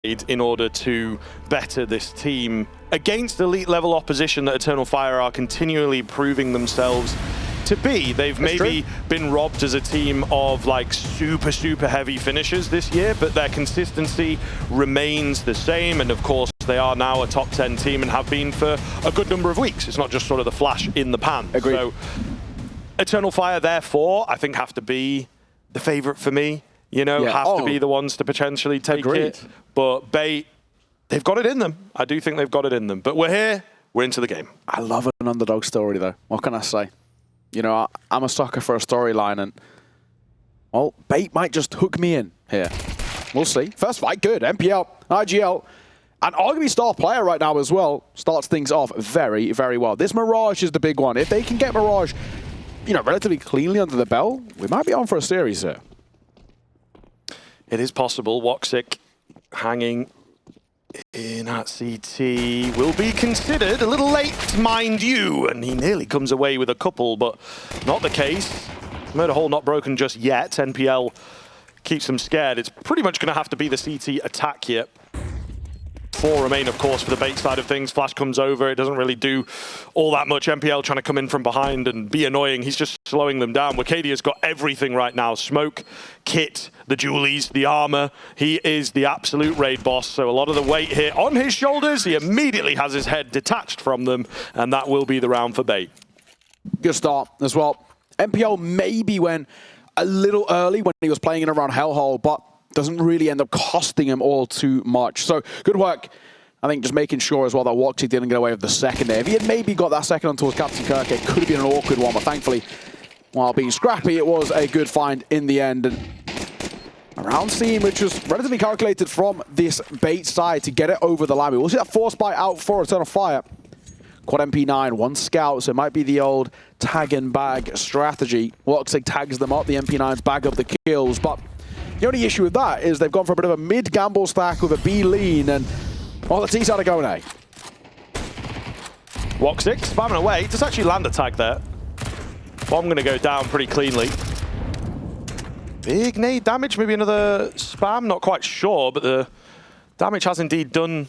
in order to better this team against elite level opposition that Eternal Fire are continually proving themselves to be. They've maybe been robbed as a team of like super heavy finishers this year, but their consistency remains the same. And of course, they are now a top 10 team and have been for a good number of weeks. It's not just sort of the flash in the pan. Agreed. So Eternal Fire, therefore, I think have to be the favorite for me. You know, have to be the ones to potentially take it. But Bait, they've got it in them. I do think they've got it in them. But we're here. We're into the game. I love an underdog story, though. What can I say? You know, I'm a sucker for a storyline, and, well, Bait might just hook me in here. We'll see. First fight, good. MPL, IGL, and arguably star player right now as well. Starts things off very well. This Mirage is the big one. If they can get Mirage, you know, relatively cleanly under the belt, we might be on for a series here. It is possible. Woxic hanging in at CT will be considered a little late, mind you, and he nearly comes away with a couple, but not the case. Murder hole not broken just yet. NPL keeps them scared. It's pretty much going to have to be the CT attack here. 4 remain, of course, for the Bait side of things. Flash comes over. It doesn't really do all that much. MPL trying to come in from behind and be annoying. He's just slowing them down. Wikadia's got everything right now. Smoke, kit, the dualies, the armor. He is the absolute raid boss. So a lot of the weight here on his shoulders. He immediately has his head detached from them. And that will be the round for Bait. Good start as well. MPL maybe went a little early when he was playing in around Hellhole, but doesn't really end up costing him all too much. So good work. I think just making sure as well that Woxic didn't get away with the second there. If he had maybe got that second on towards Captain Kirk, it could have been an awkward one, but thankfully, while being scrappy, it was a good find in the end. And a round scene which was relatively calculated from this Bait side to get it over the line. We will see that force buy out for Eternal Fire. Quad MP9, 1 scout, so it might be the old tag and bag strategy. Woxic tags them up, the MP9s bag up the kills, but the only issue with that is they've gone for a bit of a mid-gamble stack with a B lean, and, well, the T's had a go now. Woxic spamming away. Does actually land a tag there. Bomb going to go down pretty cleanly. Big nade damage, maybe another spam, not quite sure, but the damage has indeed done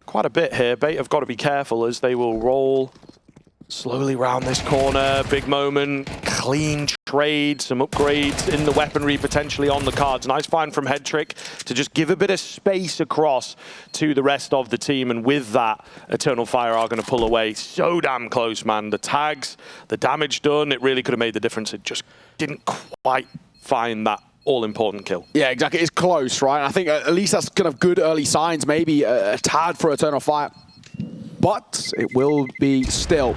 quite a bit here. Bait have got to be careful as they will roll slowly round this corner. Big moment, clean trade, some upgrades in the weaponry potentially on the cards. Nice find from Headtrick to just give a bit of space across to the rest of the team. And with that, Eternal Fire are going to pull away. So damn close, man. The tags, the damage done, it really could have made the difference. It just didn't quite find that all-important kill. Yeah, exactly. It's close, right? I think at least that's kind of good early signs, maybe a tad for Eternal Fire. But it will be still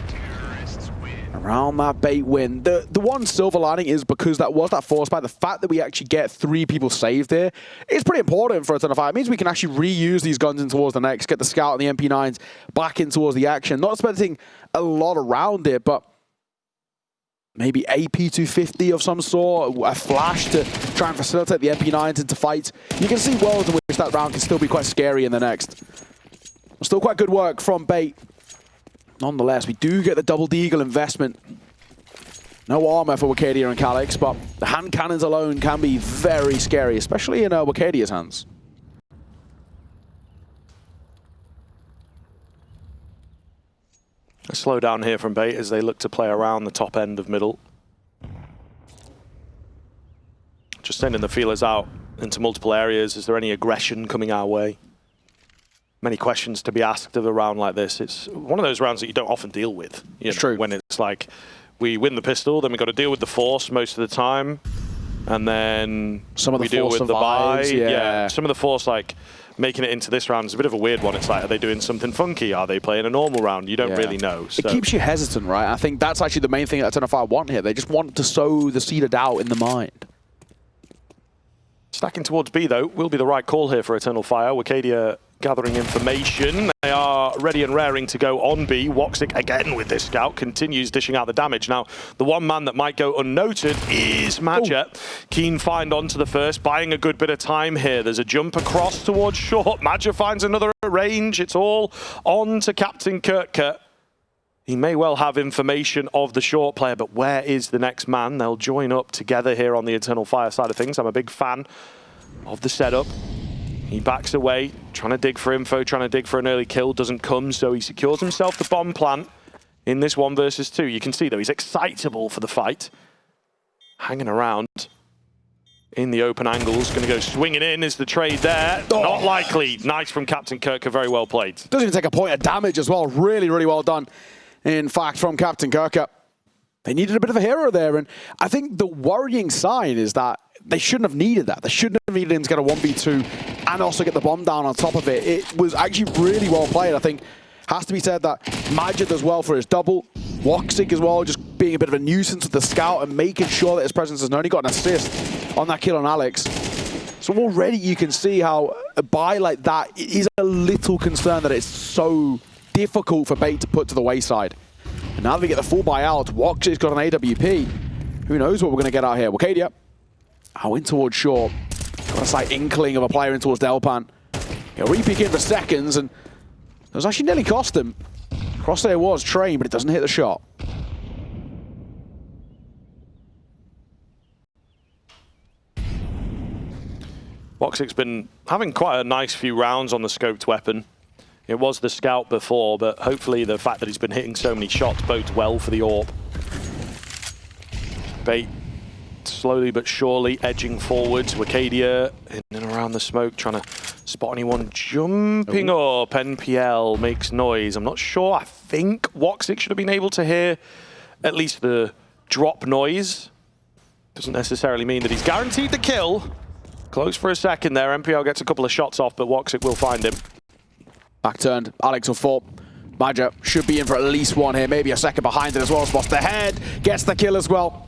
around that Bait win. The one silver lining is because that was that force buy. The fact that we actually get 3 people saved there is pretty important for Eternal Fire. It means we can actually reuse these guns in towards the next, get the scout and the MP9s back in towards the action. Not expecting a lot around it, but maybe AP250 of some sort, a flash to try and facilitate the MP9s into fights. You can see worlds in which that round can still be quite scary in the next. Still quite good work from Bait. Nonetheless, we do get the double deagle investment. No armor for Wikadia and Calyx, but the hand cannons alone can be very scary, especially in Wikadia's hands. A slow down here from Bait as they look to play around the top end of middle. Just sending the feelers out into multiple areas. Is there any aggression coming our way? Many questions to be asked of a round like this. It's one of those rounds that you don't often deal with. You know, true. When it's like, we win the pistol, then we've got to deal with the force most of the time. And then some of the we deal force with the buy. survives, yeah. Some of the force, like, making it into this round is a bit of a weird one. It's like, are they doing something funky? Are they playing a normal round? You don't really know. So. It keeps you hesitant, right? I think that's actually the main thing that Eternal Fire want here. They just want to sow the seed of doubt in the mind. Stacking towards B, though, will be the right call here for Eternal Fire. Wikadia gathering information. They are ready and raring to go on B. Woxic again with this scout, continues dishing out the damage. Now, the one man that might go unnoted is Madja. Keen find onto the first, buying a good bit of time here. There's a jump across towards short. Madja finds another at range. It's all on to Captain Kirk. He may well have information of the short player, but where is the next man? They'll join up together here on the Eternal Fire side of things. I'm a big fan of the setup. He backs away, trying to dig for info, trying to dig for an early kill, doesn't come, so he secures himself the bomb plant in this 1 versus 2. You can see, though, he's excitable for the fight. Hanging around in the open angles, going to go swinging in. Is the trade there? Oh. Not likely. Nice from Captain Kirker, very well played. Doesn't even take a point of damage as well. Really, really well done, in fact, from Captain Kirker. They needed a bit of a hero there, and I think the worrying sign is that they shouldn't have needed that. They shouldn't have needed him to get a 1v2 and also get the bomb down on top of it. It was actually really well played. I think has to be said that Majid does well for his double. Woxic as well, just being a bit of a nuisance with the scout and making sure that his presence is known. He got an assist on that kill on Alex. So already you can see how a buy like that is a little concerned that it's so difficult for Bait to put to the wayside. And now that we get the full buy out, Woxic's got an AWP. Who knows what we're going to get out here? Wakadia out in towards short. Got a slight inkling of a player in towards Delpan. He'll re-peek in for seconds, and it was actually nearly cost him. Crosshair was trained, but it doesn't hit the shot. Woxic's been having quite a nice few rounds on the scoped weapon. It was the scout before, but hopefully the fact that he's been hitting so many shots bodes well for the AWP. Bait slowly but surely edging forwards. Wakadia in and around the smoke, trying to spot anyone jumping up. NPL makes noise. I'm not sure. I think Woxic should have been able to hear at least the drop noise. Doesn't necessarily mean that he's guaranteed the kill. Close for a second there. NPL gets a couple of shots off, but Woxic will find him. Back turned. Alex will fall. Maja should be in for at least one here. Maybe a second behind it as well. Spots the head. Gets the kill as well.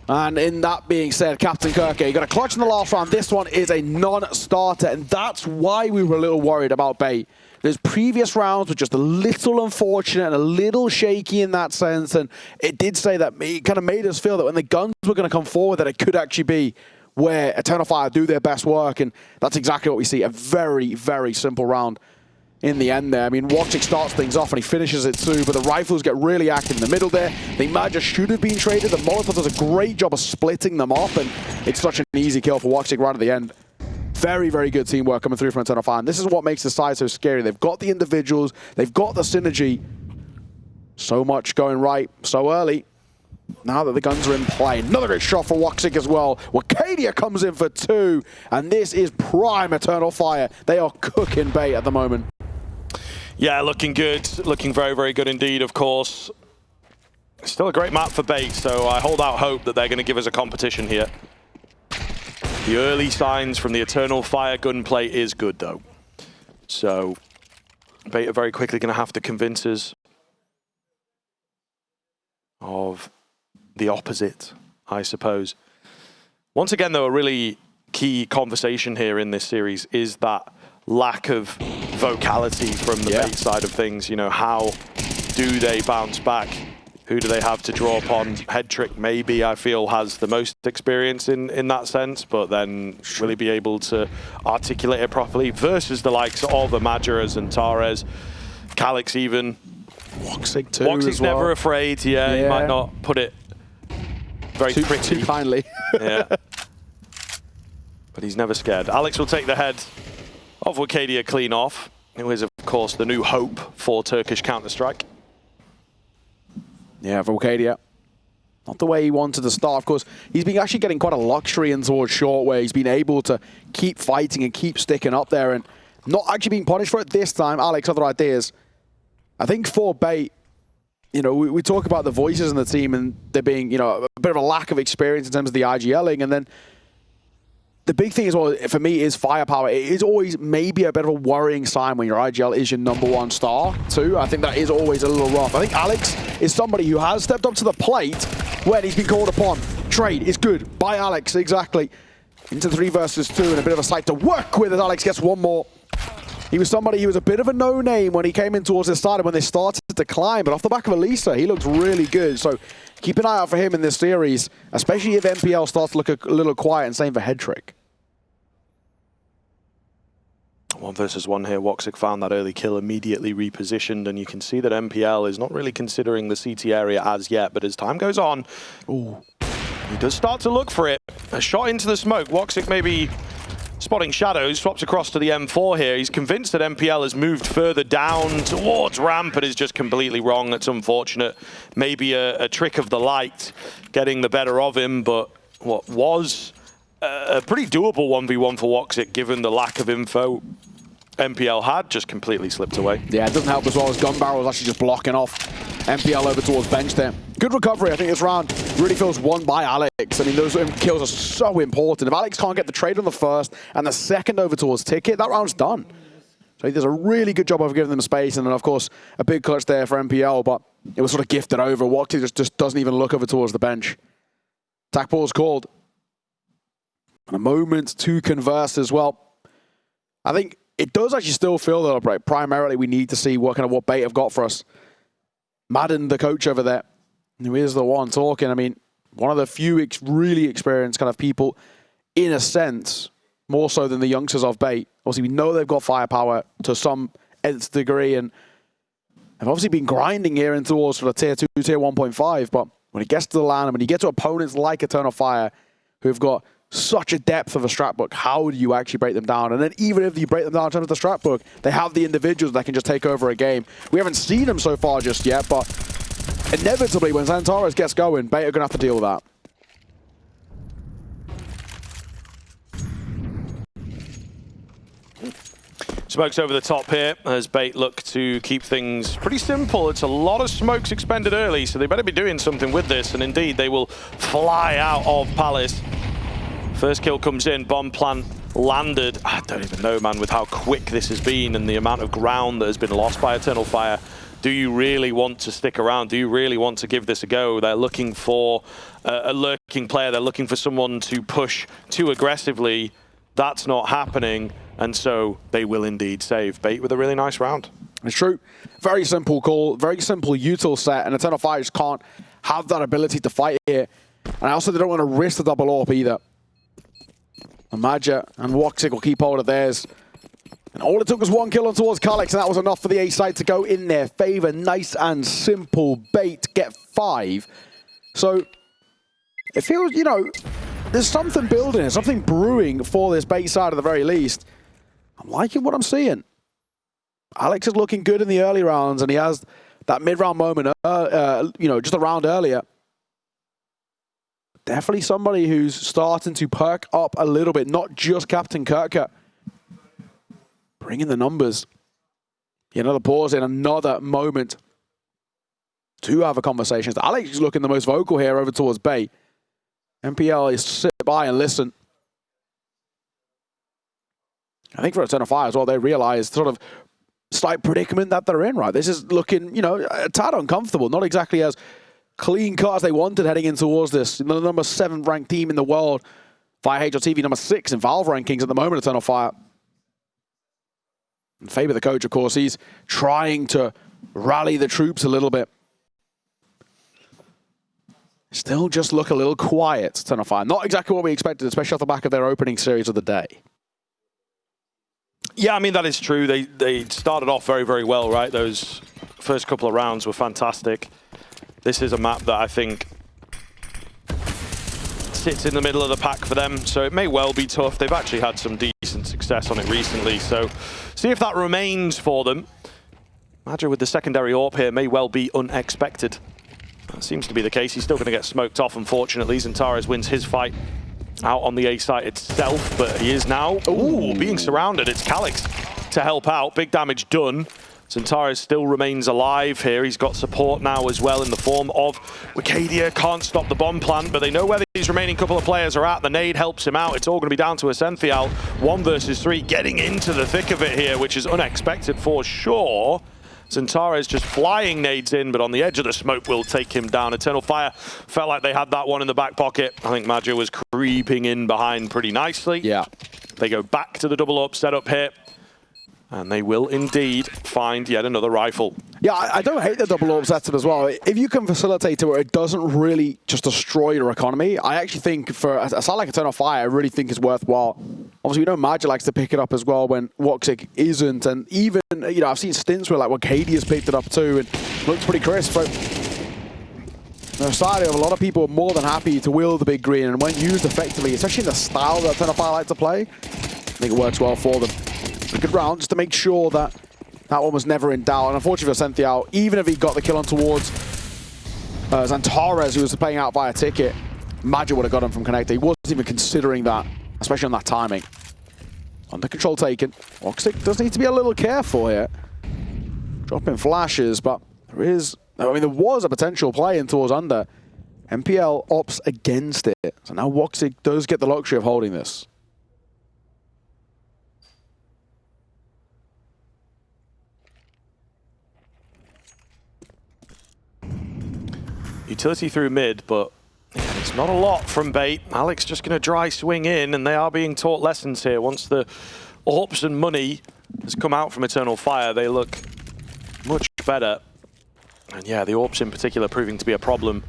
And in that being said, Captain Kirker, you got a clutch in the last round. This one is a non-starter, and that's why we were a little worried about Bait. Those previous rounds were just a little unfortunate and a little shaky in that sense, and it did say that it kind of made us feel that when the guns were going to come forward, that it could actually be where Eternal Fire do their best work, and that's exactly what we see. A very, very simple round in the end there. I mean, Woxic starts things off and he finishes it too, but the rifles get really active in the middle there. The Maja should have been traded. The Molotov does a great job of splitting them up, and it's such an easy kill for Woxic right at the end. Very, very good teamwork coming through from Eternal Fire, and this is what makes the side so scary. They've got the individuals, they've got the synergy. So much going right so early. Now that the guns are in play, another great shot for Woxic as well. Wakadia comes in for 2, and this is prime Eternal Fire. They are cooking Bait at the moment. Yeah, looking good. Looking very, very good indeed, of course. Still a great map for Bait, so I hold out hope that they're going to give us a competition here. The early signs from the Eternal Fire gunplay is good, though. So Bait are very quickly going to have to convince us of the opposite, I suppose. Once again, though, a really key conversation here in this series is that lack of vocality from the Bait side of things. You know, how do they bounce back? Who do they have to draw upon? Headtrick maybe, I feel, has the most experience in that sense, but then will he be able to articulate it properly versus the likes of Amajaras and Tares, Calix even. Woxic too. Woxic's well. never afraid. He might not put it very pretty. Too kindly. Yeah. But he's never scared. Alex will take the head of Wakadia clean off, who is, of course, the new hope for Turkish Counter-Strike. Yeah, for Wakadia. Not the way he wanted to start. Of course, he's been actually getting quite a luxury in towards short, where he's been able to keep fighting and keep sticking up there and not actually being punished for it this time. Alex, other ideas? I think for Bait, you know, we talk about the voices in the team and there being, you know, a bit of a lack of experience in terms of the IGLing, and then the big thing as well, for me, is firepower. It is always maybe a bit of a worrying sign when your IGL is your #1 star, too. I think that is always a little rough. I think Alex is somebody who has stepped up to the plate when he's been called upon. Trade is good. By Alex, exactly. Into 3 versus 2 and a bit of a site to work with as Alex gets one more. He was somebody who was a bit of a no-name when he came in towards the start and when they started to climb, but off the back of Elisa, he looks really good. So keep an eye out for him in this series, especially if NPL starts to look a little quiet, and same for Headtrick. 1 versus 1 here. Woxic found that early kill, immediately repositioned, and you can see that NPL is not really considering the CT area as yet, but as time goes on, he does start to look for it. A shot into the smoke. Woxic maybe spotting shadows, swaps across to the M4 here. He's convinced that MPL has moved further down towards ramp and is just completely wrong. That's unfortunate. Maybe a trick of the light getting the better of him, but what was a pretty doable 1v1 for Woxic given the lack of info MPL had just completely slipped away. Yeah, it doesn't help as well as gun barrel is actually just blocking off MPL over towards bench there. Good recovery. I think this round really feels won by Alex. I mean, those kills are so important. If Alex can't get the trade on the first and the second over towards Ticket, that round's done. So there's a really good job of giving them space, and then of course a big clutch there for MPL, but it was sort of gifted over. Woxic just doesn't even look over towards the bench. Attack pause called. And a moment to converse as well. I think it does actually still feel that right, primarily we need to see what bait have got for us. Madden, the coach over there, who is the one talking. I mean, one of the few really experienced kind of people, in a sense, more so than the youngsters of bait. Obviously, we know they've got firepower to some nth degree, and have obviously been grinding here in towards sort of tier 2, tier 1.5. But when it gets to the LAN, and when you get to opponents like Eternal Fire, who've got such a depth of a strat book, how do you actually break them down? And then even if you break them down in terms of the strat book, they have the individuals that can just take over a game. We haven't seen them so far just yet, but inevitably when Xantares gets going, Bait are going to have to deal with that. Smokes over the top here as Bait look to keep things pretty simple. It's a lot of smokes expended early, so they better be doing something with this, and indeed they will fly out of Palace. First kill comes in, bomb plant landed. I don't even know, man, with how quick this has been and the amount of ground that has been lost by Eternal Fire. Do you really want to stick around? Do you really want to give this a go? They're looking for a lurking player. They're looking for someone to push too aggressively. That's not happening, and so they will indeed save. Bait with a really nice round. It's true. Very simple call, very simple util set, and Eternal Fire just can't have that ability to fight here. And also they don't want to risk the double AWP either. Maja and Woxic will keep hold of theirs. And all it took was one kill on towards Kalix, and that was enough for the A side to go in their favor. Nice and simple. Bait get 5. So it feels, you know, there's something building, something brewing for this Bait side at the very least. I'm liking what I'm seeing. Alex is looking good in the early rounds, and he has that mid-round moment, you know, just a round earlier. Definitely somebody who's starting to perk up a little bit, not just Captain Kirka. Bringing the numbers. Another pause in, another moment to have a conversation. Alex is looking the most vocal here over towards Bait. MPL is sit by and listen. I think for Eternal Fire as well, they realize sort of slight predicament that they're in, right? This is looking, you know, a tad uncomfortable. Not exactly as clean cut as they wanted heading in towards this. The number 7 ranked team in the world via HLTV, number 6 in Valve rankings at the moment, Eternal Fire. And Faber, the coach, of course, he's trying to rally the troops a little bit. Still just look a little quiet, Eternal Fire. Not exactly what we expected, especially off the back of their opening series of the day. Yeah, I mean, that is true. They started off very, very well, right? Those first couple of rounds were fantastic. This is a map that I think sits in the middle of the pack for them, so it may well be tough. They've actually had some decent success on it recently, so see if that remains for them. Maja with the secondary AWP here may well be unexpected. That seems to be the case. He's still going to get smoked off, unfortunately. Xantares wins his fight out on the A site itself, but he is now being surrounded. It's Kalix to help out. Big damage done. Xantares still remains alive here. He's got support now as well in the form of Wicadia. Can't stop the bomb plant, but they know where these remaining couple of players are at. The nade helps him out. It's all going to be down to Ascenthial. 1 versus 3, getting into the thick of it here, which is unexpected for sure. Xantares just flying nades in, but on the edge of the smoke will take him down. Eternal Fire felt like they had that one in the back pocket. I think Maja was creeping in behind pretty nicely. Yeah. They go back to the double up setup here. And they will indeed find yet another rifle. Yeah, I don't hate the double AWP setup as well. If you can facilitate it where it doesn't really just destroy your economy, I actually think for a side like Eternal Fire, I really think it's worthwhile. Obviously, we know Maja likes to pick it up as well when Woxic isn't. And even, you know, I've seen stints where like Wicadia's picked it up too and looks pretty crisp. But the side of a lot of people are more than happy to wield the big green, and when used effectively, especially in the style that Eternal Fire like to play, think it works well for them. A good round just to make sure that that one was never in doubt. And unfortunately for Cynthia, even if he got the kill on towards Xantares, who was playing out by a ticket, Magic would have got him from Connector. He wasn't even considering that, especially on that timing. Under control taken. Woxic does need to be a little careful here. Dropping flashes, but there was a potential play in towards under. MPL opts against it. So now Woxic does get the luxury of holding this. Utility through mid, but it's not a lot from Bait. Alex just going to dry swing in, and they are being taught lessons here. Once the AWPs and money has come out from Eternal Fire, they look much better. And yeah, the AWPs in particular proving to be a problem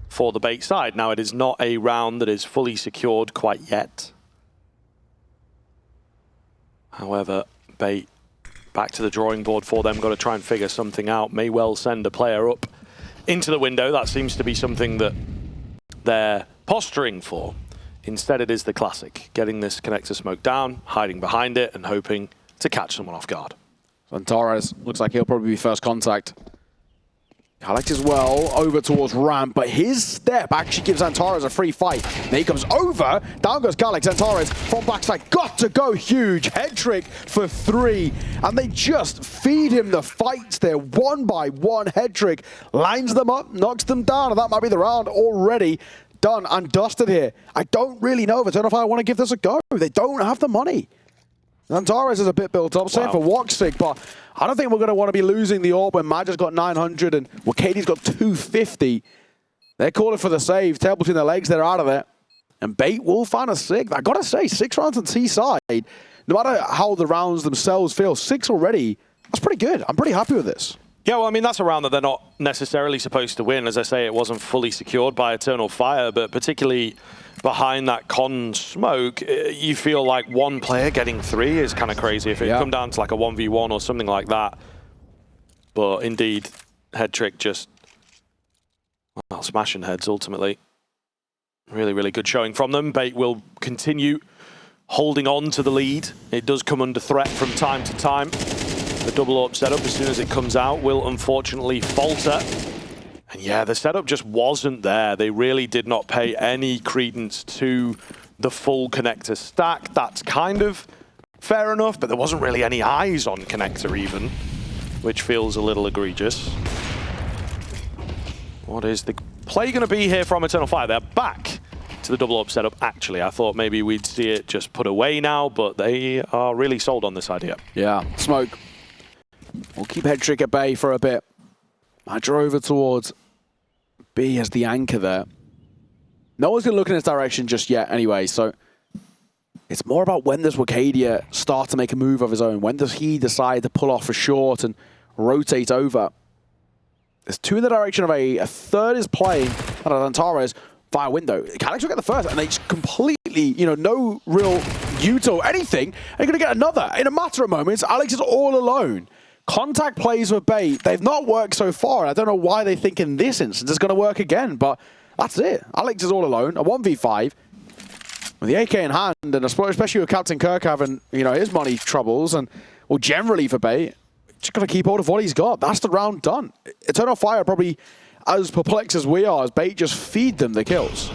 for the Bait side. Now, it is not a round that is fully secured quite yet. However, Bait back to the drawing board for them. Got to try and figure something out. May well send a player up into the window. That seems to be something that they're posturing for. Instead, it is the classic. Getting this connector smoke down, hiding behind it, and hoping to catch someone off guard. Xantares looks like he'll probably be first contact. Alex as well, over towards ramp, but his step actually gives Xantares a free fight. Then he comes over, down goes Alex. Xantares from backside, got to go huge. Head trick for 3, and they just feed him the fights there, one by one. Head trick lines them up, knocks them down, and that might be the round already done and dusted here. I don't really know if Eternal Fire want to give this a go. They don't have the money. Xantares is a bit built up, same for Woxic, but I don't think we're going to want to be losing the AWP when Magic's got 900 and Wakadi's got 250. They're calling for the save. Tail between their legs, they're out of it. And Bait will find a 6. I got to say, 6 rounds on T side. No matter how the rounds themselves feel, 6 already, that's pretty good. I'm pretty happy with this. Yeah, well, I mean, that's a round that they're not necessarily supposed to win. As I say, it wasn't fully secured by Eternal Fire, but particularly behind that con smoke, you feel like one player getting 3 is kind of crazy. If it come down to like a 1v1 or something like that. But indeed, Head Trick just, well, smashing heads ultimately. Really, really good showing from them. Bait will continue holding on to the lead. It does come under threat from time to time. The double AWP setup, as soon as it comes out, will unfortunately falter. And yeah, the setup just wasn't there. They really did not pay any credence to the full connector stack. That's kind of fair enough, but there wasn't really any eyes on connector even, which feels a little egregious. What is the play going to be here from Eternal Fire? They're back to the double AWP setup. Actually, I thought maybe we'd see it just put away now, but they are really sold on this idea. Yeah, smoke. We'll keep Head Trick at bay for a bit. I drove over towards B as the anchor there. No one's going to look in this direction just yet anyway, so it's more about when does Wakadia start to make a move of his own? When does he decide to pull off a short and rotate over? There's 2 in the direction of A. A third is playing at Xantares via window. Alex will get the first, and they just completely, you know, no real ult or anything. They're going to get another. In a matter of moments, Alex is all alone. Contact plays with Bait. They've not worked so far. I don't know why they think in this instance it's going to work again, but that's it. Alex is all alone, a 1v5. With the AK in hand, and especially with Captain Kirk having, you know, his money troubles, and, well, generally for Bait, just got to keep hold of what he's got. That's the round done. Eternal Fire probably as perplexed as we are, as Bait just feed them the kills.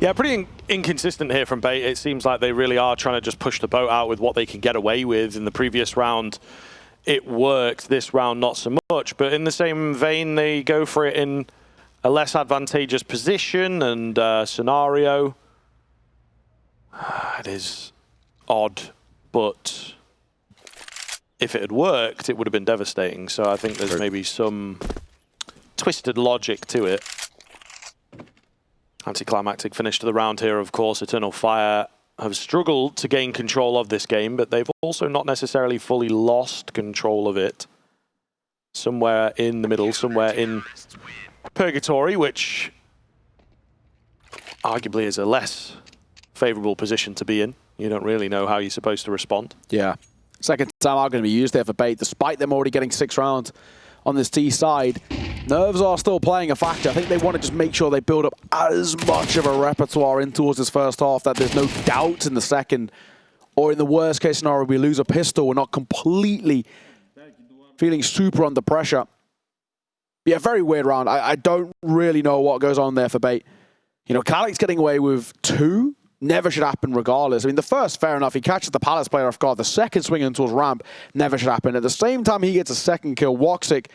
Yeah, pretty inconsistent here from Bait. It seems like they really are trying to just push the boat out with what they can get away with. In the previous round, it worked. This round, not so much. But in the same vein, they go for it in a less advantageous position and scenario. It is odd, but if it had worked, it would have been devastating. So I think there's maybe some twisted logic to it. Anticlimactic finish to the round here, of course. Eternal Fire have struggled to gain control of this game, but they've also not necessarily fully lost control of it. Somewhere in the middle, somewhere in purgatory, which arguably is a less favourable position to be in. You don't really know how you're supposed to respond. Yeah. Second time are going to be used there for Bait, despite them already getting 6 rounds on this T side. Nerves are still playing a factor. I think they want to just make sure they build up as much of a repertoire in towards this first half that there's no doubt in the second or in the worst case scenario, we lose a pistol. We're not completely feeling super under pressure. Yeah, very weird round. I don't really know what goes on there for Bait. You know, Calic's getting away with 2. Never should happen regardless. I mean, the first, fair enough. He catches the Palace player off guard. The second swinging towards ramp, never should happen. At the same time, he gets a second kill. Woxic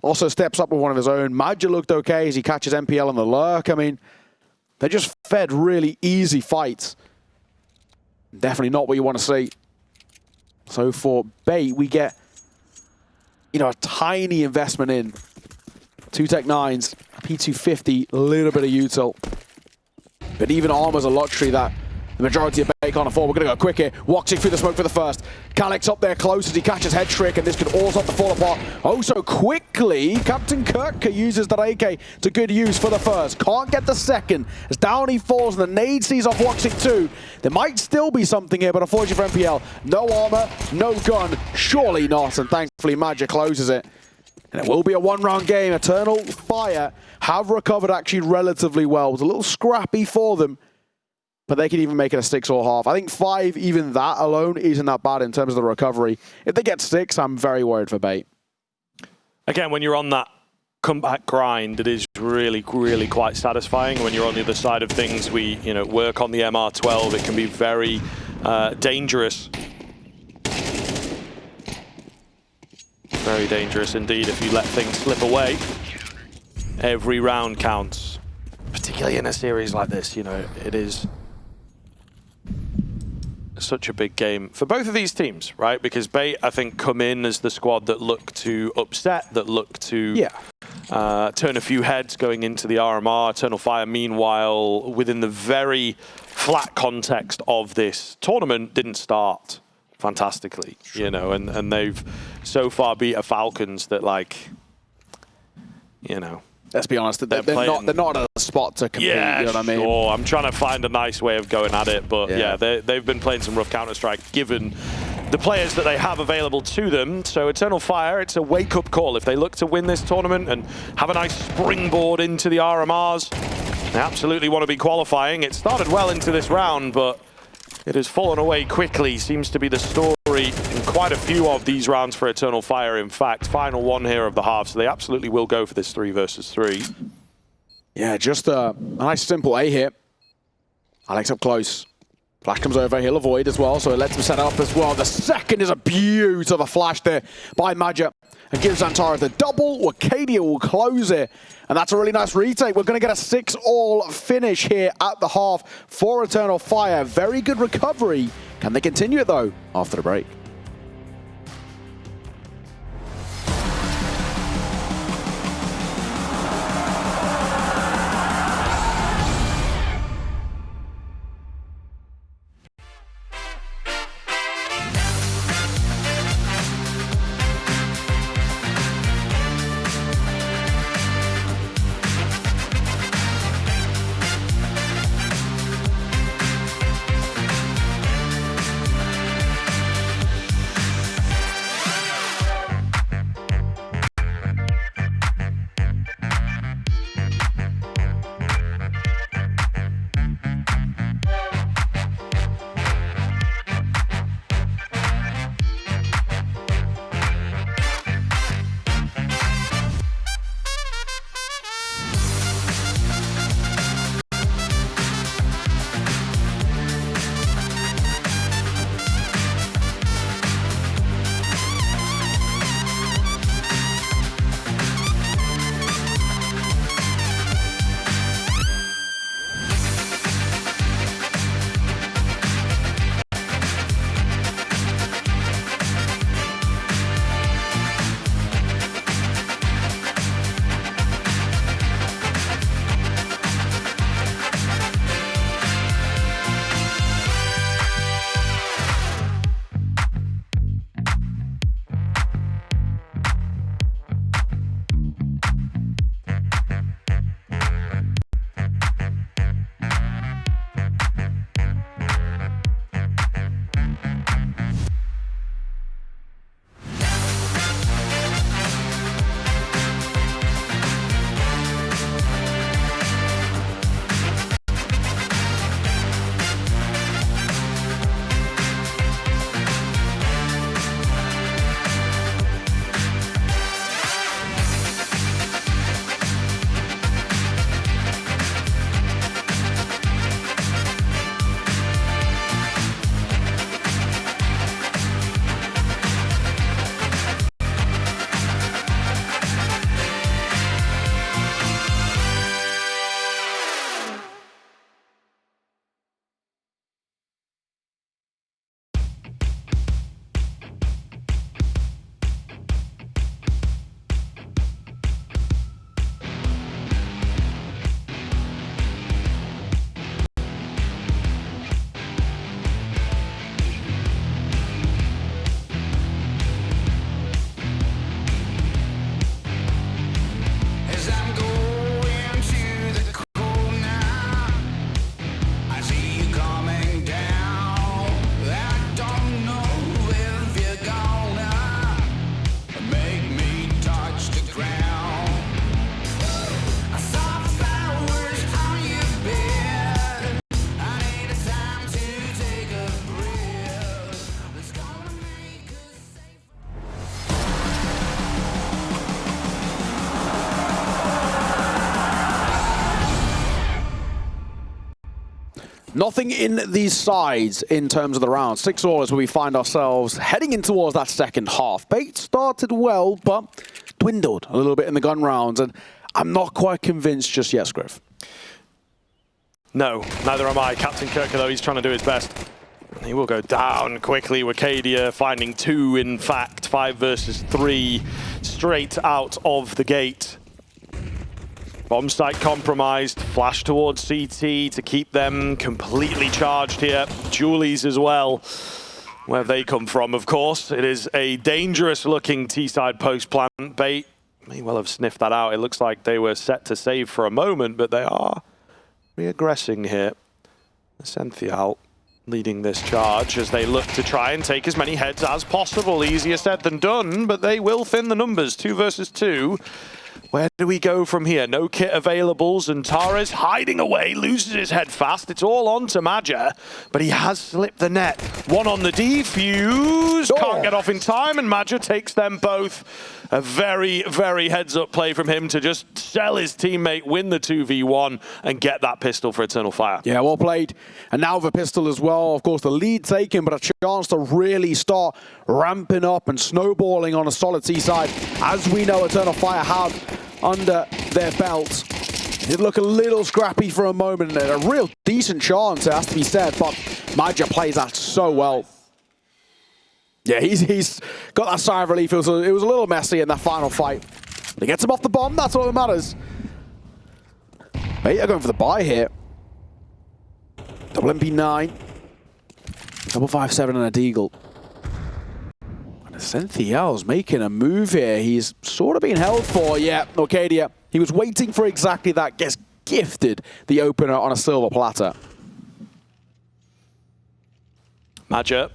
also steps up with one of his own. Madja looked okay as he catches MPL on the lurk. I mean, they just fed really easy fights. Definitely not what you want to see. So for Bait, we get, you know, a tiny investment in 2 Tech 9s, P250, a little bit of util. But even armor's a luxury that the majority of Bait can't afford. We're going to go quick here. Woxic through the smoke for the first. Calic's up there close as he catches Head Trick, and this could all start to fall apart. Oh, so quickly, Captain Kirk uses that AK to good use for the first. Can't get the second. As down he falls, and the nade sees off Woxic too. There might still be something here, but unfortunately for MPL, no armor, no gun, surely not. And thankfully, Madja closes it. And it will be a 1-round game. Eternal Fire have recovered actually relatively well. It was a little scrappy for them, but they can even make it a 6 or half. I think 5, even that alone, isn't that bad in terms of the recovery. If they get 6, I'm very worried for Bait. Again, when you're on that comeback grind, it is really, really quite satisfying. When you're on the other side of things, we, you know, work on the MR12. It can be very dangerous. Very dangerous indeed if you let things slip away. Every round counts, particularly in a series like this. You know, it is such a big game for both of these teams, right? Because Bait, I think, come in as the squad that look to upset, that look to turn a few heads going into the RMR. Eternal Fire, meanwhile, within the very flat context of this tournament, didn't start fantastically, you know, and they've so far beat a Falcons that, like, you know, let's be honest, they're not at a spot to compete, yeah, you know what I mean? Sure. I'm trying to find a nice way of going at it, but yeah, they've been playing some rough Counter-Strike given the players that they have available to them. So Eternal Fire, it's a wake-up call. If they look to win this tournament and have a nice springboard into the RMRs, they absolutely want to be qualifying. It started well into this round, but it has fallen away quickly. Seems to be the story in quite a few of these rounds for Eternal Fire. In fact, final one here of the half, so they absolutely will go for this 3 versus 3. Yeah, just a nice simple A hit. Alex up close. Flash comes over, he'll avoid as well, so it lets him set up as well. The second is a beaut of a flash there by Madja and gives Antara the double. Wakadia will close it, and that's a really nice retake. We're going to get a 6-all finish here at the half for Eternal Fire. Very good recovery. Can they continue it, though, after the break? Nothing in these sides in terms of the round. 6-all as we find ourselves heading in towards that second half. Bait started well, but dwindled a little bit in the gun rounds, and I'm not quite convinced just yet, Scriff. No, neither am I. Captain Kirker, though, he's trying to do his best. He will go down quickly. Wakadia finding 2, in fact. 5 versus 3 straight out of the gate. Bomb site compromised. Flash towards CT to keep them completely charged here. Julies as well. Where have they come from, of course? It is a dangerous-looking T-side post plant. Bait may well have sniffed that out. It looks like they were set to save for a moment, but they are reaggressing here. Essential leading this charge as they look to try and take as many heads as possible. Easier said than done, but they will thin the numbers. 2 versus 2. Where do we go from here? No kit availables, and Tara's hiding away, loses his head fast. It's all on to Maja, but he has slipped the net. 1 on the defuse, can't get off in time, and Maja takes them both. A very, very heads-up play from him to just sell his teammate, win the 2v1, and get that pistol for Eternal Fire. Yeah, well played. And now the pistol as well. Of course, the lead taken, but a chance to really start ramping up and snowballing on a solid C-side, as we know Eternal Fire have under their belts. It looked a little scrappy for a moment, and a real decent chance, it has to be said, but Maja plays that so well. Yeah, he's got that sigh of relief. It was a little messy in that final fight. He gets him off the bomb, that's all that matters. Bait are going for the buy here. Double MP9. Double 5-7 and a deagle. And Cynthiel's making a move here. He's sort of being held for, yeah, Arcadia. He was waiting for exactly that, gets gifted the opener on a silver platter. Maja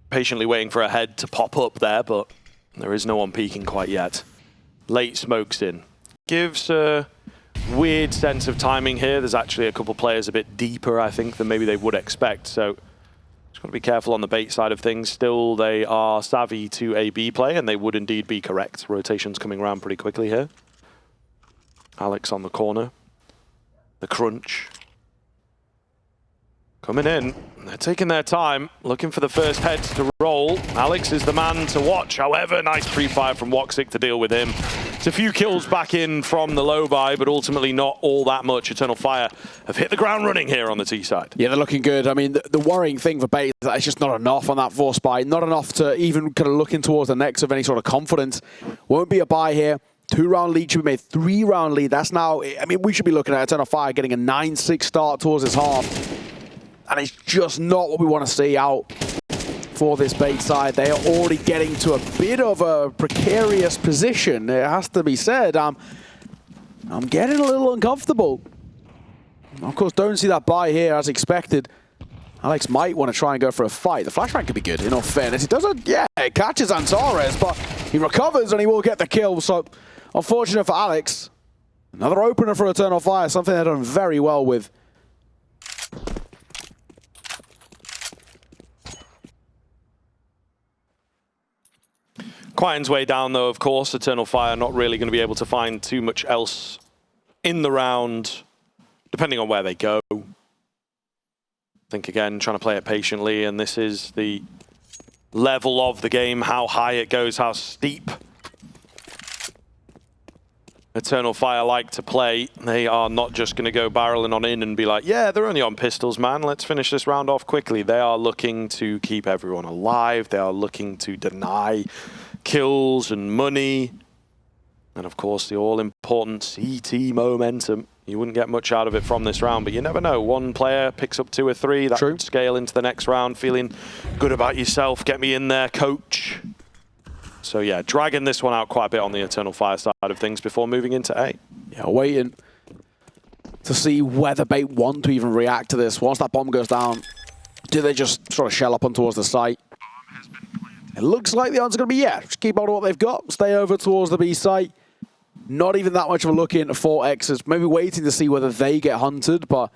patiently waiting for a head to pop up there, but there is no one peeking quite yet. Late smokes in. Gives a weird sense of timing here. There's actually a couple players a bit deeper, I think, than maybe they would expect. So just got to be careful on the bait side of things. Still, they are savvy to a B play, and they would indeed be correct. Rotation's coming around pretty quickly here. Alex on the corner. The crunch. Coming in, they're taking their time, looking for the first heads to roll. Alex is the man to watch. However, nice pre-fire from Woxic to deal with him. It's a few kills back in from the low buy, but ultimately not all that much. Eternal Fire have hit the ground running here on the T side. Yeah, they're looking good. I mean, the worrying thing for Bait is that it's just not enough on that force buy. Not enough to even kind of looking towards the next of any sort of confidence. Won't be a buy here. 2-round lead should be made, 3-round lead. That's now, I mean, we should be looking at Eternal Fire getting a 9-6 start towards this half. And it's just not what we want to see out for this Bait side. They are already getting to a bit of a precarious position, it has to be said. I'm getting a little uncomfortable. Of course, don't see that buy here as expected. Alex might want to try and go for a fight. The flashbang could be good, in all fairness. It doesn't, yeah, it catches Antares, but he recovers and he will get the kill. So, unfortunate for Alex. Another opener for Eternal Fire, something they've done very well with. Quieten's way down, though, of course. Eternal Fire not really going to be able to find too much else in the round, depending on where they go. I think, again, trying to play it patiently, and this is the level of the game, how high it goes, how steep Eternal Fire like to play. They are not just going to go barreling on in and be like, yeah, they're only on pistols, man. Let's finish this round off quickly. They are looking to keep everyone alive. They are looking to deny kills and money. And of course, the all-important CT momentum. You wouldn't get much out of it from this round, but you never know. One player picks up 2 or 3. That could scale into the next round, feeling good about yourself. Get me in there, coach. So yeah, dragging this one out quite a bit on the Eternal Fire side of things before moving into A. Yeah, waiting to see whether Bait want to even react to this. Once that bomb goes down, do they just sort of shell up on towards the site? It looks like the answer's going to be yeah. Just keep on what they've got. Stay over towards the B site. Not even that much of a look into 4Xs. Maybe waiting to see whether they get hunted, but,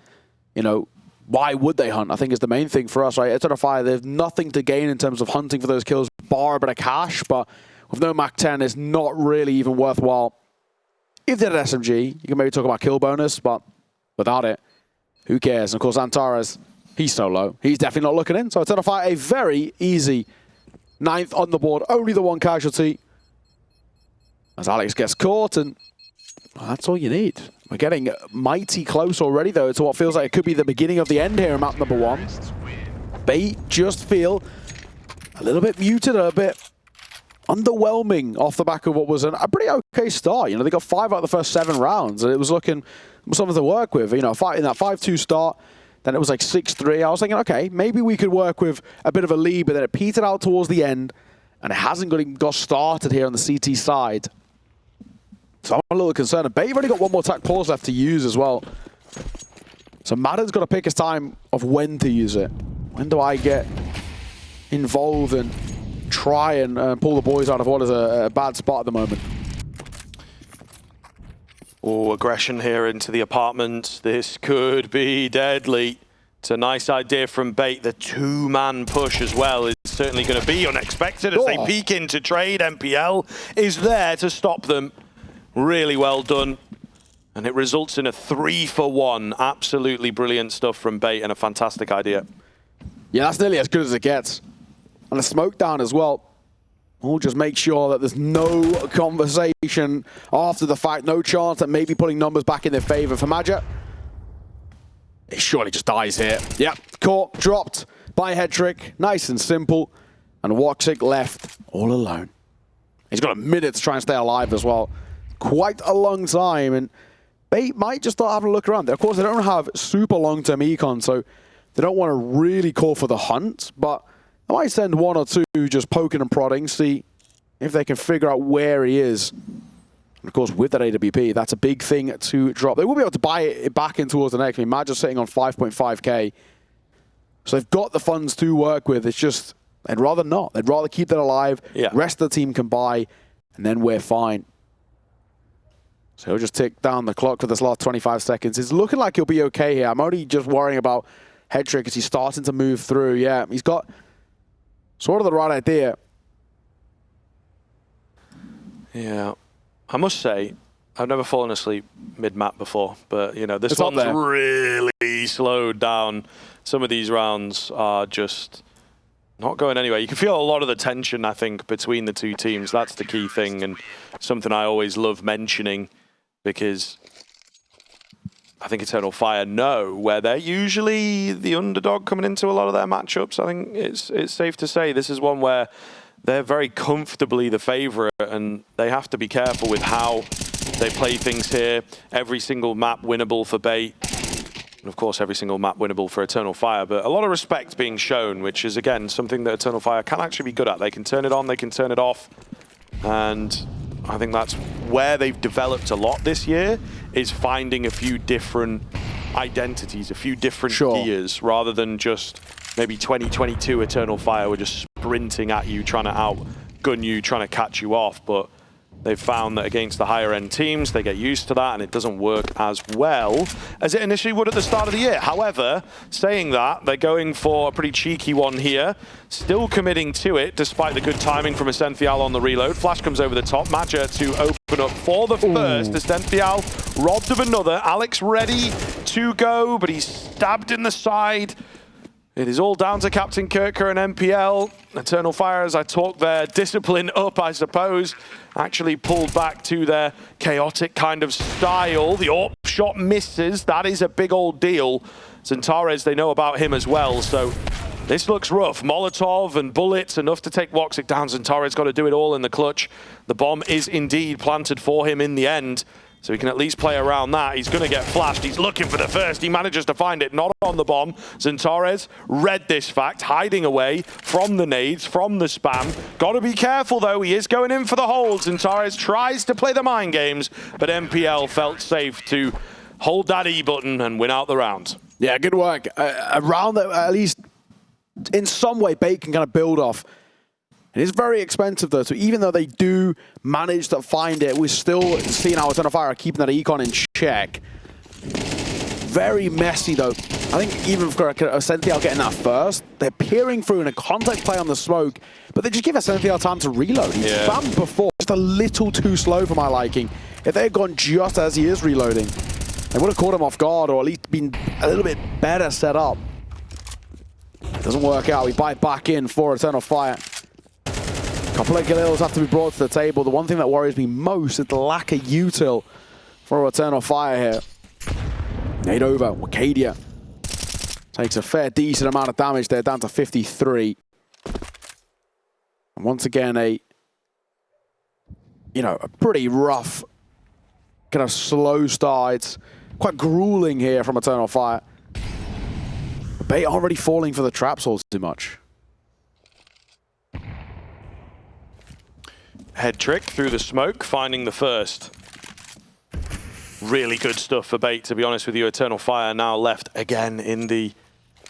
you know, why would they hunt? I think is the main thing for us, right? Eternal Fire, they have nothing to gain in terms of hunting for those kills, bar a bit of cash, but with no MAC-10, it's not really even worthwhile. If they had an SMG, you can maybe talk about kill bonus, but without it, who cares? And of course, Antares He's so low. He's definitely not looking in. So Eternal Fire, a very easy 9th on the board. Only the one casualty. As Alex gets caught, and well, that's all you need. We're getting mighty close already, though, to what feels like it could be the beginning of the end here in map number 1. Bait just feel a little bit muted, a bit underwhelming off the back of what was a pretty okay start. You know, they got 5 out of the first 7 rounds, and it was looking something to work with. You know, in that 5-2 start, then it was like 6-3. I was thinking, okay, maybe we could work with a bit of a lead, but then it petered out towards the end, and it hasn't got started here on the CT side. So I'm a little concerned. And Bait only got one more attack pause left to use as well. So Madden's got to pick his time of when to use it. When do I get involved and try and pull the boys out of what is a bad spot at the moment? Oh, aggression here into the apartment. This could be deadly. It's a nice idea from Bait. The 2-man push as well is certainly going to be unexpected as they peek into trade. MPL is there to stop them. Really well done. And it results in a 3-for-1. Absolutely brilliant stuff from Bait and a fantastic idea. Yeah, that's nearly as good as it gets. And a smoke down as well. We'll just make sure that there's no conversation after the fact. No chance at maybe putting numbers back in their favor for Magic. It surely just dies here. Yep, caught, dropped by Headtrick. Nice and simple. And Woxic left all alone. He's got a minute to try and stay alive as well. Quite a long time, and Bait might just start having a look around. Of course, they don't have super long-term econ, so they don't want to really call for the hunt, but I might send 1 or 2 just poking and prodding, see if they can figure out where he is. And of course, with that AWP, that's a big thing to drop. They will be able to buy it back in towards the next. I mean, Magic sitting on 5.5k, so they've got the funds to work with. It's just, they'd rather not. They'd rather keep that alive. Yeah. Rest of the team can buy, and then we're fine. So he'll just tick down the clock for this last 25 seconds. It's looking like he'll be okay here. I'm only just worrying about Headtrick as he's starting to move through. Yeah, he's got sort of the right idea. Yeah. I must say, I've never fallen asleep mid-map before, but, you know, this one's really slowed down. Some of these rounds are just not going anywhere. You can feel a lot of the tension, I think, between the two teams. That's the key thing, and something I always love mentioning, because I think Eternal Fire know where they're usually the underdog coming into a lot of their matchups. I think it's safe to say this is one where they're very comfortably the favorite, and they have to be careful with how they play things here. Every single map winnable for Bait. And of course, every single map winnable for Eternal Fire, but a lot of respect being shown, which is, again, something that Eternal Fire can actually be good at. They can turn it on, they can turn it off, and I think that's where they've developed a lot this year, is finding a few different identities, a few different gears, rather than just maybe 2022 Eternal Fire were just sprinting at you, trying to outgun you, trying to catch you off, but they've found that against the higher end teams, they get used to that and it doesn't work as well as it initially would at the start of the year. However, saying that, they're going for a pretty cheeky one here, still committing to it despite the good timing from Essential on the reload. Flash comes over the top, Magic to open up for the first. Essential robbed of another. Alex ready to go, but he's stabbed in the side. It is all down to Captain Kirker and MPL. Eternal Fire, as I talk their discipline up, I suppose, actually pulled back to their chaotic kind of style. The AWP shot misses. That is a big old deal. Zantares, they know about him as well, so this looks rough. Molotov and bullets, enough to take Woxic down. Zantares got to do it all in the clutch. The bomb is indeed planted for him in the end, so he can at least play around that. He's going to get flashed. He's looking for the first. He manages to find it, not on the bomb. Zantares read this fact, hiding away from the nades, from the spam. Got to be careful, though. He is going in for the hold. Zantares tries to play the mind games, but MPL felt safe to hold that E button and win out the round. Yeah, good work. A round that at least in some way Bait can kind of build off. It is very expensive, though, so even though they do manage to find it, we're still seeing how Eternal Fire are keeping that econ in check. Very messy, though. I think even for Essential getting that first, they're peering through in a contact play on the smoke, but they just give Essential time to reload. He's spammed before, just a little too slow for my liking. If they had gone just as he is reloading, they would have caught him off guard, or at least been a little bit better set up. Doesn't work out. We bite back in for Eternal Fire. A couple of Galils have to be brought to the table. The one thing that worries me most is the lack of util for Eternal Fire here. Nade over. Wakadia takes a fair, decent amount of damage there, down to 53. And once again, a pretty rough, kind of slow start. It's quite grueling here from Eternal Fire. Bait aren't really falling for the trap swords too much. Head trick through the smoke, finding the first. Really good stuff for Bait, to be honest with you. Eternal Fire now left again in the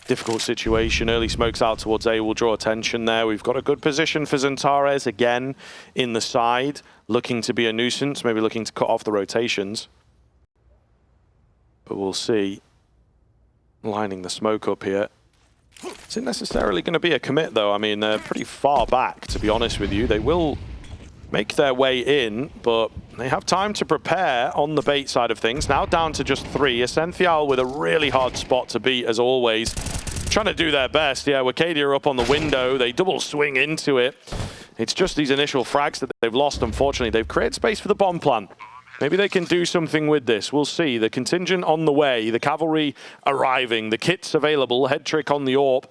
difficult situation. Early smokes out towards A will draw attention there. We've got a good position for Xantares again in the side, looking to be a nuisance, maybe looking to cut off the rotations. But we'll see. Lining the smoke up here. Isn't necessarily going to be a commit, though. I mean, they're pretty far back, to be honest with you. They will make their way in, but they have time to prepare on the Bait side of things. Now down to just 3. Essential with a really hard spot to beat, as always. Trying to do their best. Yeah, Wakadia up on the window. They double swing into it. It's just these initial frags that they've lost, unfortunately. They've created space for the bomb plant. Maybe they can do something with this. We'll see. The contingent on the way, the cavalry arriving, the kits available, head trick on the AWP.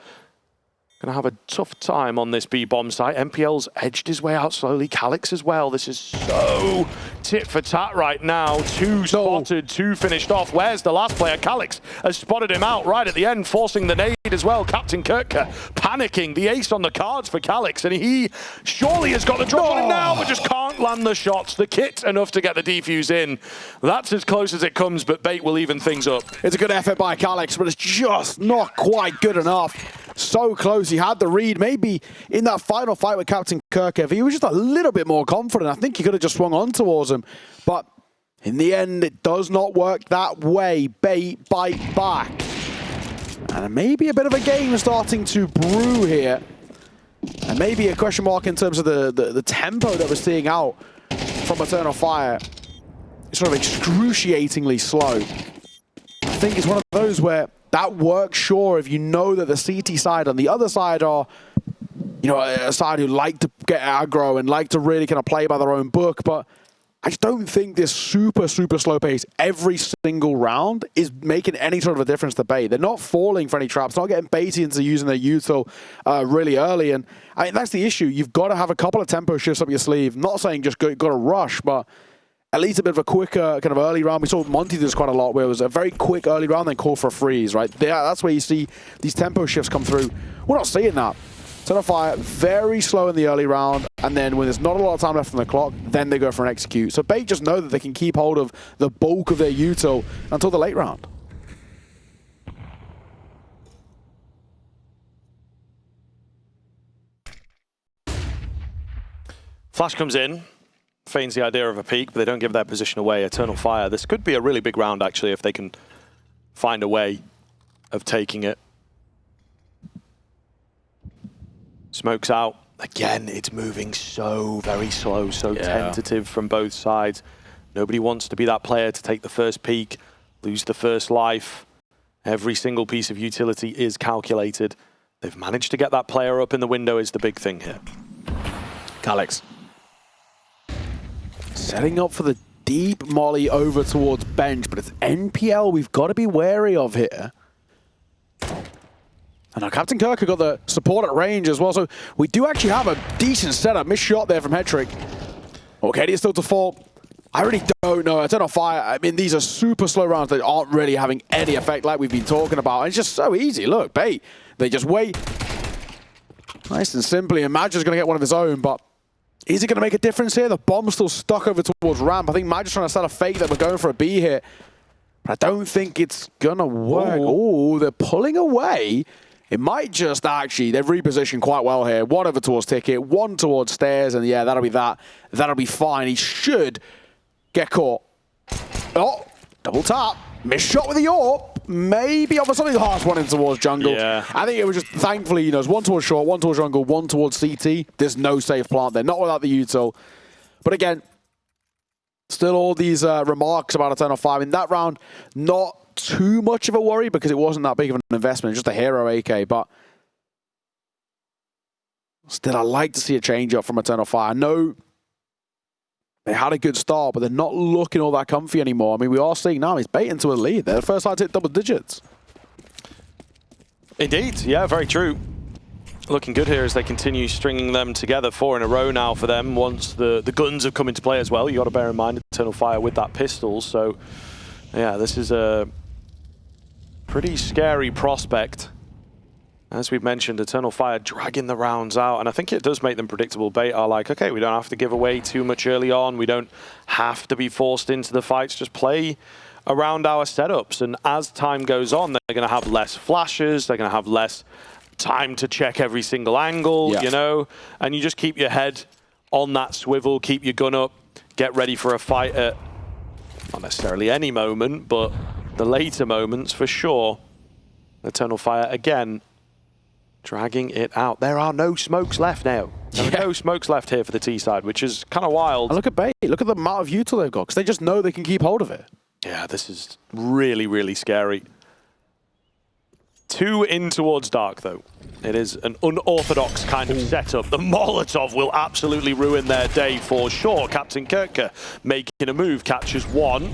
Gonna have a tough time on this B-bomb site. MPL's edged his way out slowly. Calix as well. This is so tit for tat right now. 2 spotted, 2 finished off. Where's the last player? Calix has spotted him out right at the end, forcing the nade as well. Captain Kirka panicking. The ace on the cards for Calix, and he surely has got the drop on him now, but just can't land the shots. The kit enough to get the defuse in. That's as close as it comes, but Bait will even things up. It's a good effort by Calix, but it's just not quite good enough. So close. He had the read. Maybe in that final fight with Captain Kirk, if he was just a little bit more confident, I think he could have just swung on towards him. But in the end, it does not work that way. Bait bite back. And maybe a bit of a game starting to brew here. And maybe a question mark in terms of the tempo that we're seeing out from Eternal Fire. It's sort of excruciatingly slow. I think it's one of those where that works, sure, if you know that the CT side and the other side are, a side who like to get aggro and like to really kind of play by their own book. But I just don't think this super, super slow pace every single round is making any sort of a difference to Bait. They're not falling for any traps, not getting baited into using their util really early. And I mean, that's the issue. You've got to have a couple of tempo shifts up your sleeve. Not saying just got to rush, but at least a bit of a quicker kind of early round. We saw Monty do this quite a lot, where it was a very quick early round, then call for a freeze, right? That's where you see these tempo shifts come through. We're not seeing that. Eternal Fire, very slow in the early round, and then when there's not a lot of time left on the clock, then they go for an execute. So Bait just know that they can keep hold of the bulk of their util until the late round. Flash comes in. Feigns the idea of a peek, but they don't give that position away. Eternal Fire. This could be a really big round, actually, if they can find a way of taking it. Smokes out. Again, it's moving so very slow, so tentative from both sides. Nobody wants to be that player to take the first peek, lose the first life. Every single piece of utility is calculated. They've managed to get that player up in the window is the big thing here. Calix. Setting up for the deep molly over towards bench, but it's NPL we've got to be wary of here. And now Captain Kirk got the support at range as well, so we do actually have a decent setup. Missed shot there from Hetrick. Okay, it's still to fall. I really don't know. Eternal Fire, I mean, these are super slow rounds that aren't really having any effect like we've been talking about. And it's just so easy. Look, Bait, they just wait. Nice and simply, and Madge is going to get one of his own, but is it going to make a difference here? The bomb's still stuck over towards ramp. I think Madge is trying to set a fake that we're going for a B here. But I don't think it's going to work. Oh, they're pulling away. It might just actually, they've repositioned quite well here. One over towards Ticket, one towards Stairs, and yeah, that'll be that. That'll be fine. He should get caught. Oh, double tap. Missed shot with the AWP. Maybe over something harsh one in towards jungle. Yeah. I think it was just, thankfully, it's one towards short, one towards jungle, one towards CT. There's no safe plant there, not without the util. But again, still all these remarks about Eternal Fire. In that round, not too much of a worry because it wasn't that big of an investment, just a hero AK. But Still, I like to see a change up from Eternal Fire. I know they had a good start, but they're not looking all that comfy anymore. I mean, we are seeing now he's baiting to a lead. They're the first side to hit double digits. Indeed, yeah, very true. Looking good here as they continue stringing them together 4 in a row now for them. Once the guns have come into play as well, you got to bear in mind Eternal Fire with that pistol. So, yeah, this is a pretty scary prospect. As we've mentioned, Eternal Fire dragging the rounds out, and I think it does make them predictable. Bait are like, okay, we don't have to give away too much early on. We don't have to be forced into the fights. Just play around our setups, and as time goes on, they're going to have less flashes. They're going to have less time to check every single angle, you know, and you just keep your head on that swivel, keep your gun up, get ready for a fight at not necessarily any moment, but the later moments for sure. Eternal Fire again dragging it out. There are no smokes left now. There are no smokes left here for the T side, which is kind of wild. And look at Bait. Look at the amount of util they've got, because they just know they can keep hold of it. Yeah, this is really, really scary. 2 in towards Dark, though. It is an unorthodox kind of setup. The Molotov will absolutely ruin their day for sure. Captain Kirka making a move, catches 1.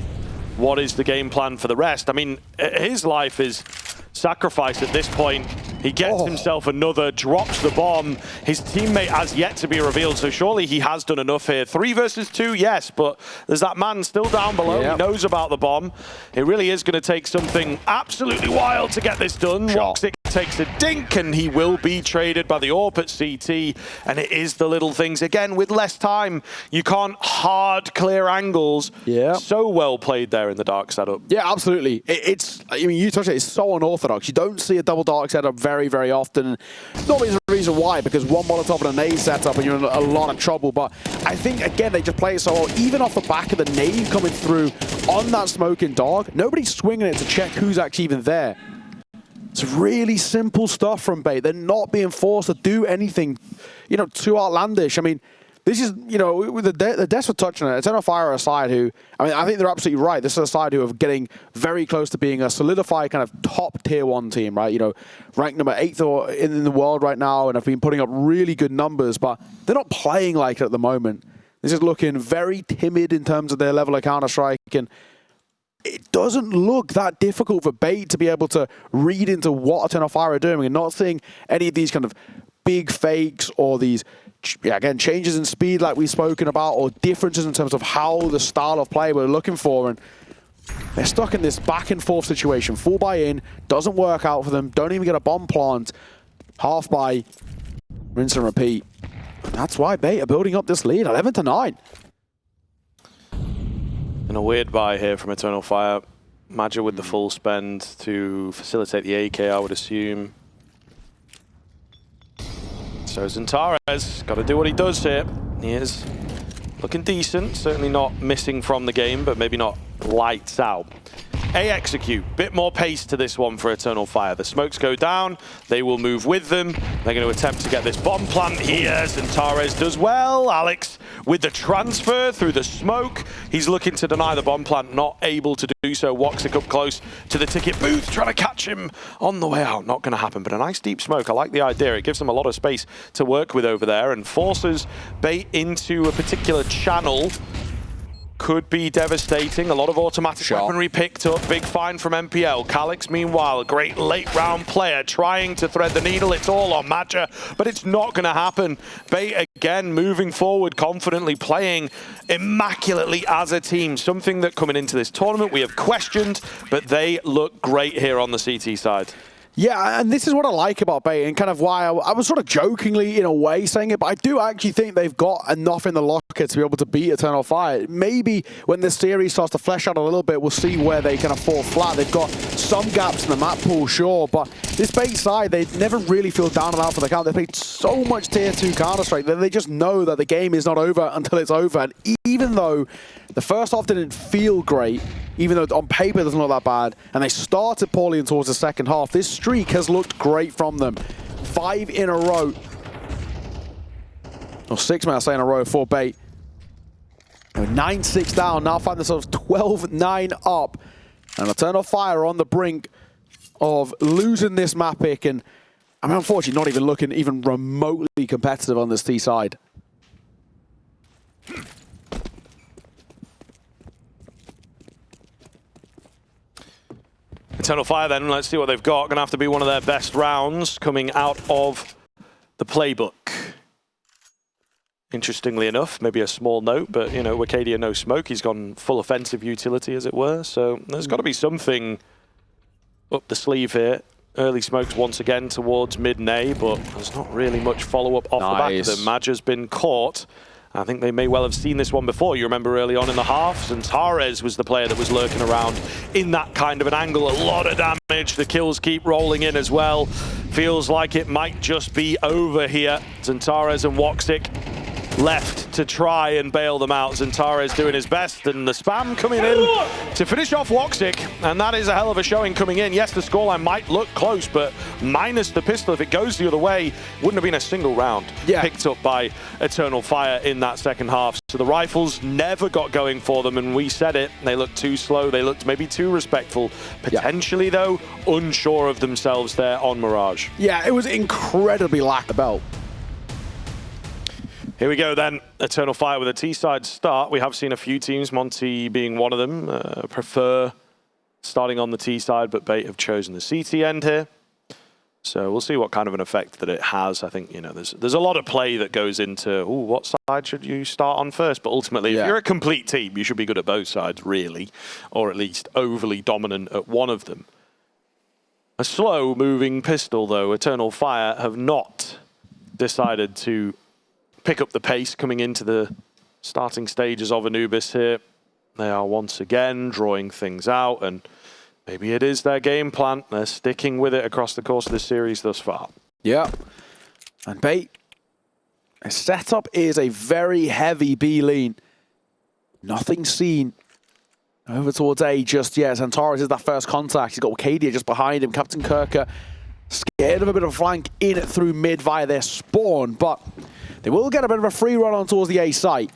What is the game plan for the rest? I mean, his life is sacrificed at this point. He gets himself another, drops the bomb. His teammate has yet to be revealed, so surely he has done enough here. 3 versus 2, yes, but there's that man still down below. He knows about the bomb. It really is going to take something absolutely wild to get this done. Woxic takes a dink, and he will be traded by the AWP at CT, and it is the little things. Again, with less time, you can't hard clear angles. So well played there in the Dark setup. Yeah, absolutely. I mean, you touched it, it's so unorthodox. You don't see a double Dark setup very, very often. Not the reason why, because one Molotov and a nade setup and you're in a lot of trouble, but I think, again, they just play it so well. Even off the back of the nade coming through on that smoking Dark, nobody's swinging it to check who's actually even there. It's really simple stuff from Bait. They're not being forced to do anything, you know, too outlandish. I mean, this is, you know, with the Des were touching on it. Eternal Fire are a side who, I mean, I think they're absolutely right. This is a side who are getting very close to being a solidified kind of top tier 1 team, right? You know, ranked number 8 in the world right now and have been putting up really good numbers, but they're not playing like it at the moment. This is looking very timid in terms of their level of Counter-Strike, and it doesn't look that difficult for Bait to be able to read into what Eternal Fire are doing and not seeing any of these kind of big fakes or these, again, changes in speed like we've spoken about, or differences in terms of how the style of play we're looking for. And they're stuck in this back and forth situation. Full buy in, doesn't work out for them, don't even get a bomb plant. Half buy, rinse and repeat. And that's why Bait are building up this lead, 11-9. And a weird buy here from Eternal Fire. Madja with the full spend to facilitate the AK, I would assume. So Xantares, got to do what he does here. He is looking decent, certainly not missing from the game, but maybe not lights out. A execute, bit more pace to this one for Eternal Fire. The smokes go down, they will move with them. They're going to attempt to get this bomb plant here. Xantares does well. Alex with the transfer through the smoke. He's looking to deny the bomb plant, not able to do so. Woxic up close to the ticket booth, trying to catch him on the way out. Not going to happen, but a nice deep smoke. I like the idea. It gives them a lot of space to work with over there and forces Bait into a particular channel. Could be devastating. A lot of automatic weaponry picked up. Big find from MPL. Calix, meanwhile, a great late round player trying to thread the needle. It's all on Madja, but it's not going to happen. Bait again moving forward confidently, playing immaculately as a team. Something that coming into this tournament we have questioned, but they look great here on the CT side. Yeah, and this is what I like about Bait, and kind of why I was sort of jokingly, in a way, saying it, but I do actually think they've got enough in the locker to be able to beat Eternal Fire. Maybe when the series starts to flesh out a little bit, we'll see where they kind of fall flat. They've got some gaps in the map pool, sure, but this Bait side, they never really feel down and out for the count. They played so much Tier 2 Counter-Strike that they just know that the game is not over until it's over. And even though the first half didn't feel great, even though on paper it doesn't look that bad, and they started poorly towards the second half, this streak has looked great from them. 5 in a row. Or 6, may I say, in a row for Bait. 9-6 down, now find themselves 12-9 up. And Eternal Fire on the brink of losing this map pick, and I mean, unfortunately, not even looking even remotely competitive on this T side. Eternal Fire then, let's see what they've got. Gonna have to be one of their best rounds coming out of the playbook. Interestingly enough, maybe a small note, but you know, Wakadia no smoke. He's gone full offensive utility, as it were. So there's got to be something up the sleeve here. Early smokes once again towards mid-Nay, but there's not really much follow-up off the back of them. Madge has been caught. I think they may well have seen this one before. You remember early on in the half, Zantares was the player that was lurking around in that kind of an angle. A lot of damage. The kills keep rolling in as well. Feels like it might just be over here. Zantares and Woxic left to try and bail them out. Zantares doing his best, and the spam coming in to finish off Woxic, and that is a hell of a showing coming in. Yes, the scoreline might look close, but minus the pistol, if it goes the other way, wouldn't have been a single round picked up by Eternal Fire in that second half. So the rifles never got going for them, and we said it, they looked too slow, they looked maybe too respectful. Potentially, though, unsure of themselves there on Mirage. Yeah, it was incredibly lack the belt. Here we go then, Eternal Fire with a T-side start. We have seen a few teams, Monty being one of them, prefer starting on the T-side, but Bait have chosen the CT end here. So we'll see what kind of an effect that it has. I think, you know, there's a lot of play that goes into, what side should you start on first? But ultimately, if you're a complete team, you should be good at both sides, really, or at least overly dominant at one of them. A slow-moving pistol, though. Eternal Fire have not decided to pick up the pace coming into the starting stages of Anubis here. They are once again drawing things out, and maybe it is their game plan. They're sticking with it across the course of this series thus far. Yeah. And Bait, his setup is a very heavy B lean. Nothing seen over towards A just yet. Zantares is that first contact. He's got Wakadia just behind him. Captain Kirker scared of a bit of a flank in through mid via their spawn, but they will get a bit of a free run on towards the A site.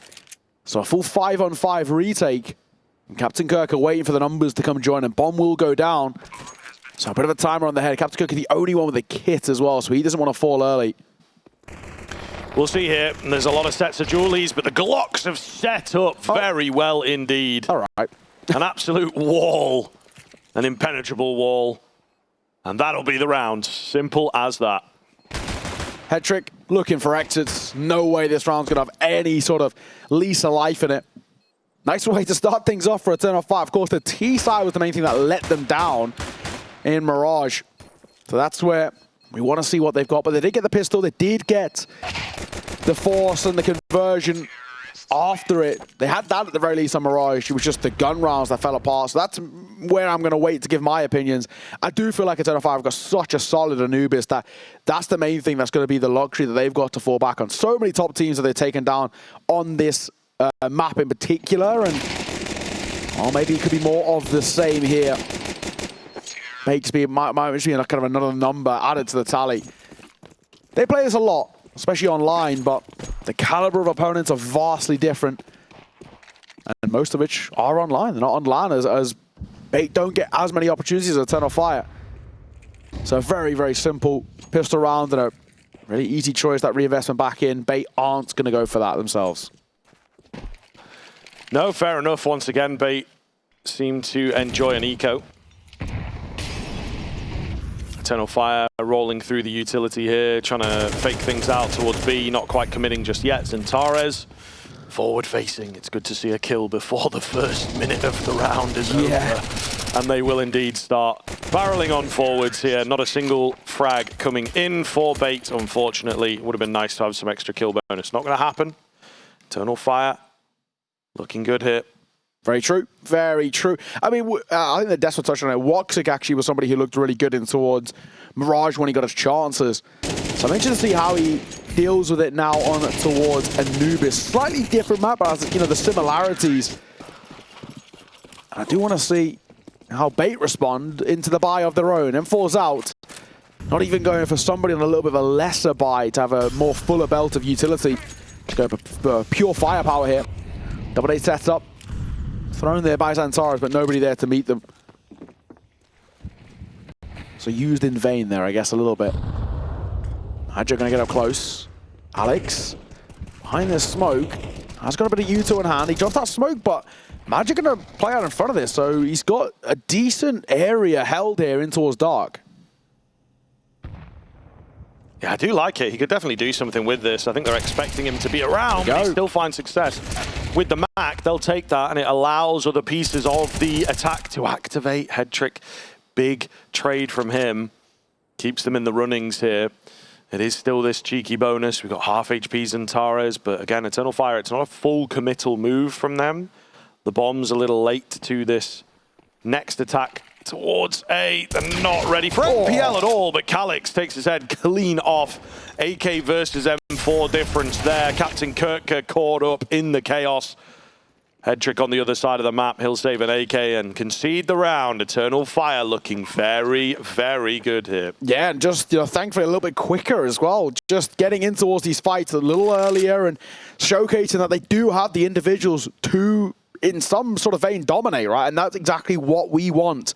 So a full 5-on-5 retake. And Captain Kirker waiting for the numbers to come join, and bomb will go down. So a bit of a timer on the head. Captain Kirker the only one with a kit as well, so he doesn't want to fall early. We'll see here. There's a lot of sets of dualies, but the Glocks have set up very well indeed. All right. An absolute wall. An impenetrable wall. And that'll be the round. Simple as that. Head trick, looking for exits. No way this round's going to have any sort of lease of life in it. Nice way to start things off for Eternal Fire. Of course, the T side was the main thing that let them down in Mirage. So that's where we want to see what they've got. But they did get the pistol. They did get the force and the conversion after it. They had that at the very least on Mirage. It was just the gun rounds that fell apart. So that's where I'm going to wait to give my opinions. I do feel like Eternal Fire have got such a solid Anubis that that's the main thing that's going to be the luxury that they've got to fall back on. So many top teams that they've taken down on this map in particular, and maybe it could be more of the same here. Might be kind of another number added to the tally. They play this a lot, especially online, but the caliber of opponents are vastly different, and most of which are online. They're not on LAN, as Bait don't get as many opportunities as Eternal Fire. So very, very simple pistol round and a really easy choice, that reinvestment back in. Bait aren't going to go for that themselves. No, fair enough. Once again, Bait seem to enjoy an eco. Eternal Fire rolling through the utility here, trying to fake things out towards B, not quite committing just yet. Zantares, forward facing. It's good to see a kill before the first minute of the round is over. And they will indeed start barreling on forwards here. Not a single frag coming in for Bait, unfortunately. Would have been nice to have some extra kill bonus. Not going to happen. Eternal Fire looking good here. Very true. Very true. I mean, I think the Des will touch on it. Woxic actually was somebody who looked really good in towards Mirage when he got his chances. So I'm interested to see how he deals with it now on towards Anubis. Slightly different map, but you know, the similarities. And I do want to see how Bait respond into the buy of their own. M4's out. Not even going for somebody on a little bit of a lesser buy to have a more fuller belt of utility. To go for pure firepower here. Double A sets up. Thrown there by Zantares, but nobody there to meet them. So used in vain there, I guess, a little bit. Hydra going to get up close. Alex, behind this smoke, has got a bit of Uto in hand. He dropped that smoke, but Magic going to play out in front of this, so he's got a decent area held here in towards dark. Yeah, I do like it. He could definitely do something with this. I think they're expecting him to be around, but he still finds success. With the Mac, they'll take that, and it allows other pieces of the attack to activate. Head trick, big trade from him. Keeps them in the runnings here. It is still this cheeky bonus. We've got half HPs and Taras, but again, Eternal Fire, it's not a full committal move from them. The bomb's a little late to this next attack towards A. They're not ready for NPL at all, but Calix takes his head clean off. AK versus M4 difference there. Captain Kirka caught up in the chaos. Head trick on the other side of the map. He'll save an AK and concede the round. Eternal Fire looking very, very good here. Yeah, and just, thankfully a little bit quicker as well. Just getting in towards these fights a little earlier and showcasing that they do have the individuals to, in some sort of vein, dominate, right? And that's exactly what we want.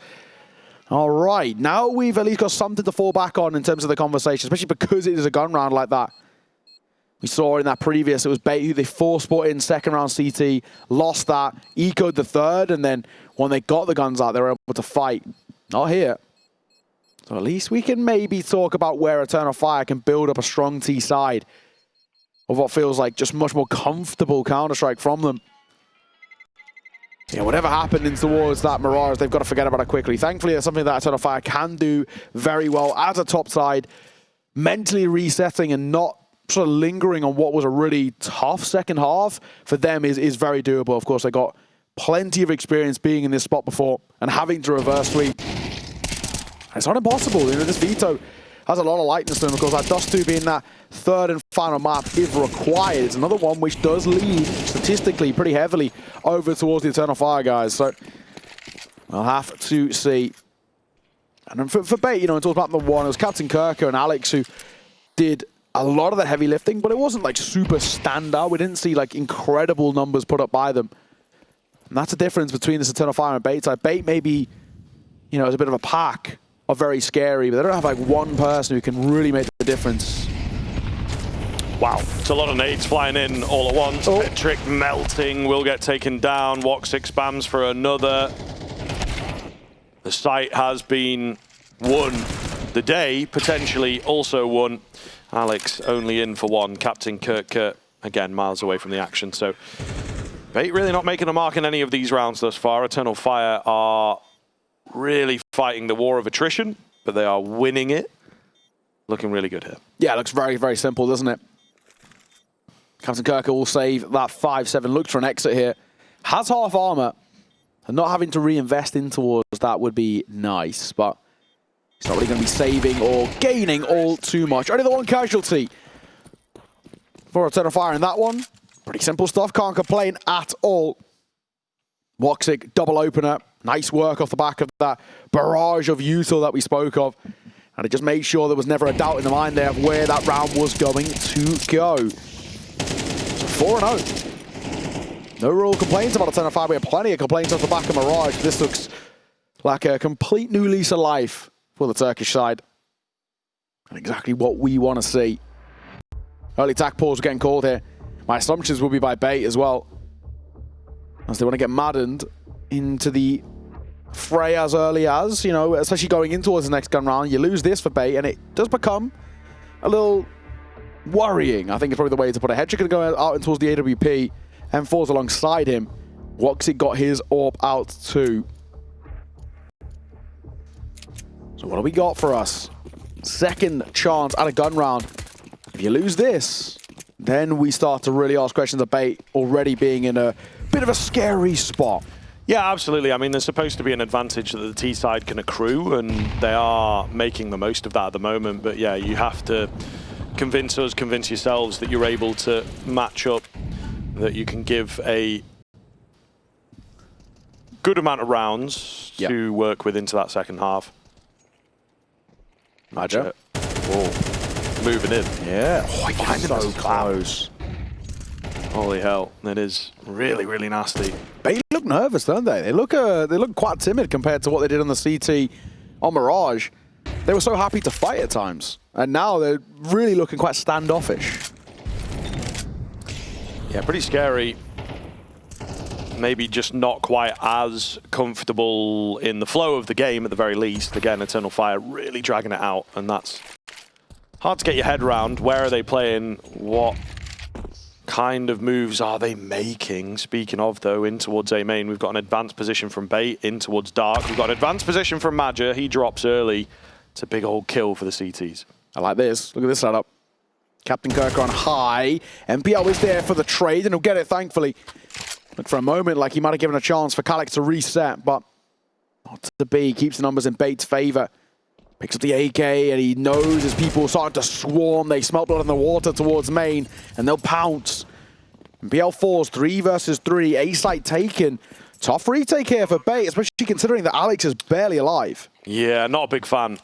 All right, now we've at least got something to fall back on in terms of the conversation, especially because it is a gun round like that. We saw in that previous, it was Bait who they forced put in second round CT, lost that, ecoed the third, and then when they got the guns out, they were able to fight. Not here. So at least we can maybe talk about where Eternal Fire can build up a strong T side of what feels like just much more comfortable Counter-Strike from them. Yeah, whatever happened in towards that Mirage, they've got to forget about it quickly. Thankfully, it's something that Eternal Fire can do very well as a top side, mentally resetting and not sort of lingering on what was a really tough second half for them is very doable. Of course, they got plenty of experience being in this spot before and having to reverse sweep. It's not impossible. This Vito has a lot of lightness to him. Of course, that Dust 2 being that third and final map if required. It's another one which does lead statistically pretty heavily over towards the Eternal Fire guys. So I'll have to see. And then for Bait, in towards map number 1, it was Captain Kirka and Alex who did a lot of the heavy lifting, but it wasn't like super standout. We didn't see like incredible numbers put up by them. And that's the difference between this Eternal Fire and Bait side. Bait maybe, is a bit of a pack are very scary, but they don't have like one person who can really make the difference. Wow, it's a lot of nades flying in all at once. Trick melting, will get taken down. Woxic spams for another. The site has been won. The day potentially also won. Alex only in for one. Captain Kirka, again, miles away from the action. So Bait really not making a mark in any of these rounds thus far. Eternal Fire are really fighting the war of attrition, but they are winning it. Looking really good here. Yeah, it looks very, very simple, doesn't it? Captain Kirka will save that 5-7. Looks for an exit here. Has half armor. And not having to reinvest in towards that would be nice, but he's not really going to be saving or gaining all too much. Only the one casualty for Eternal Fire in that one. Pretty simple stuff. Can't complain at all. Woxic, double opener. Nice work off the back of that barrage of util that we spoke of. And it just made sure there was never a doubt in the mind there of where that round was going to go. So 4-0. No real complaints about Eternal Fire. We have plenty of complaints off the back of Mirage. This looks like a complete new lease of life for the Turkish side. And exactly what we want to see. Early attack pause getting called here. My assumptions will be by Bait as well, as they want to get maddened into the fray as early as, especially going in towards the next gun round. You lose this for Bait, and it does become a little worrying, I think is probably the way to put it. Hedrick going to go out towards the AWP, M4's alongside him. Woxic got his AWP out too. So what do we got for us? Second chance at a gun round. If you lose this, then we start to really ask questions of Bait already being in a bit of a scary spot. Yeah, absolutely. I mean, there's supposed to be an advantage that the T side can accrue, and they are making the most of that at the moment. But yeah, you have to convince us, convince yourselves that you're able to match up, that you can give a good amount of rounds to work with into that second half. Magic. Moving in. Yeah. Oh, he's so close. Holy hell. That is really, really nasty. They look nervous, don't they? They look quite timid compared to what they did on the CT on Mirage. they were so happy to fight at times. And now they're really looking quite standoffish. Yeah, pretty scary. Maybe just not quite as comfortable in the flow of the game at the very least. Again, Eternal Fire really dragging it out, and that's hard to get your head around. Where are they playing? What kind of moves are they making? Speaking of, though, in towards A main, we've got an advanced position from Bait, in towards Dark. We've got an advanced position from Madger. He drops early. It's a big old kill for the CTs. I like this. Look at this setup. Captain Kirk on high. MPL is there for the trade, and he'll get it, thankfully. Look, for a moment, like he might have given a chance for Calyx to reset, but not to be. Keeps the numbers in Bait's favor. Picks up the AK, and he knows his people are starting to swarm. They smell blood in the water towards main, and they'll pounce. MPL falls 3 versus 3. A site taken. Tough retake here for Bait, especially considering that Alex is barely alive. Yeah, not a big fan.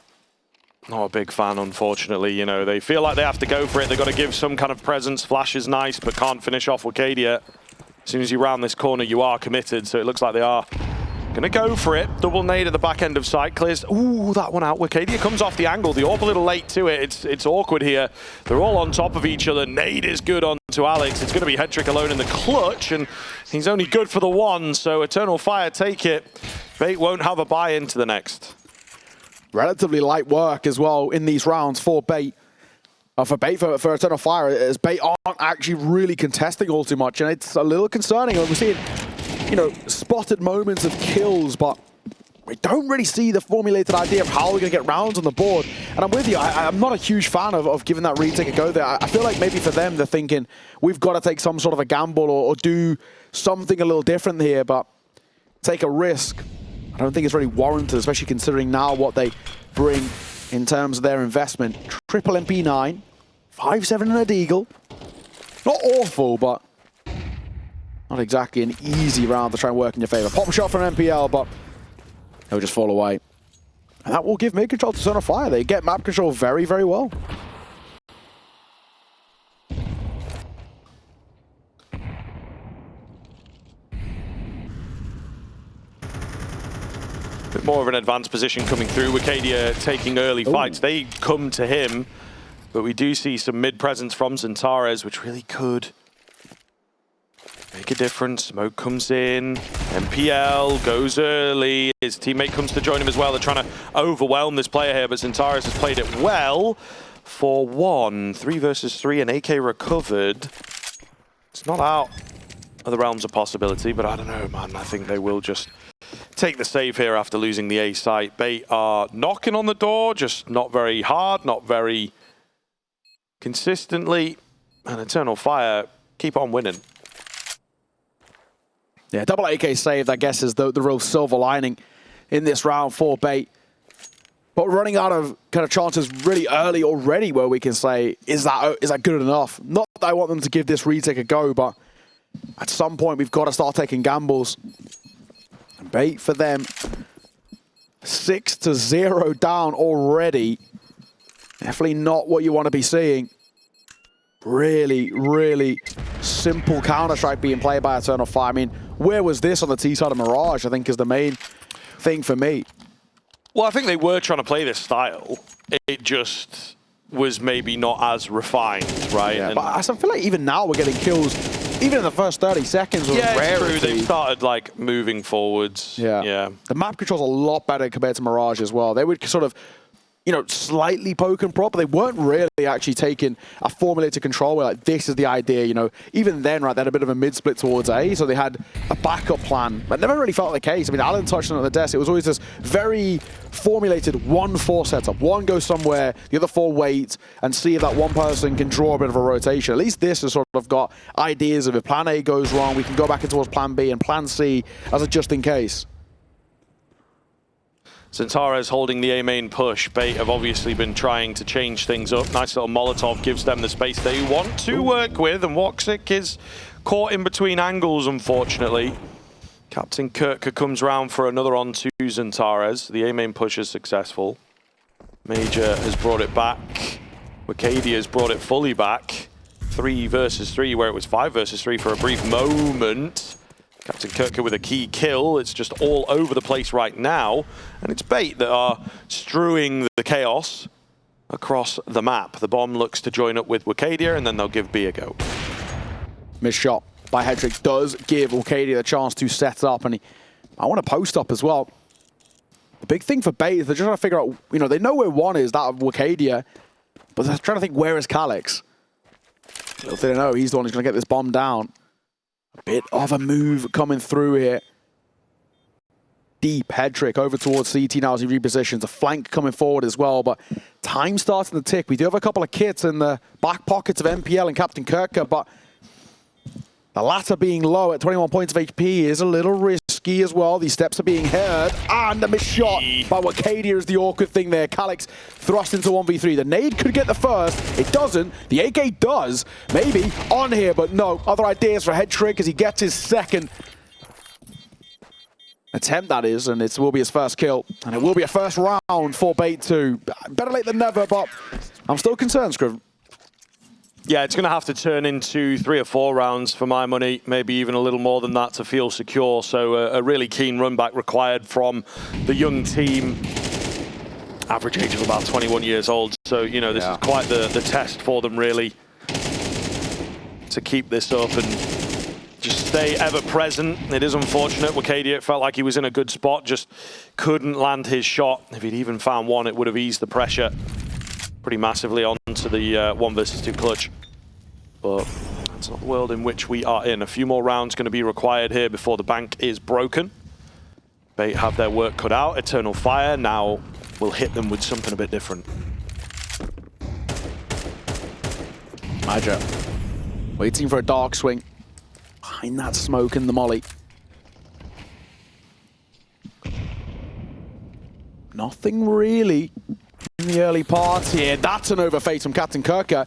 Not a big fan, unfortunately. You know, they feel like they have to go for it. They've got to give some kind of presence. Flash is nice, but can't finish off Wicadia. As soon as you round this corner, you are committed, so it looks like they are going to go for it. Double nade at the back end of site. Clears. Ooh, that one out. Wicadia comes off the angle. The AWP a little late to it. It's awkward here. They're all on top of each other. Nade is good on to Alex. It's going to be Headtrick alone in the clutch, and he's only good for the one, so Eternal Fire take it. Bait won't have a buy into the next. Relatively light work as well in these rounds for Bait. For Eternal Fire, as Bait aren't actually really contesting all too much, and it's a little concerning. We're seeing, you know, spotted moments of kills, but we don't really see the formulated idea of how we're going to get rounds on the board. And I'm with you, I'm not a huge fan of giving that retake a go there. I feel like maybe for them, they're thinking, we've got to take some sort of a gamble or do something a little different here, but take a risk. I don't think it's really warranted, especially considering now what they bring in terms of their investment. Triple MP9, 5-7 and a Deagle. Not awful, but not exactly an easy round to try and work in your favor. Pop shot from MPL, but he'll just fall away. And that will give mid control to Eternal Fire. They get map control very, very well. Bit more of an advanced position coming through. Wicadia taking early fights. They come to him, but we do see some mid presence from Xantares, which really could make a difference. Smoke comes in. MPL goes early. His teammate comes to join him as well. They're trying to overwhelm this player here, but Xantares has played it well for one. 3 versus 3, and AK recovered. It's not out of the realms of possibility, but I don't know, man. I think they will just take the save here after losing the A site. Bait are knocking on the door, just not very hard, not very consistently. And Eternal Fire keep on winning. Yeah, double AK saved, I guess, is the real silver lining in this round for Bait. But running out of kind of chances really early already where we can say, is that good enough? Not that I want them to give this retake a go, but at some point we've got to start taking gambles. Bait for them, 6-0 down already. Definitely not what you want to be seeing. Really, really simple Counter-Strike being played by Eternal Fire. I mean, where was this on the T side of Mirage, I think, is the main thing for me. Well, I think they were trying to play this style. It just was maybe not as refined, right? Yeah, but I feel like even now we're getting kills. Even in the first 30 seconds was yeah, rarity. it's true. They've started like moving forwards. Yeah. The map control's a lot better compared to Mirage as well. They would sort of, you know, slightly poke and prop, but they weren't really actually taking a formulated control where like, this is the idea, you know. Even then, right, they had a bit of a mid-split towards A, so they had a backup plan. But never really felt the case. I mean, Alan touched on it at the desk. It was always this very formulated 1-4 setup. One goes somewhere, the other 4 wait, and see if that one person can draw a bit of a rotation. At least this has sort of got ideas of if plan A goes wrong, we can go back towards plan B and plan C as a just in case. Xantares holding the A main push. Bait have obviously been trying to change things up. Nice little Molotov gives them the space they want to work with, and Woxic is caught in between angles, unfortunately. Captain Kirk comes round for another on to Xantares. The A main push is successful. Major has brought it back. Wicadia has brought it fully back. 3 versus 3, where it was 5 versus 3 for a brief moment. Captain Kirka with a key kill. It's just all over the place right now. And it's Bait that are strewing the chaos across the map. The bomb looks to join up with Wakadia, and then they'll give B a go. Missed shot by Hedrick does give Wakadia the chance to set up, and I want to post up as well. The big thing for Bait is they're just trying to figure out, you know, they know where one is, that of Wakadia, but they're trying to think, where is Calix? Little they don't know, he's the one who's going to get this bomb down. A bit of a move coming through here. Deep Hedrick over towards CT now as he repositions. A flank coming forward as well, but time starting to tick. We do have a couple of kits in the back pockets of MPL and Captain Kirka, but the latter being low at 21 points of HP is a little risky as well. These steps are being heard, and a missed shot by Wakadia is the awkward thing there. Calix thrust into 1v3. The nade could get the first. It doesn't. The AK does. Maybe on here, but no. Other ideas for Hedrick as he gets his second attempt, that is, and it will be his first kill. And it will be a first round for Bait 2. Better late than never, but I'm still concerned, Scriven. Yeah, it's going to have to turn into 3 or 4 rounds for my money, maybe even a little more than that to feel secure. So a really keen run back required from the young team. Average age of about 21 years old. So, you know, this is quite the test for them, really, to keep this up and just stay ever present. It is unfortunate. Wakadia felt like he was in a good spot, just couldn't land his shot. If he'd even found one, it would have eased the pressure pretty massively onto the 1 versus 2 clutch. But that's not the world in which we are in. A few more rounds going to be required here before the bank is broken. Bait have their work cut out. Eternal Fire now will hit them with something a bit different. Maja waiting for a dark swing. Behind that smoke and the molly. Nothing really in the early part here. That's an overface from Captain Kirka.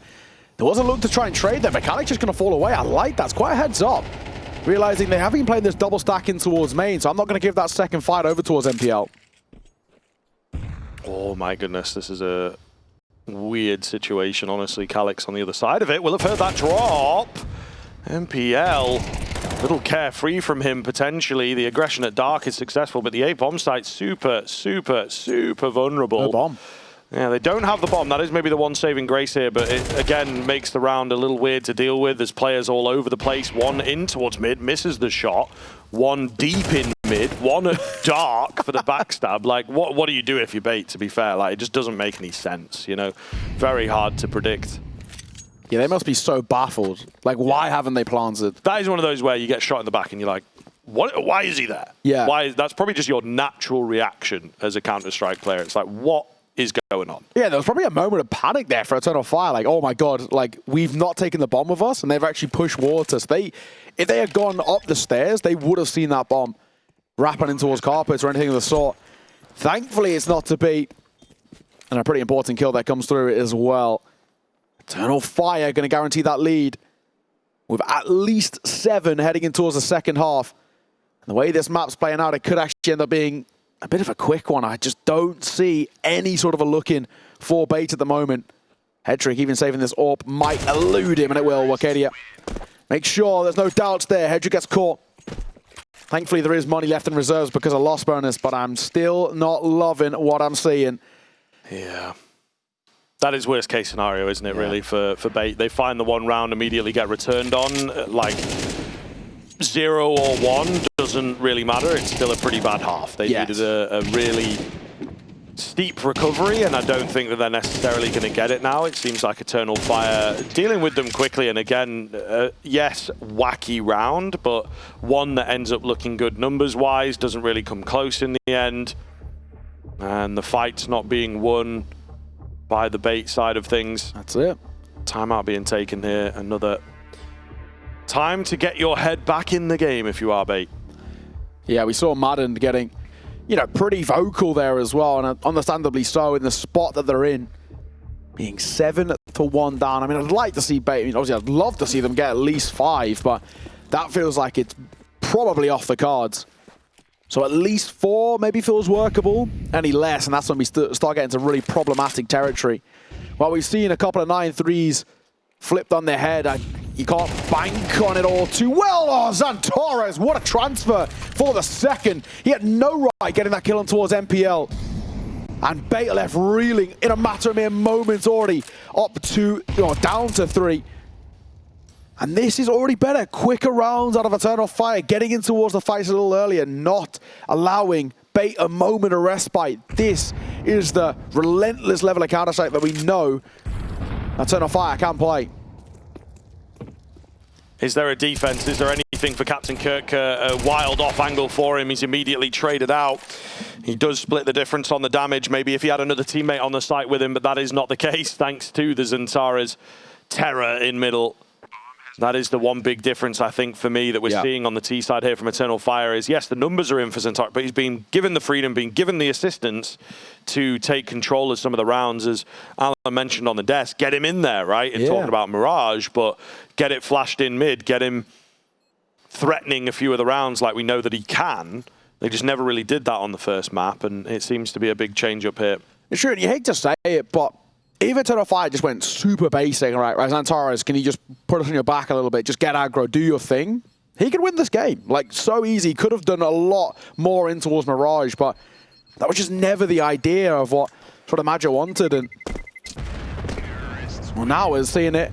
There was a look to try and trade there, but Calix just going to fall away. I like that. It's quite a heads up. Realizing they have been playing this double stack in towards main, so I'm not going to give that second fight over towards MPL. Oh my goodness, this is a weird situation, honestly. Calix on the other side of it will have heard that drop. MPL, a little carefree from him potentially. The aggression at dark is successful, but the A bomb site super vulnerable. No bomb. Yeah, they don't have the bomb. That is maybe the one saving grace here, but it again makes the round a little weird to deal with. There's players all over the place. One in towards mid, misses the shot. One deep in mid, one at dark for the backstab. Like, what do you do if you Bait, to be fair? Like, it just doesn't make any sense, you know? Very hard to predict. Yeah, they must be so baffled. Like, why haven't they planted? That is one of those where you get shot in the back and you're like, what? Why is he there? Yeah. That's probably just your natural reaction as a Counter-Strike player. It's like, what is going on? Yeah, there was probably a moment of panic there for Eternal Fire. Like, oh my god, like, we've not taken the bomb with us, and they've actually pushed water. So if they had gone up the stairs, they would have seen that bomb wrapping in towards carpets or anything of the sort. Thankfully, it's not to be. And a pretty important kill that comes through it as well. Eternal Fire going to guarantee that lead with at least 7 heading in towards the second half. And the way this map's playing out, it could actually end up being a bit of a quick one. I just don't see any sort of a look in for Bait at the moment. Hedrick even saving this AWP might elude him, and it will. Wakadia make sure there's no doubts there. Hedrick gets caught. Thankfully, there is money left in reserves because of loss bonus, but I'm still not loving what I'm seeing. Yeah. That is worst case scenario, isn't it, really, for Bait? They find the 1 round, immediately get returned on. Like, 0 or 1 doesn't really matter. It's still a pretty bad half. They needed a really steep recovery, and I don't think that they're necessarily going to get it now. It seems like Eternal Fire dealing with them quickly, and again, yes, wacky round, but one that ends up looking good numbers-wise, doesn't really come close in the end, and the fight's not being won by the Bait side of things. That's it. Timeout being taken here. Another time to get your head back in the game if you are Bait. Yeah, we saw Madden getting, you know, pretty vocal there as well, and understandably so in the spot that they're in. Being 7-1 down. I mean, I'd like to see Bait. I mean, obviously, I'd love to see them get at least 5, but that feels like it's probably off the cards. So at least 4 maybe feels workable. Any less, and that's when we start getting to really problematic territory. While we've seen a couple of 9-3s flipped on their head, You can't bank on it all too well. Oh, Xantares, what a transfer for the second. He had no right getting that kill on towards MPL. And Beta left reeling in a matter of mere moments already. Up to, down to 3. And this is already better. Quicker rounds out of Eternal Fire, getting in towards the fights a little earlier, not allowing Beta a moment of respite. This is the relentless level of Counter-Strike that we know Eternal Fire can play. Is there a defense? Is there anything for Captain Kirk? A wild off angle for him. He's immediately traded out. He does split the difference on the damage. Maybe if he had another teammate on the site with him, but that is not the case thanks to the Xantares terror in middle. That is the one big difference, I think, for me that we're seeing on the T side here from Eternal Fire is, yes, the numbers are in for Xantares, but he's been given the freedom, been given the assistance to take control of some of the rounds, as Alan mentioned on the desk. Get him in there, right? And talking about Mirage, but get it flashed in mid, get him threatening a few of the rounds like we know that he can. They just never really did that on the first map, and it seems to be a big change up here. It's true, and you hate to say it, but if Eternal Fire just went super basic, right, Xantares, can you just put us on your back a little bit, just get aggro, do your thing? He could win this game. Like, so easy. Could have done a lot more in towards Mirage, but that was just never the idea of what sort of Maja wanted. And well, now we're seeing it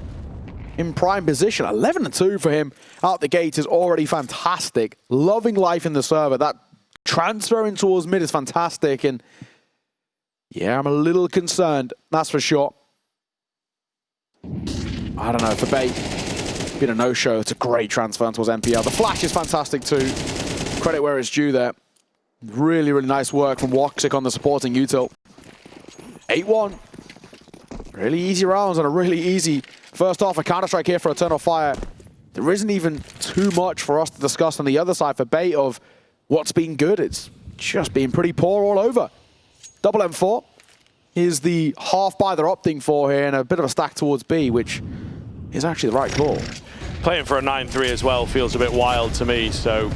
in prime position. 11-2 for him out the gate is already fantastic. Loving life in the server. That transfer in towards mid is fantastic. And yeah, I'm a little concerned, that's for sure. I don't know, for Bait, been a no-show. It's a great transfer towards MPL. The flash is fantastic too. Credit where it's due there. Really, really nice work from Woxic on the supporting util. 8-1. Really easy rounds and a really easy first half of Counter-Strike here for Eternal Fire. There isn't even too much for us to discuss on the other side for Bait of what's been good. It's just been pretty poor all over. Double M4 is the half buy they're opting for here, and a bit of a stack towards B, which is actually the right call. Playing for a 9-3 as well feels a bit wild to me, so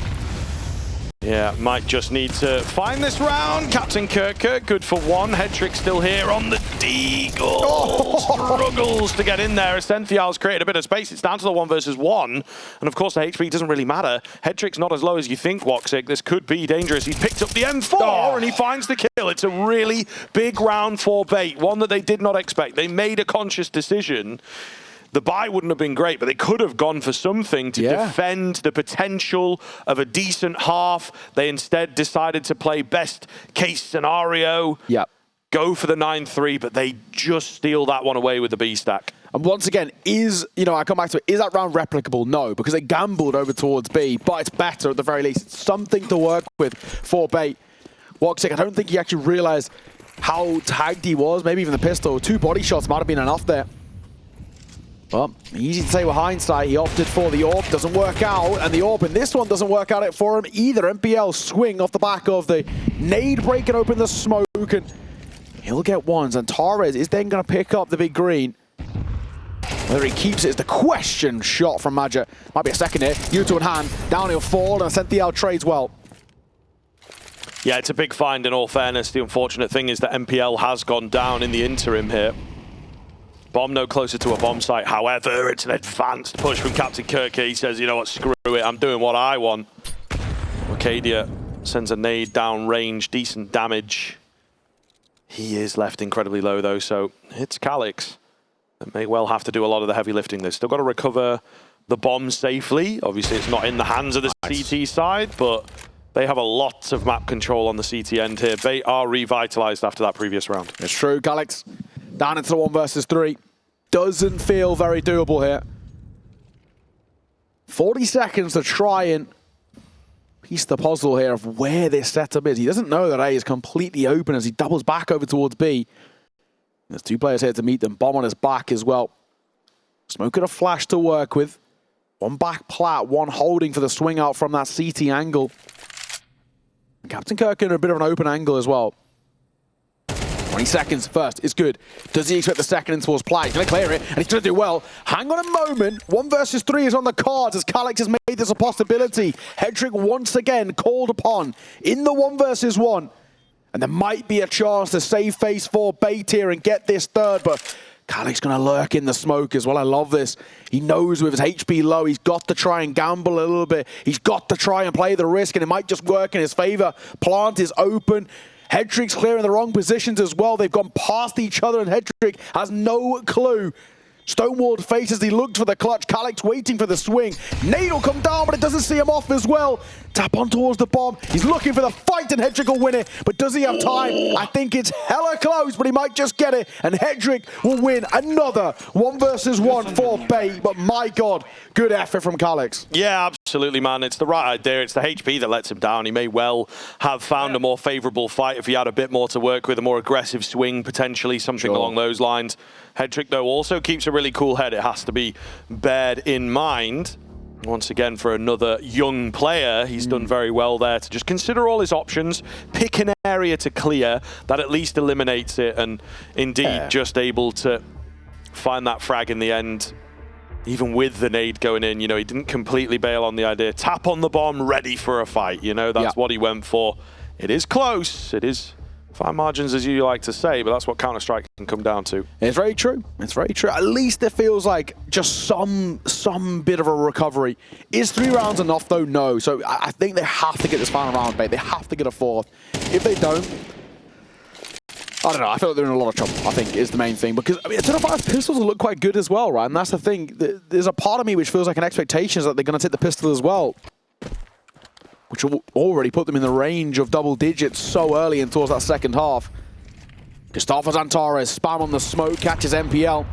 yeah, might just need to find this round. Captain Kirk, good for one. Headtrick still here on the Deagle. Struggles to get in there. Essential's created a bit of space. It's down to the 1 versus 1. And of course, the HP doesn't really matter. Headtrick's not as low as you think, Woxic. This could be dangerous. He's picked up the M4 and he finds the kill. It's a really big round for Bait, one that they did not expect. They made a conscious decision. The buy wouldn't have been great, but they could have gone for something to defend the potential of a decent half. They instead decided to play best case scenario, go for the 9-3, but they just steal that one away with the B stack. And once again, I come back to it, is that round replicable? No, because they gambled over towards B, but it's better at the very least. It's something to work with for Bait. Woxic, I don't think he actually realized how tagged he was. Maybe even the pistol. 2 body shots might have been enough there. Well, easy to say with hindsight, he opted for the AWP, doesn't work out, and the AWP in this one doesn't work out for him either. MPL swing off the back of the nade, breaking open the smoke, and he'll get one. Xantares is then going to pick up the big green. Whether he keeps it is the question. Shot from Maja. Might be a second here. Util in hand, down he'll fall, and Sentinel trades well. Yeah, it's a big find in all fairness. The unfortunate thing is that MPL has gone down in the interim here. Bomb no closer to a bomb site. However, it's an advanced push from Captain Kirk. He says, you know what, screw it, I'm doing what I want. Arcadia sends a nade down range, decent damage. He is left incredibly low though, so it's Calix that may well have to do a lot of the heavy lifting. They've still got to recover the bomb safely. Obviously, it's not in the hands of the CT side, but they have a lot of map control on the CT end here. They are revitalized after that previous round. It's true, Calix. Down into the 1 versus 3. Doesn't feel very doable here. 40 seconds to try and piece the puzzle here of where this setup is. He doesn't know that A is completely open as he doubles back over towards B. There's 2 players here to meet them. Bomb on his back as well. Smoke and a flash to work with. 1 back plat, 1 holding for the swing out from that CT angle. And Captain Kirk in a bit of an open angle as well. 20 seconds first is good. Does he expect the second in towards play? He's going to clear it, and he's going to do well. Hang on a moment. 1 versus 3 is on the cards as Calix has made this a possibility. Headtrick once again called upon in the 1 versus 1. And there might be a chance to save face for Bait here and get this third, but Katowice going to lurk in the smoke as well. I love this. He knows with his HP low, he's got to try and gamble a little bit. He's got to try and play the risk, and it might just work in his favor. Plant is open. Hedrick's clear in the wrong positions as well. They've gone past each other, and Hedrick has no clue. Stonewalled face as he looked for the clutch. Katowice waiting for the swing. Nade will come down, but it doesn't see him off as well. Tap on towards the bomb. He's looking for the fight, and Hedrick will win it. But does he have time? I think it's hella close, but he might just get it. And Hedrick will win another 1 versus 1 for Bait. But my God, good effort from Katowice. Yeah, absolutely, man. It's the right idea. It's the HP that lets him down. He may well have found a more favorable fight if he had a bit more to work with, a more aggressive swing, potentially, something along those lines. Hedrick, though, also keeps a really cool head. It has to be bared in mind. Once again, for another young player, he's done very well there to just consider all his options, pick an area to clear that at least eliminates it, and indeed just able to find that frag in the end. Even with the nade going in, you know, he didn't completely bail on the idea. Tap on the bomb, ready for a fight. You know, that's what he went for. It is close. It is fine margins, as you like to say, but that's what Counter-Strike can come down to. It's very true. It's very true. At least it feels like just some bit of a recovery. Is 3 rounds enough, though? No. So I think they have to get this final round, Bait. They have to get a 4th. If they don't, I don't know. I feel like they're in a lot of trouble, I think, is the main thing. Because, I mean, Eternal Fire's pistols look quite good as well, right? And that's the thing. There's a part of me which feels like an expectation is that they're going to take the pistol as well, which will already put them in the range of double digits so early and towards that second half. Gustavo Antares, spam on the smoke, catches MPL.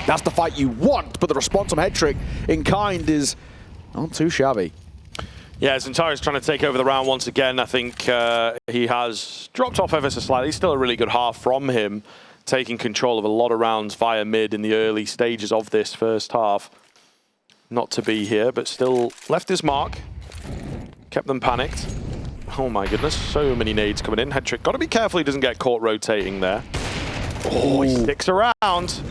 That's the fight you want, but the response from Hedrick in kind is not too shabby. Yeah, Antares trying to take over the round once again. I think he has dropped off ever so slightly. Still a really good half from him, taking control of a lot of rounds via mid in the early stages of this first half. Not to be here, but still left his mark. Kept them panicked. Oh my goodness, so many nades coming in. Hedrick, got to be careful he doesn't get caught rotating there. Oh, he sticks around.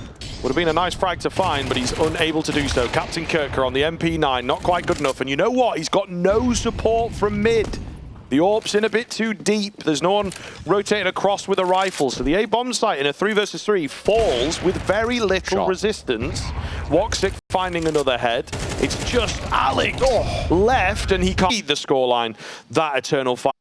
Would have been a nice frag to find, but he's unable to do so. Captain Kirker on the MP9, not quite good enough. And you know what? He's got no support from mid. The AWP's in a bit too deep. There's no one rotating across with a rifle. So the A-bomb site in a 3 versus 3 falls with very little resistance. Woxic finding another head. It's just Alex left, and he can't beat the scoreline. That Eternal Fire.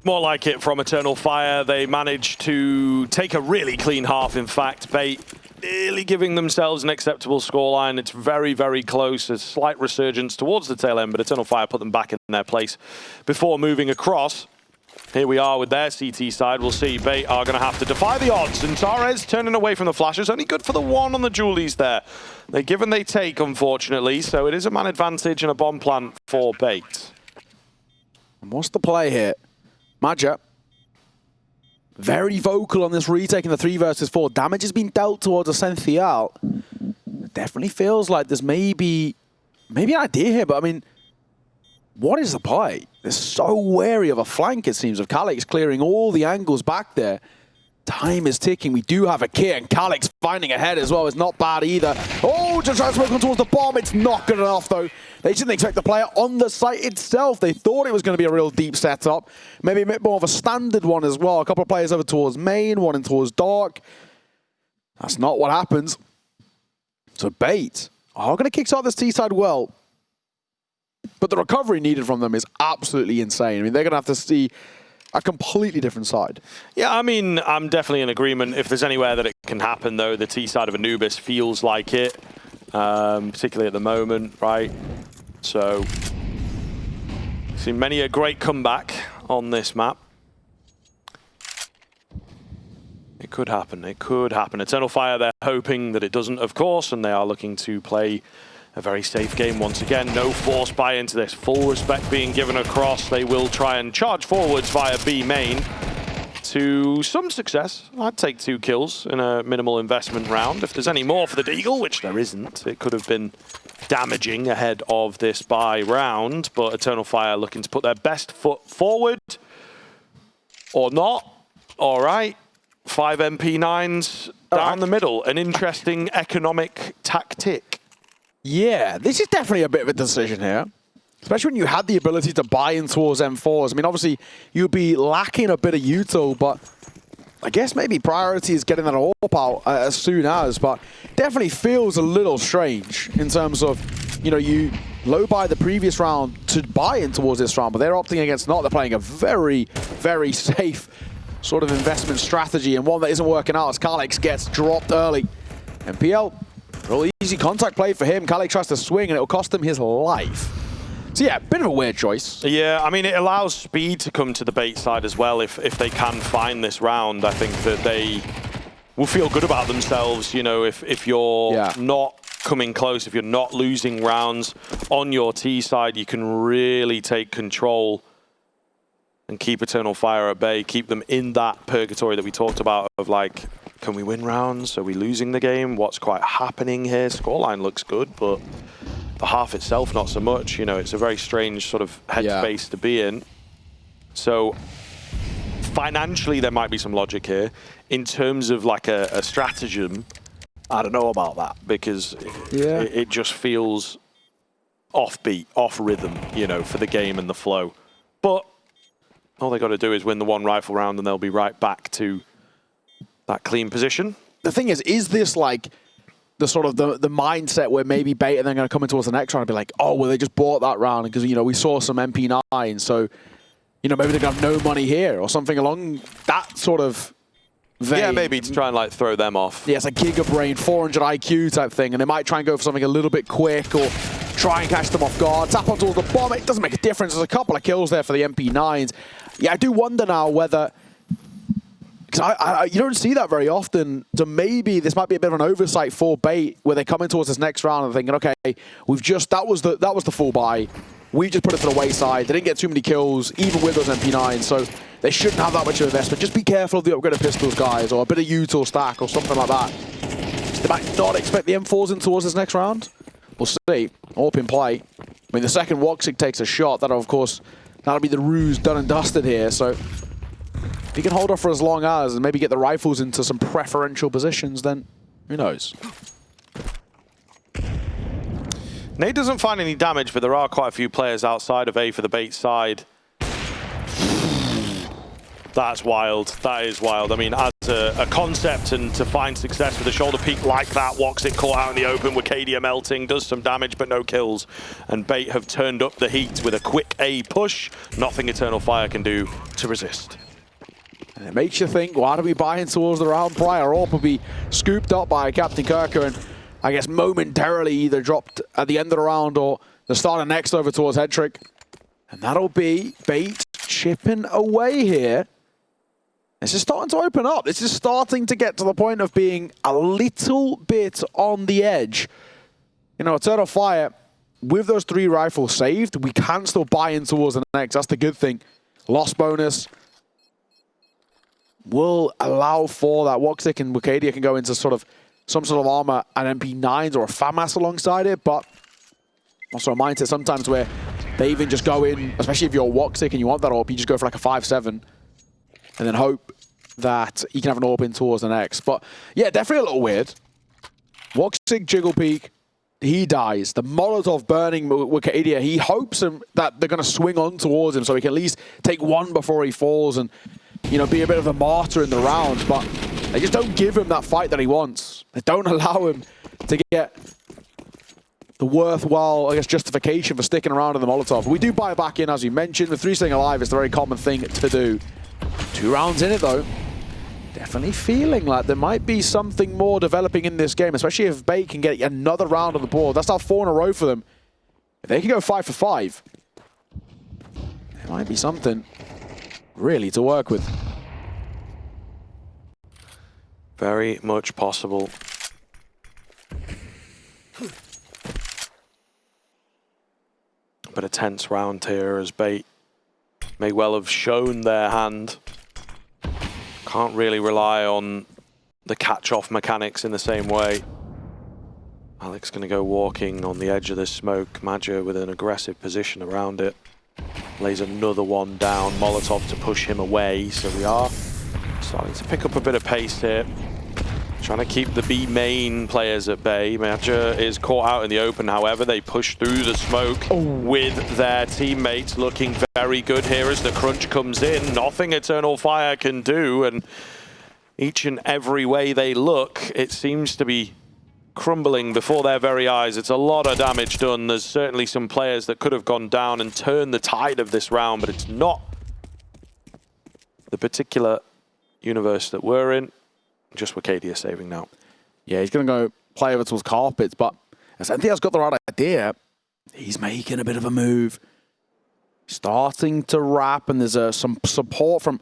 More like it from Eternal Fire. They managed to take a really clean half, in fact. Bait nearly giving themselves an acceptable scoreline. It's very, very close. A slight resurgence towards the tail end, but Eternal Fire put them back in their place before moving across. Here we are with their CT side. We'll see. Bait are going to have to defy the odds. And Torres turning away from the flashes. Only good for the one on the Julies there. They give and they take, unfortunately. So it is a man advantage and a bomb plant for Bait. And what's the play here? Maja, very vocal on this retake in the 3 versus 4. Damage has been dealt towards Essential. It definitely feels like there's maybe an idea here, but I mean, what is the play? They're so wary of a flank, it seems, of Calyx clearing all the angles back there. Time is ticking. We do have a kit, and Calyx finding ahead as well is not bad either. Oh, just trying to smoke on towards the bomb. It's not good enough, though. They didn't expect the player on the site itself. They thought it was going to be a real deep setup. Maybe a bit more of a standard one as well. A couple of players over towards main, one in towards dark. That's not what happens. So Bait are going to kickstart this T-side well. But the recovery needed from them is absolutely insane. I mean, they're going to have to see a completely different side. Yeah, I mean, I'm definitely in agreement. If there's anywhere that it can happen, though, the T side of Anubis feels like it, particularly at the moment, right? So, seen many a great comeback on this map. It could happen. It could happen. Eternal Fire, they're hoping that it doesn't, of course, and they are looking to play a very safe game once again. No force buy into this. Full respect being given across. They will try and charge forwards via B main to some success. I'd take 2 kills in a minimal investment round. If there's any more for the Deagle, which there isn't, it could have been damaging ahead of this buy round. But Eternal Fire looking to put their best foot forward. Or not. All right. 5 MP9s down the middle. An interesting economic tactic. Yeah, this is definitely a bit of a decision here. Especially when you had the ability to buy in towards M4s. I mean, obviously, you'd be lacking a bit of util, but I guess maybe priority is getting that AWP out as soon as, but definitely feels a little strange in terms of, you know, you low buy the previous round to buy in towards this round, but they're opting against not. They're playing a very, very safe sort of investment strategy, and one that isn't working out as Calyx gets dropped early. MPL, real easy contact play for him. Calyx tries to swing, and it'll cost him his life. So yeah, bit of a weird choice. Yeah, I mean, it allows speed to come to the Bait side as well. If they can find this round, I think that they will feel good about themselves. You know, if you're not coming close, if you're not losing rounds on your T side, you can really take control and keep Eternal Fire at bay, keep them in that purgatory that we talked about of like, can we win rounds? Are we losing the game? What's quite happening here? Scoreline looks good, but the half itself, not so much. You know, it's a very strange sort of headspace to be in. So financially, there might be some logic here. In terms of like a stratagem, I don't know about that because it just feels offbeat, off rhythm, you know, for the game and the flow. But all they got to do is win the one rifle round and they'll be right back to that clean position. The thing is this like the sort of the mindset where maybe Bait are then going to come in towards the next round and be like, oh, well, they just bought that round because, you know, we saw some MP9, so, you know, maybe they're going to have no money here or something along that sort of vein. Yeah, maybe to try and like throw them off. Yeah, it's a Giga Brain, 400 IQ type thing, and they might try and go for something a little bit quick or try and catch them off guard. Tap on towards the bomb, it doesn't make a difference. There's a couple of kills there for the MP9s. Yeah, I do wonder now whether, because you don't see that very often, so maybe this might be a bit of an oversight for Bait where they come in towards this next round and thinking, okay, we've just, that was the full buy. We just put it to the wayside. They didn't get too many kills, even with those MP9s, so they shouldn't have that much of investment. Just be careful of the upgraded pistols, guys, or a bit of util stack or something like that. They might not expect the M4s in towards this next round. We'll see. AWP in play. I mean, the second Woxic takes a shot. That'll, of course, that'll be the ruse done and dusted here, so if he can hold off for as long as and maybe get the rifles into some preferential positions, then who knows? Nate doesn't find any damage, but there are quite a few players outside of A for the Bait side. That's wild. That is wild. I mean, as a concept, and to find success with a shoulder peek like that. Woxic caught out in the open. Wicadia melting, does some damage but no kills. And Bait have turned up the heat with a quick A push. Nothing Eternal Fire can do to resist. And it makes you think, why do we buy in towards the round prior? Or will be scooped up by Captain Kirker and I guess momentarily either dropped at the end of the round or the start of next over towards Headtrick. And that'll be Bait chipping away here. This is starting to open up. This is starting to get to the point of being a little bit on the edge. You know, Eternal Fire, with those 3 rifles saved, we can still buy in towards the next. That's the good thing. Loss bonus will allow for that. Woxic and Wicadia can go into sort of some sort of armor and MP9s or a FAMAS alongside it, but also a mindset sometimes where they even just go in, especially if you're Woxic and you want that AWP, you just go for like a 5-7 and then hope that you can have an AWP in towards the next. But yeah, definitely a little weird. Woxic jiggle peek, he dies. The Molotov burning Wicadia, he hopes that they're going to swing on towards him so he can at least take one before he falls and, you know, be a bit of a martyr in the rounds. But they just don't give him that fight that he wants. They don't allow him to get the worthwhile, I guess, justification for sticking around in the Molotov. We do buy back in, as you mentioned. With 3 staying alive, it's a very common thing to do. 2 rounds in it, though. Definitely feeling like there might be something more developing in this game, especially if Bait can get another round on the board. That's now 4 in a row for them. If they can go 5 for 5, there might be something really to work with. Very much possible. But a tense round here as Bait may well have shown their hand. Can't really rely on the catch-off mechanics in the same way. Alex going to go walking on the edge of the smoke. Madja with an aggressive position around it. Lays another one down. Molotov to push him away. So we are starting to pick up a bit of pace here. Trying to keep the B main players at bay. Madja is caught out in the open, however. They push through the smoke with their teammates looking very good here as the crunch comes in. Nothing Eternal Fire can do, and each and every way they look, it seems to be crumbling before their very eyes. It's a lot of damage done. There's certainly some players that could have gone down and turned the tide of this round, but it's not the particular universe that we're in. Just Wicadia saving now. Yeah, he's going to go play over towards Carpets, but as Anthea's got the right idea, he's making a bit of a move. Starting to wrap, and there's some support from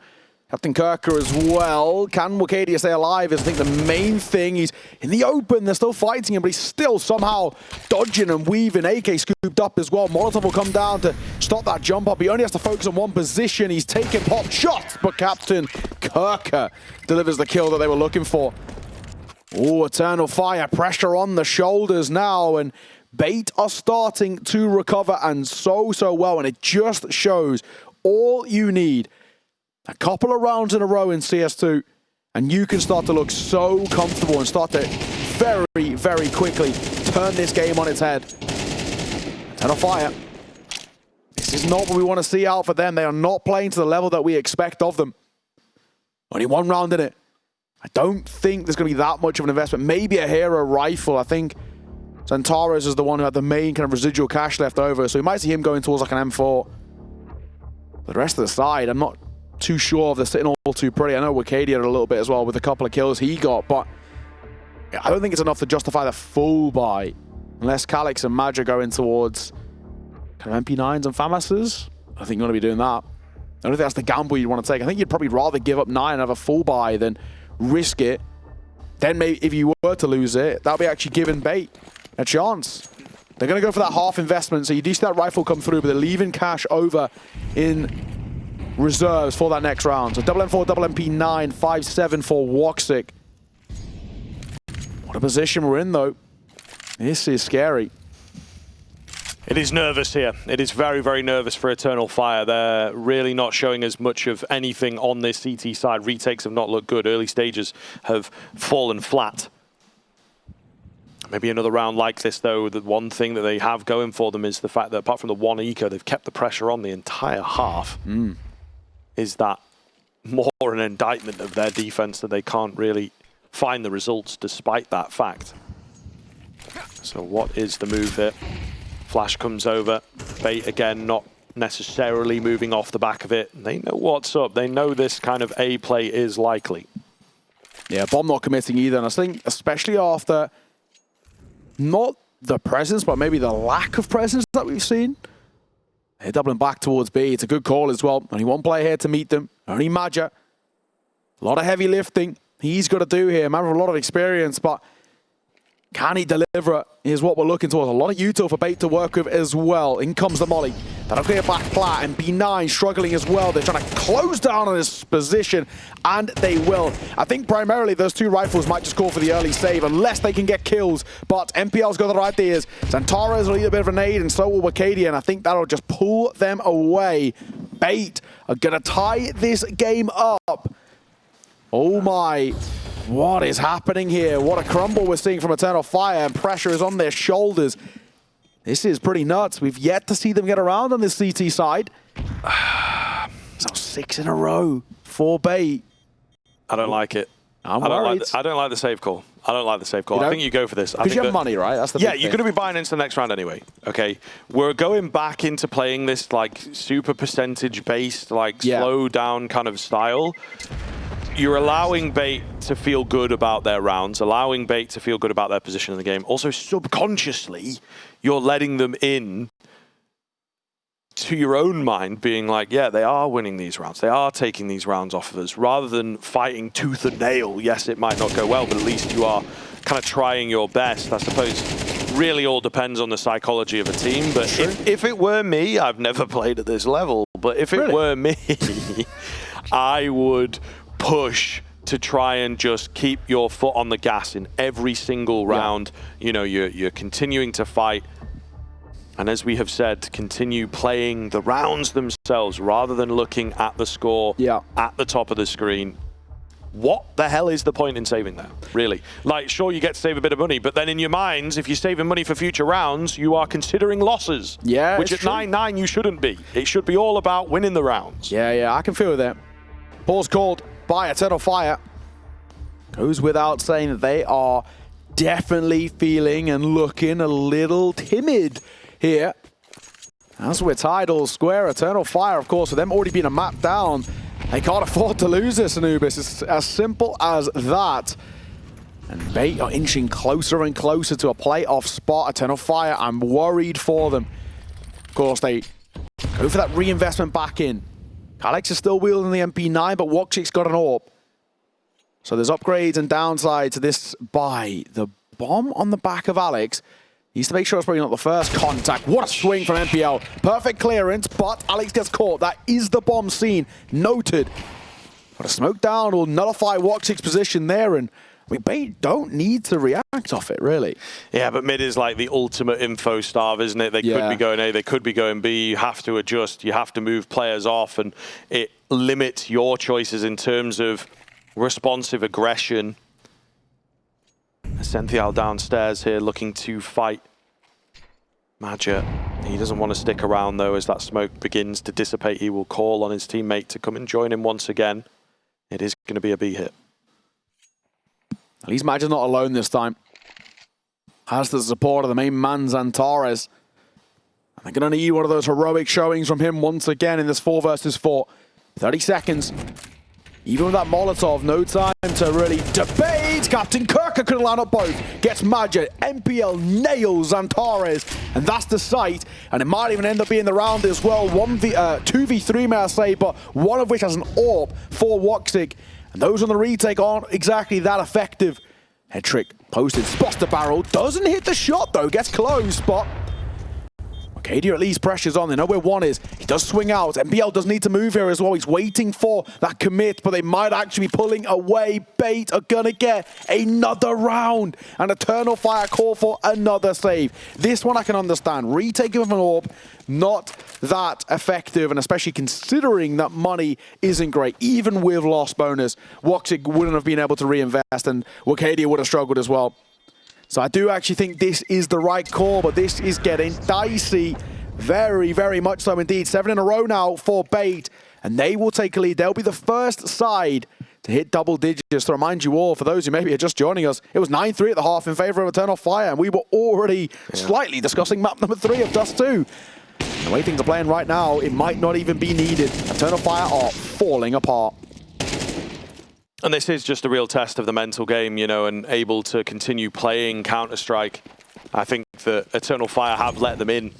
Captain Kirker as well. Can Wicadia stay alive is, I think, the main thing. He's in the open, they're still fighting him, but he's still somehow dodging and weaving. AK scooped up as well. Molotov will come down to stop that jump up. He only has to focus on one position. He's taking pop shots, but Captain Kirker delivers the kill that they were looking for. Oh, Eternal Fire, pressure on the shoulders now, and Bait are starting to recover, and so well, and it just shows all you need. A couple of rounds in a row in CS2, and you can start to look so comfortable and start to very quickly turn this game on its head. Eternal Fire. This is not what we want to see out for them. They are not playing to the level that we expect of them. Only 1 round in it. I don't think there's going to be that much of an investment. Maybe a hero rifle. I think Xantares is the one who had the main kind of residual cash left over, so we might see him going towards like an M4. But the rest of the side, I'm not too sure if they're sitting all too pretty. I know Wicadia did a little bit as well with a couple of kills he got, but I don't think it's enough to justify the full buy. Unless Calix and Madja go in towards kind of MP9s and FAMASs. I think you want to be doing that. I don't think that's the gamble you'd want to take. I think you'd probably rather give up 9 and have a full buy than risk it. Then maybe if you were to lose it, that'll be actually giving Bait a chance. They're going to go for that half investment, so you do see that rifle come through, but they're leaving cash over in reserves for that next round. So double M4, double MP9, 5-7 for Woxic. What a position we're in, though. This is scary. It is nervous here. It is very nervous for Eternal Fire. They're really not showing as much of anything on this CT side. Retakes have not looked good. Early stages have fallen flat. Maybe another round like this, though, the one thing that they have going for them is the fact that apart from the one eco, they've kept the pressure on the entire half. Is that more an indictment of their defense that they can't really find the results despite that fact. So what is the move here? Flash comes over. Bait again, not necessarily moving off the back of it. They know what's up. They know this kind of A play is likely. Yeah, Bomb not committing either. And I think especially after not the presence, but maybe the lack of presence that we've seen. They're doubling back towards B. It's a good call as well. Only one player here to meet them. Only Maja. A lot of heavy lifting he's got to do here. Man with a lot of experience, but can he deliver is what we're looking towards. A lot of util for Bait to work with as well. In comes the molly. That'll clear back Plat, and B9 struggling as well. They're trying to close down on his position, and they will. I think primarily those two rifles might just call for the early save unless they can get kills, but MPL's got the right ideas. Xantares will need a bit of a nade, and so will Wakadia, and I think that'll just pull them away. Bait are going to tie this game up. Oh my... What is happening here? What a crumble we're seeing from Eternal Fire, and pressure is on their shoulders. This is pretty nuts. We've yet to see them get around on this CT side. So 6 in a row for Bait. I don't like it. I don't like the save call. I don't like the save call. You know, I think you go for this. Because you have money, right? That's the yeah, big you're thing. going to be buying into the next round anyway. Okay, we're going back into playing this like super percentage based, like slow down kind of style. You're allowing Bait to feel good about their rounds, allowing Bait to feel good about their position in the game. Also, subconsciously, you're letting them in to your own mind, being like, yeah, they are winning these rounds. They are taking these rounds off of us, rather than fighting tooth and nail. Yes, it might not go well, but at least you are kind of trying your best. I suppose really all depends on the psychology of a team. But if it were me, I've never played at this level, but if it were me, I would push to try and just keep your foot on the gas in every single round. You know, you're continuing to fight. And as we have said, continue playing the rounds themselves rather than looking at the score at the top of the screen. What the hell is the point in saving that, really? Like, sure, you get to save a bit of money, but then in your minds, if you're saving money for future rounds, you are considering losses. Yeah, which at 9-9 you shouldn't be. It should be all about winning the rounds. Yeah, I can feel that. Pause called by Eternal Fire. Goes without saying that they are definitely feeling and looking a little timid here. As we're tied all square, Eternal Fire, of course, with them already being a map down, they can't afford to lose this, Anubis. It's as simple as that. And Bait are inching closer and closer to a playoff spot. Eternal Fire, I'm worried for them. Of course, they go for that reinvestment back in. Alex is still wielding the MP9, but Woxic's got an AWP. So there's upgrades and downsides to this buy. The bomb on the back of Alex. He needs to make sure it's probably not the first contact. What a swing from MPL. Perfect clearance, but Alex gets caught. That is the bomb seen. Noted. But a smoke down will nullify Woxic's position there, and I mean, Bait don't need to react off it, really. Yeah, but mid is like the ultimate info starve, isn't it? They could be going A, they could be going B. You have to adjust. You have to move players off, and it limits your choices in terms of responsive aggression. Senthial downstairs here looking to fight Maja. He doesn't want to stick around, though, as that smoke begins to dissipate. He will call on his teammate to come and join him once again. It is going to be a B hit. At least Maja's not alone this time. Has the support of the main man, Xantares. And they're going to need one of those heroic showings from him once again in this 4 versus 4. 30 seconds. Even with that Molotov, no time to really debate. Captain Kirker couldn't line up both. Gets Maja. MPL nails Xantares. And that's the sight. And it might even end up being the round as well. 2v3, may I say, but one of which has an AWP for Woxic. And those on the retake aren't exactly that effective. Head trick posted, spots the barrel, doesn't hit the shot though, gets close, but Wakadia at least pressures on, they know where one is. He does swing out, MPL does need to move here as well. He's waiting for that commit, but they might actually be pulling away. Bait are gonna get another round. And Eternal Fire call for another save. This one I can understand. Retake of an AWP, not that effective, and especially considering that money isn't great. Even with loss bonus, Woxic wouldn't have been able to reinvest, and Wakadia would have struggled as well. So I do actually think this is the right call, but this is getting dicey. Very, very much so indeed. 7 in a row now for Bait. and they will take a lead. They'll be the first side to hit double digits. To remind you all, for those who maybe are just joining us, it was 9-3 at the half in favor of Eternal Fire, and we were already slightly discussing map number 3 of Dust 2. The way things are playing right now, it might not even be needed. Eternal Fire are falling apart. And this is just a real test of the mental game, you know, and able to continue playing Counter-Strike. I think that Eternal Fire have let them in.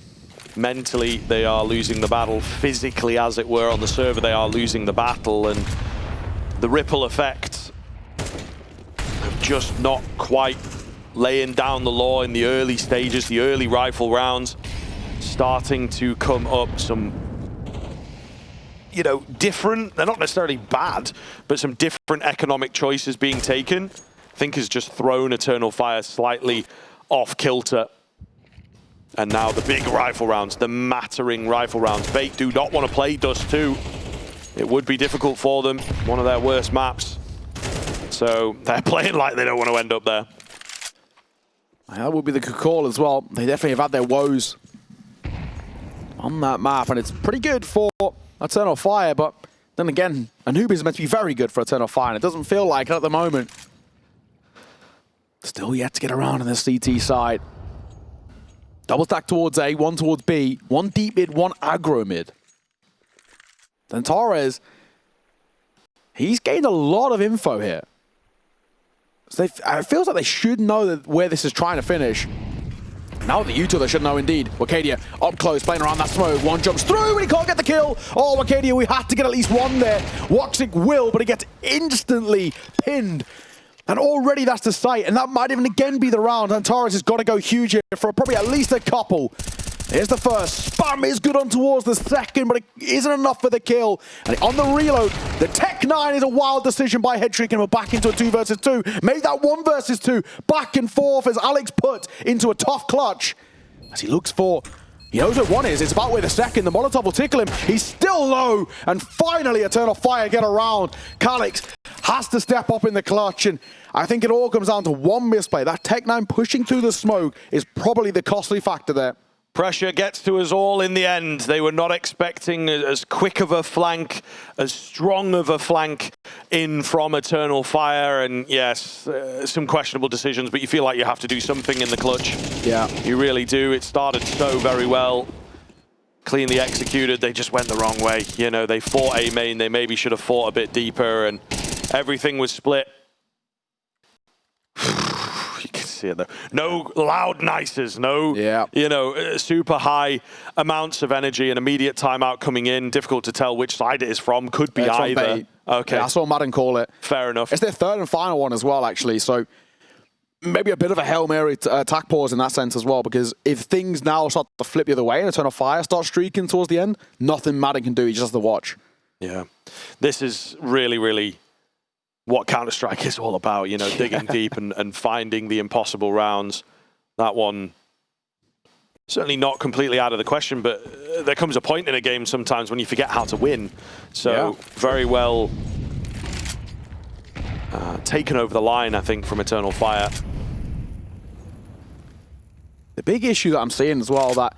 Mentally, they are losing the battle. Physically, as it were, on the server, they are losing the battle. And the ripple effects of just not quite laying down the law in the early stages, the early rifle rounds, starting to come up some, you know, different, they're not necessarily bad, but some different economic choices being taken, I think has just thrown Eternal Fire slightly off kilter. And now the big rifle rounds, the mattering rifle rounds. Bait do not want to play Dust 2. It would be difficult for them, one of their worst maps. So they're playing like they don't want to end up there. That would be the good call as well. They definitely have had their woes on that map, and it's pretty good for Eternal Fire, but then again, Anubis is meant to be very good for Eternal Fire, and it doesn't feel like it at the moment. Still yet to get around on the CT side. Double stack towards A, one towards B, one deep mid, one aggro mid. Then Torres, he's gained a lot of info here. So it feels like they should know that where this is trying to finish. Now that you two, they should know indeed. Wakadia up close, playing around that smoke. One jumps through, and he can't get the kill. Oh, Wakadia, we had to get at least one there. Woxic will, but he gets instantly pinned. And already that's the sight, and that might even again be the round. And Torres has got to go huge here for probably at least a couple. Here's the first. Spam is good on towards the second, but it isn't enough for the kill. And on the reload, the Tech 9 is a wild decision by Headtrick, and we're back into a 2 versus 2. Made that 1 versus 2. Back and forth as Alex put into a tough clutch. As he looks for, he knows what 1 is. It's about where the second. The Molotov will tickle him. He's still low. And finally, Eternal Fire get around. Calix has to step up in the clutch. And I think it all comes down to one misplay. That Tech 9 pushing through the smoke is probably the costly factor there. Pressure gets to us all in the end. They were not expecting as quick of a flank, as strong of a flank in from Eternal Fire. And yes, some questionable decisions, but you feel like you have to do something in the clutch. Yeah. You really do. It started so very well. Cleanly executed. They just went the wrong way. You know, they fought A main. They maybe should have fought a bit deeper, and everything was split. You can see it though. No loud nices, no, you know, super high amounts of energy, and immediate timeout coming in. Difficult to tell which side it is from. Could be either. Okay. Yeah, I saw Madden call it. Fair enough. It's their third and final one as well, actually. So maybe a bit of a Hail Mary attack pause in that sense as well, because if things now start to flip the other way and Eternal Fire starts streaking towards the end, nothing Madden can do. He just has to watch. Yeah. This is really, really what Counter-Strike is all about, you know, digging deep and finding the impossible rounds. That one, certainly not completely out of the question, but there comes a point in a game sometimes when you forget how to win. So very well taken over the line, I think, from Eternal Fire. The big issue that I'm seeing as well that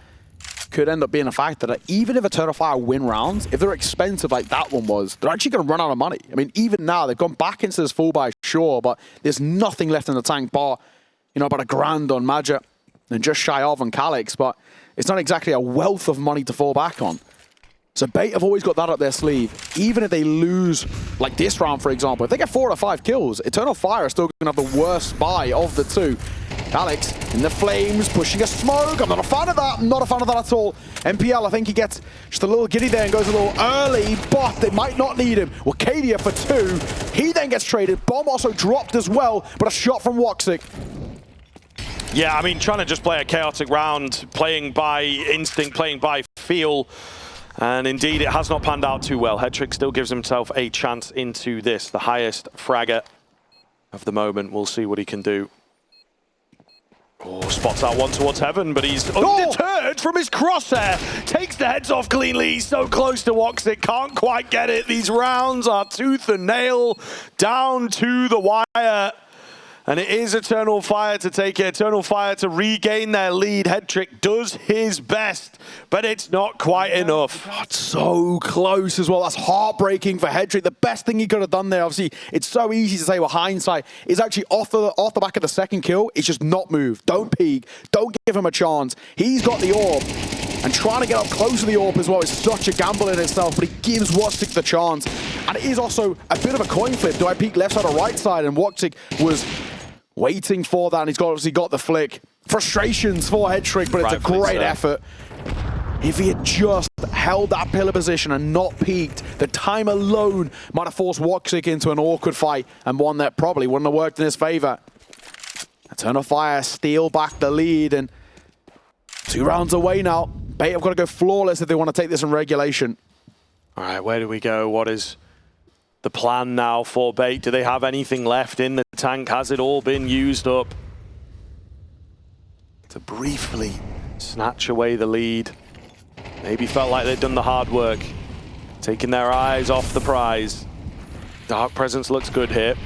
could end up being a factor that even if Eternal Fire win rounds, if they're expensive like that one was, they're actually going to run out of money. I mean, even now, they've gone back into this full buy, sure, but there's nothing left in the tank bar. You know, about $1,000 on Magic and just shy of on Calix, but it's not exactly a wealth of money to fall back on. So Bait have always got that up their sleeve. Even if they lose, like this round, for example, if they get 4 out of 5 kills, Eternal Fire are still going to have the worst buy of the two. Calix in the flames, pushing a smoke. I'm not a fan of that. I'm not a fan of that at all. MPL, I think he gets just a little giddy there and goes a little early, but they might not need him. Wakadia for 2. He then gets traded. Bomb also dropped as well, but a shot from Woxic. Yeah, I mean, trying to just play a chaotic round, playing by instinct, playing by feel. And indeed, it has not panned out too well. Headtrick still gives himself a chance into this, the highest fragger of the moment. We'll see what he can do. Oh, spots that one towards heaven, but he's undeterred from his crosshair. Takes the heads off cleanly. He's so close to Woxic, can't quite get it. These rounds are tooth and nail, down to the wire. And it is Eternal Fire to take it. Eternal Fire to regain their lead. Headtrick does his best, but it's not quite enough. Oh, it's so close as well. That's heartbreaking for Headtrick. The best thing he could have done there, obviously, it's so easy to say with hindsight, is actually off the back of the second kill. It's just not move. Don't peek. Don't give him a chance. He's got the orb. And trying to get up close to the orb as well is such a gamble in itself, but he gives Woxic the chance. And it is also a bit of a coin flip. Do I peek left side or right side? And Woxic was waiting for that, and he's obviously got the flick. Frustrations for Headtrick, but it's a great effort. If he had just held that pillar position and not peeked, the time alone might have forced Woxic into an awkward fight, and one that probably wouldn't have worked in his favor. Eternal Fire steal back the lead, and 2 rounds away now. Bait have got to go flawless if they want to take this in regulation. All right, where do we go? What is the plan now for Bait? Do they have anything left in the tank? Has it all been used up? To briefly snatch away the lead. Maybe felt like they'd done the hard work. Taking their eyes off the prize. Dark Presence looks good here.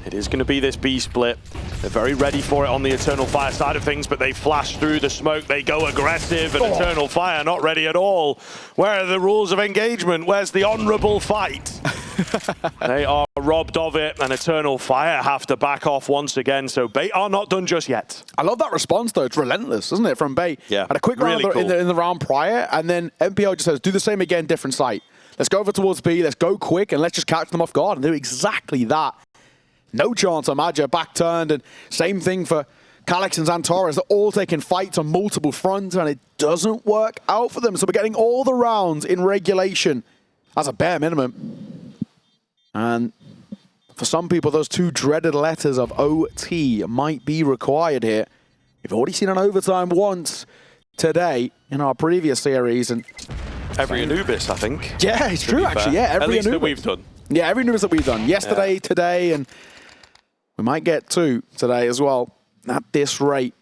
It is going to be this B split. They're very ready for it on the Eternal Fire side of things, but they flash through the smoke. They go aggressive, and Eternal Fire not ready at all. Where are the rules of engagement? Where's the honorable fight? They are robbed of it, and Eternal Fire have to back off once again, so Bait are not done just yet. I love that response, though. It's relentless, isn't it, from Bait? Yeah, had a quick round really cool. in the round prior, and then MPL just says, do the same again, different site. Let's go over towards B, let's go quick, and let's just catch them off guard and do exactly that. No chance on Magia, back turned, and same thing for Calyx and Xantares. They're all taking fights on multiple fronts, and it doesn't work out for them. So we're getting all the rounds in regulation as a bare minimum. And for some people, those 2 dreaded letters of OT might be required here. We've already seen an overtime once today in our previous series. And every Anubis, I think. Yeah, it's true, actually. Yeah, every At least Anubis that we've done. Yeah, every Anubis that we've done. Yesterday, today, and we might get 2 today as well at this rate.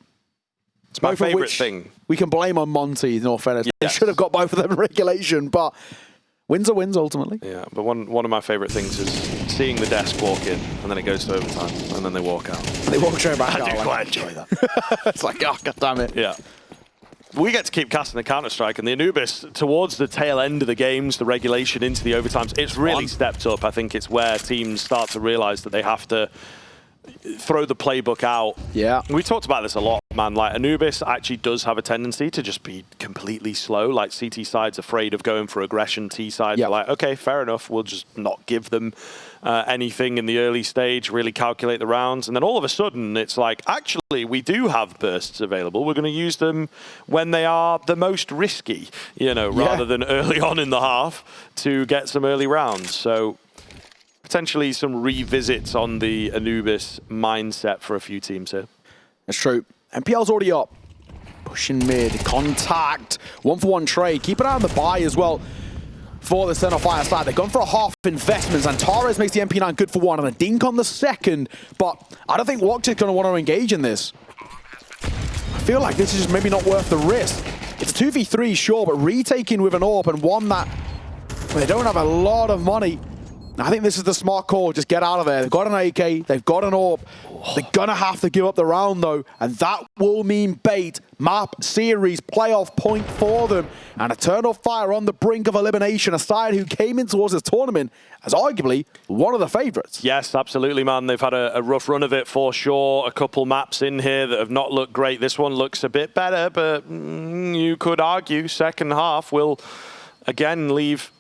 It's my favorite thing. We can blame on Monty, in all fairness. They should have got both of them in regulation, but wins are wins ultimately. Yeah, but one of my favorite things is seeing the desk walk in, and then it goes to overtime, and then they walk out. They walk straight back out. I do quite enjoy that. It's like, oh, God damn it. Yeah. We get to keep casting the Counter-Strike, and the Anubis, towards the tail end of the games, the regulation into the overtimes, it's really stepped up. I think it's where teams start to realize that they have to throw the playbook out. Yeah. We talked about this a lot, man. Like, Anubis actually does have a tendency to just be completely slow. Like, CT side's afraid of going for aggression. T side, they're like, okay, fair enough. We'll just not give them anything in the early stage, really calculate the rounds. And then all of a sudden, it's like, actually, we do have bursts available. We're going to use them when they are the most risky, you know, rather than early on in the half to get some early rounds. So potentially some revisits on the Anubis mindset for a few teams here. That's true. MPL's already up. Pushing mid. Contact. 1-for-1 trade. Keep an eye on the buy as well for the Eternal Fire side. They've gone for a half investment. Xantares makes the MP9 good for 1 and a dink on the second. But I don't think Woxic's going to want to engage in this. I feel like this is just maybe not worth the risk. It's a 2v3, sure, but retaking with an AWP and one that they don't have a lot of money. I think this is the smart call. Just get out of there. They've got an AK. They've got an AWP. They're going to have to give up the round, though. And that will mean Bait, map, series, playoff point for them. And Eternal Fire on the brink of elimination. A side who came in towards this tournament as arguably one of the favorites. Yes, absolutely, man. They've had a rough run of it for sure. A couple maps in here that have not looked great. This one looks a bit better, but you could argue second half will again leave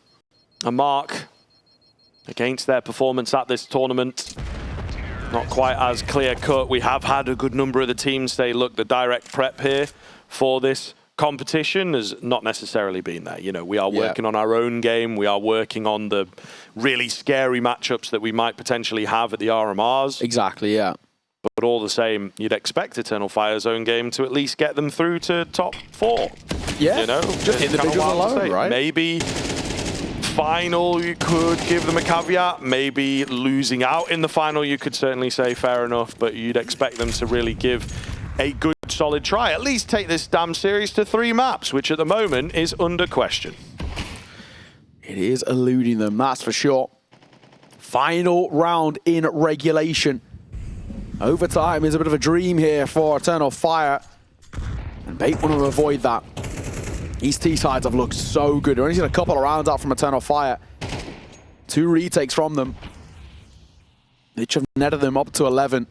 a mark against their performance at this tournament. Not quite as clear-cut. We have had a good number of the teams say, look, the direct prep here for this competition has not necessarily been there. You know, we are working on our own game. We are working on the really scary matchups that we might potentially have at the RMRs. Exactly, yeah. But all the same, you'd expect Eternal Fire's own game to at least get them through to top 4. Yeah, you know, just individuals alone, right? Maybe final, you could give them a caveat. Maybe losing out in the final, you could certainly say fair enough, but you'd expect them to really give a good, solid try. At least take this damn series to 3 maps, which at the moment is under question. It is eluding them, that's for sure. Final round in regulation. Overtime is a bit of a dream here for Eternal Fire. And Bait want to avoid that. These T-sides have looked so good. We've only seen a couple of rounds out from Eternal Fire. 2 retakes from them. They have netted them up to 11.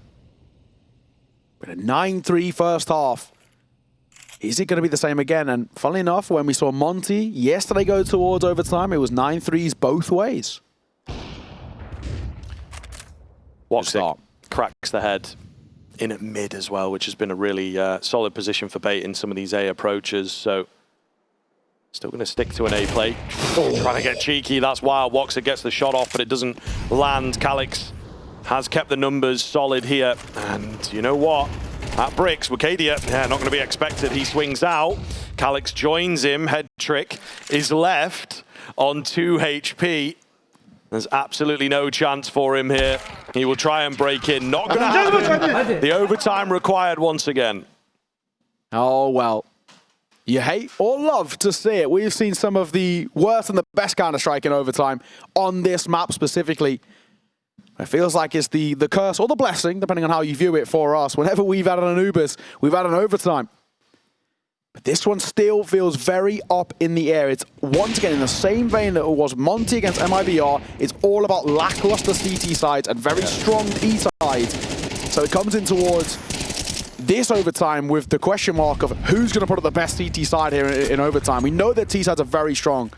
But a 9-3 first half. Is it going to be the same again? And funnily enough, when we saw Monty yesterday go towards overtime, it was 9-3s both ways. Woxic cracks the head in at mid as well, which has been a really solid position for Bait in some of these A approaches. So still going to stick to an A play. Trying to get cheeky. That's wild. Woxic gets the shot off, but it doesn't land. Calyx has kept the numbers solid here. And you know what? At Bricks, Wakadia, yeah, not going to be expected. He swings out. Calyx joins him. Head trick is left on 2 HP. There's absolutely no chance for him here. He will try and break in. Not going to happen. The overtime required once again. Oh, well. You hate or love to see it. We've seen some of the worst and the best Counter-Strike in overtime on this map specifically. It feels like it's the curse or the blessing, depending on how you view it for us. Whenever we've had an Anubis, we've had an overtime. But this one still feels very up in the air. It's once again in the same vein that it was Monty against MIBR. It's all about lackluster CT sides and very strong T sides. So it comes in towards this overtime with the question mark of who's going to put up the best CT side here in overtime. We know that T sides are very strong.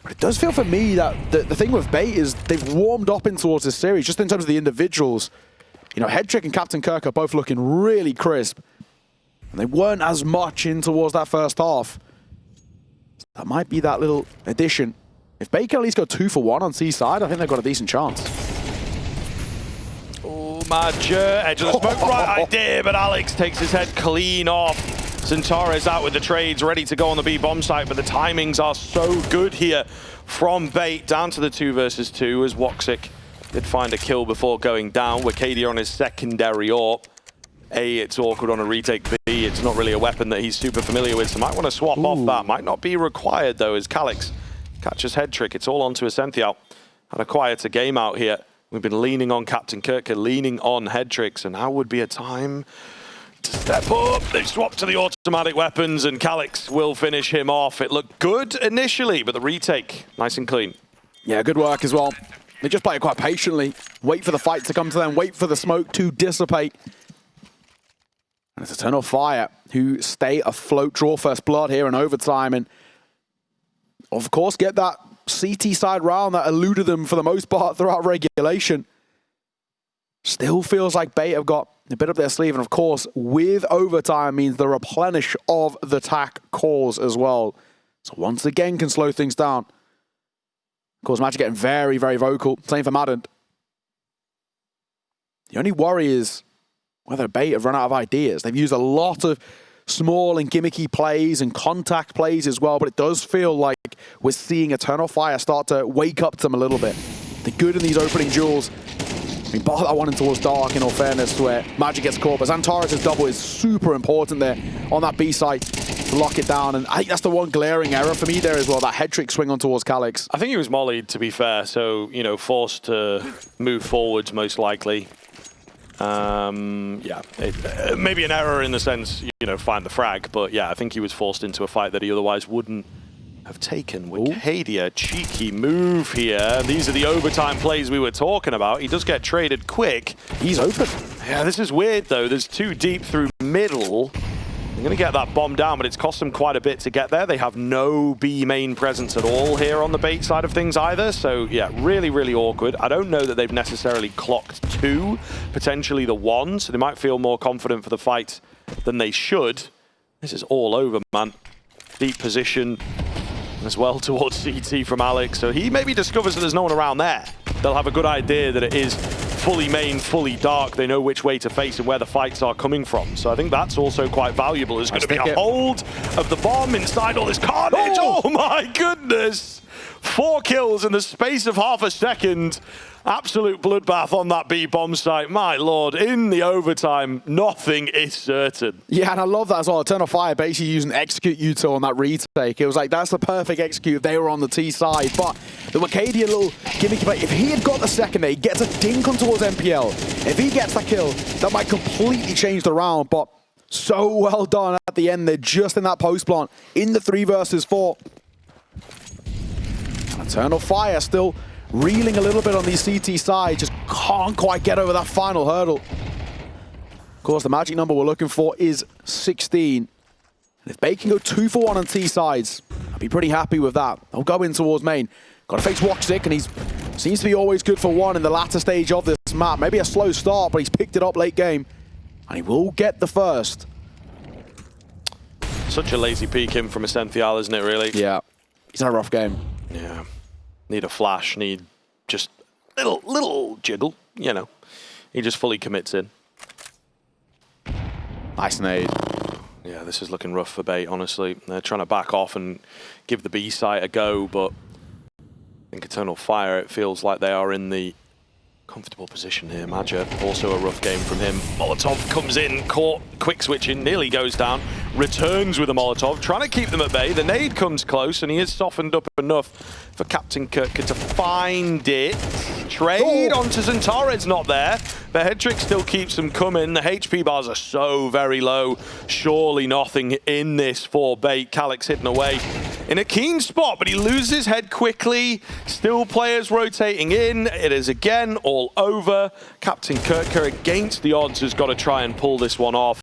But it does feel for me that the thing with Bait is they've warmed up in towards this series, just in terms of the individuals. You know, Headtrick and Captain Kirk are both looking really crisp. And they weren't as much in towards that first half. That might be that little addition. If Bait can at least go 2 for 1 on C side, I think they've got a decent chance. Oh, Madge, edge of the smoke, right idea, but Alex takes his head clean off. Centaurus out with the trades, ready to go on the B bomb site, but the timings are so good here from Bait down to the 2 versus 2 as Woxic did find a kill before going down. Wakadia on his secondary AWP. A, it's awkward on a retake. B, it's not really a weapon that he's super familiar with, so might want to swap off that. Might not be required though as Calyx catches head trick. It's all onto Ascenthial. Had a quieter game out here. We've been leaning on Captain Kirk, leaning on head tricks, and now would be a time to step up. They've swapped to the automatic weapons and Calyx will finish him off. It looked good initially, but the retake, nice and clean. Yeah, good work as well. They just play it quite patiently. Wait for the fight to come to them, wait for the smoke to dissipate. And it's Eternal Fire who stay afloat, draw first blood here in overtime, and of course get that CT side round that eluded them for the most part throughout regulation. Still feels like Bait have got a bit up their sleeve, and of course with overtime means the replenish of the TAC cores as well. So once again can slow things down. Of course, Magic getting very, very vocal. Same for Madden. The only worry is whether Bait have run out of ideas. They've used a lot of small and gimmicky plays and contact plays as well, but it does feel like we're seeing Eternal Fire start to wake up to them a little bit. They're good in these opening duels. I mean, bar that one in towards Dark, in all fairness, where Magic gets caught, but Xantares' double is super important there on that B site to lock it down, and I think that's the one glaring error for me there as well, that head trick swing on towards Calyx. I think he was mollied, to be fair, so, you know, forced to move forwards most likely. Yeah, maybe an error in the sense, you know, find the frag, but yeah, I think he was forced into a fight that he otherwise wouldn't have taken. Wakadia, cheeky move here. These are the overtime plays we were talking about. He does get traded quick. He's open. Yeah, this is weird though. There's 2 deep through middle. They're going to get that bomb down, but it's cost them quite a bit to get there. They have no B main presence at all here on the Bait side of things either. So yeah, really, really awkward. I don't know that they've necessarily clocked 2, potentially the 1. So they might feel more confident for the fight than they should. This is all over, man. Deep position as well towards CT from Alex. So he maybe discovers that there's no one around there. They'll have a good idea that it is fully main, fully dark. They know which way to face and where the fights are coming from. So I think that's also quite valuable. There's going to be a hold of the bomb inside all this carnage. Oh my goodness. 4 kills in the space of half a second. Absolute bloodbath on that B bomb site. My lord, in the overtime, nothing is certain. Yeah, and I love that as well. Eternal Fire basically using execute util on that retake. It was like, that's the perfect execute if they were on the T side. But the Wakadia little gimmicky play, if he had got the second there, he gets a dink on towards MPL. If he gets that kill, that might completely change the round. But so well done at the end. They're just in that post plant in the 3 versus 4. And Eternal Fire still reeling a little bit on the CT side, just can't quite get over that final hurdle. Of course, the magic number we're looking for is 16. And if Bay can go 2 for 1 on T sides, I'd be pretty happy with that. They'll go in towards main. Got to face Woxic, and he's seems to be always good for 1 in the latter stage of this map. Maybe a slow start, but he's picked it up late game. And he will get the first. Such a lazy peek in from Essential, isn't it, really? Yeah, he's had a rough game. Yeah. Need a flash, need just little jiggle, you know. He just fully commits in. Nice nade. Yeah, this is looking rough for Bait, honestly. They're trying to back off and give the B site a go, but I think Eternal Fire, it feels like they are in the comfortable position here. Maja, also a rough game from him. Molotov comes in, caught, quick switching, nearly goes down, returns with a Molotov, trying to keep them at bay. The nade comes close, and he is softened up enough for Captain Kirka to find it. Trade onto Zentared's not there, but Headtrick still keeps them coming. The HP bars are so very low. Surely nothing in this for Bait. Calyx hidden away in a keen spot, but he loses his head quickly. Still players rotating in. It is again all over. Captain Kirka, against the odds, has got to try and pull this one off.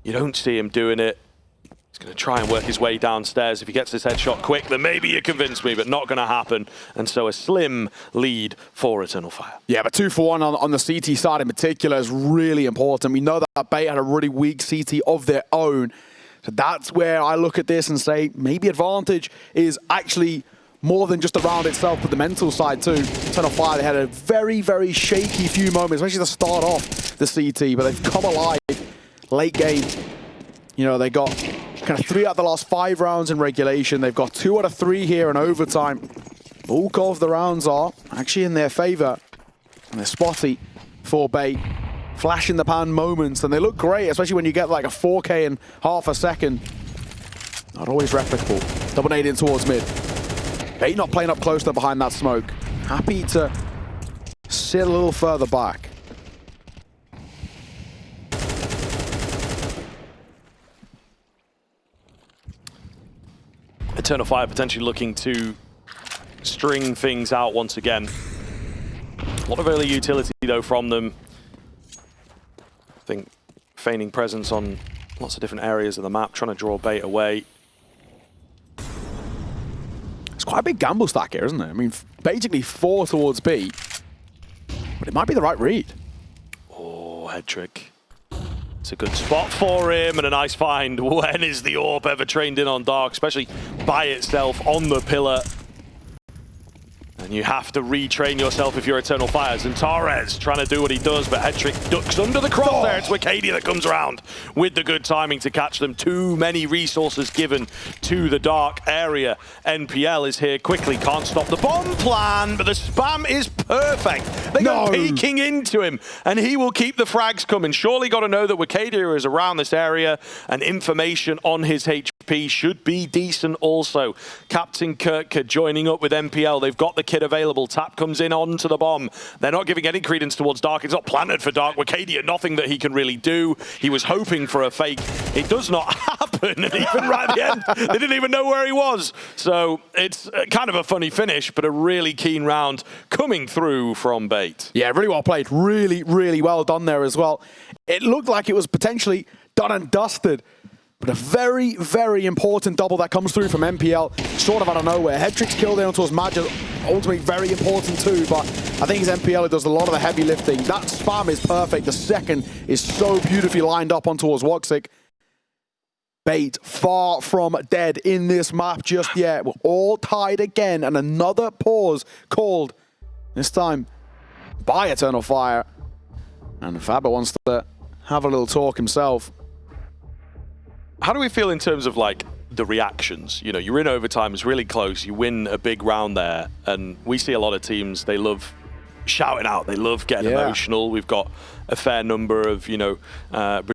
You don't see him doing it. He's going to try and work his way downstairs. If he gets his headshot quick, then maybe you convince me, but not going to happen. And so a slim lead for Eternal Fire. Yeah, but 2 for 1 on the CT side in particular is really important. We know that Bait had a really weak CT of their own. So that's where I look at this and say maybe advantage is actually more than just the round itself, but the mental side too. Eternal Fire, they had a very, very shaky few moments, especially to start off the CT, but they've come alive late game. You know, they got kind of 3 out of the last 5 rounds in regulation. They've got 2 out of 3 here in overtime. Bulk of the rounds are actually in their favor. And they're spotty for Bait. Flash in the pan moments, and they look great, especially when you get like a 4K in half a second. Not always replicable. Double nade in towards mid. Bait not playing up close though behind that smoke. Happy to sit a little further back. Eternal Fire potentially looking to string things out once again. A lot of early utility though from them. I think feigning presence on lots of different areas of the map, trying to draw Bait away. It's quite a big gamble stack here, isn't it? I mean, basically 4 towards B, but it might be the right read. Oh, Headtrick. It's a good spot for him and a nice find. When is the AWP ever trained in on Dark, especially by itself on the pillar? And you have to retrain yourself if you're Eternal Fire. Zentared's trying to do what he does, but Headtrick ducks under the cross there. It's Wakadia that comes around with the good timing to catch them. Too many resources given to the Dark area. NPL is here quickly, can't stop the bomb plan, but the spam is perfect. They go peeking into him, and he will keep the frags coming. Surely got to know that Wakadia is around this area, and information on his HP should be decent also. Captain Kirka joining up with NPL. They've got the kit available. Tap comes in onto the bomb. They're not giving any credence towards Dark. It's not planted for Dark. Wakadia, nothing that he can really do. He was hoping for a fake. It does not happen. And even right at the end, they didn't even know where he was. So it's kind of a funny finish, but a really keen round coming through from Bait. Yeah, really well played. Really, really well done there as well. It looked like it was potentially done and dusted. But a very, very important double that comes through from MPL, sort of out of nowhere. Headtrick's kill there towards Maja, ultimately very important too, but I think it's MPL who does a lot of the heavy lifting. That spam is perfect. The second is so beautifully lined up on towards Woxic. Bait far from dead in this map just yet. We're all tied again, and another pause called, this time by Eternal Fire. And Faber wants to have a little talk himself. How do we feel in terms of like the reactions. You know, you're in overtime, it's really close, you win a big round there, and we see a lot of teams, they love shouting out, they love getting emotional. We've got a fair number of, you know,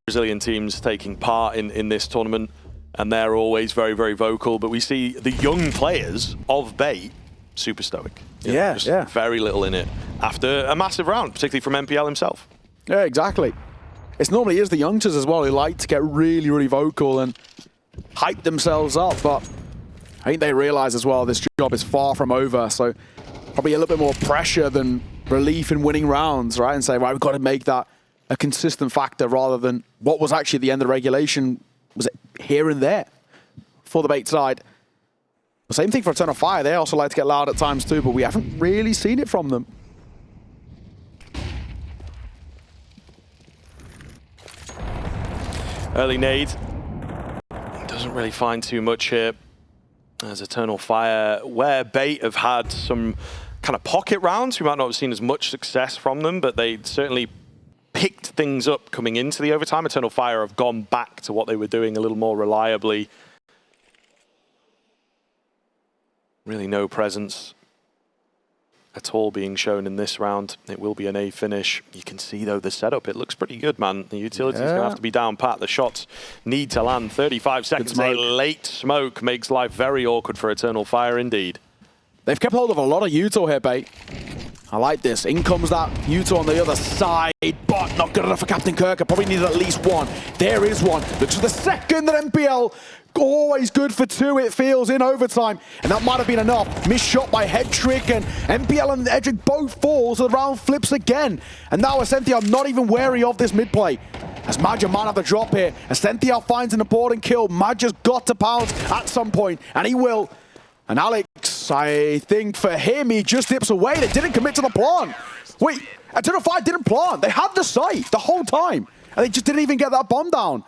Brazilian teams taking part in this tournament, and they're always very, very vocal, but we see the young players of Bait super stoic. Just very little in it after a massive round, particularly from MPL himself. Yeah, exactly. It normally is the youngsters as well who like to get really, really vocal and hype themselves up, but I think they realize as well this job is far from over, so probably a little bit more pressure than relief in winning rounds, right? And say, right, we've got to make that a consistent factor rather than what was actually the end of the regulation, was it here and there for the Bait side. The same thing for Eternal Fire. They also like to get loud at times too, but we haven't really seen it from them. Early nade. Doesn't really find too much here. As Eternal Fire, where Bait have had some kind of pocket rounds, we might not have seen as much success from them, but they certainly picked things up coming into the overtime. Eternal Fire have gone back to what they were doing a little more reliably. Really no presence at all being shown in this round. It will be an A finish. You can see, though, the setup. It looks pretty good, man. The utility's going to have to be down pat. The shots need to land. 35 seconds. A late smoke makes life very awkward for Eternal Fire, indeed. They've kept hold of a lot of Uto here, Bait. I like this. In comes that Uto on the other side, but not good enough for Captain Kirk. I probably needed at least one. There is one. Looks for the second that MPL. Always good for two, it feels, in overtime. And that might have been enough. Missed shot by Headtrick, and MPL and Headtrick both fall, so the round flips again. And now Ascentia are not even wary of this mid play. As Madja might have the drop here. Ascentia finds an important kill. Madja's got to pounce at some point, and he will. And Alex, I think for him, he just dips away. They didn't commit to the plant. Wait, Eternal Fire didn't plant. They had the site the whole time, and they just didn't even get that bomb down.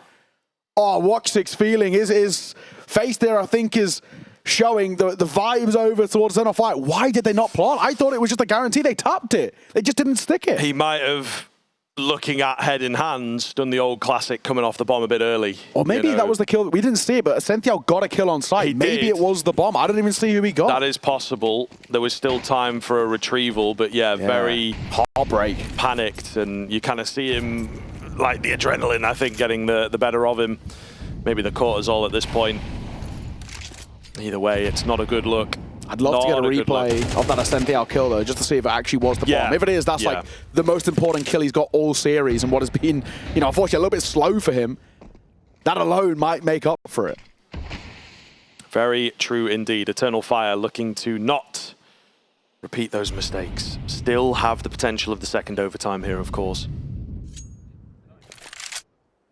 Oh, Woxic's feeling, his face there, I think, is showing the vibes over towards Eternal Fire. Why did they not plant? I thought it was just a guarantee. They tapped it. They just didn't stick it. He might have, looking at head in hands, done the old classic coming off the bomb a bit early. Or maybe that was the kill. We didn't see it, but Ascentia got a kill on site. Maybe it was the bomb. I didn't even see who he got. That is possible. There was still time for a retrieval, but yeah. Very heartbreak. Panicked, and you kind of see him, like the adrenaline, I think, getting the better of him. Maybe the cortisol at this point. Either way, it's not a good look. I'd love to get a replay of that Ascentia kill, though, just to see if it actually was the bomb. If it is, that's like the most important kill he's got all series, and what has been, you know, unfortunately a little bit slow for him. That alone might make up for it. Very true indeed. Eternal Fire looking to not repeat those mistakes. Still have the potential of the second overtime here, of course.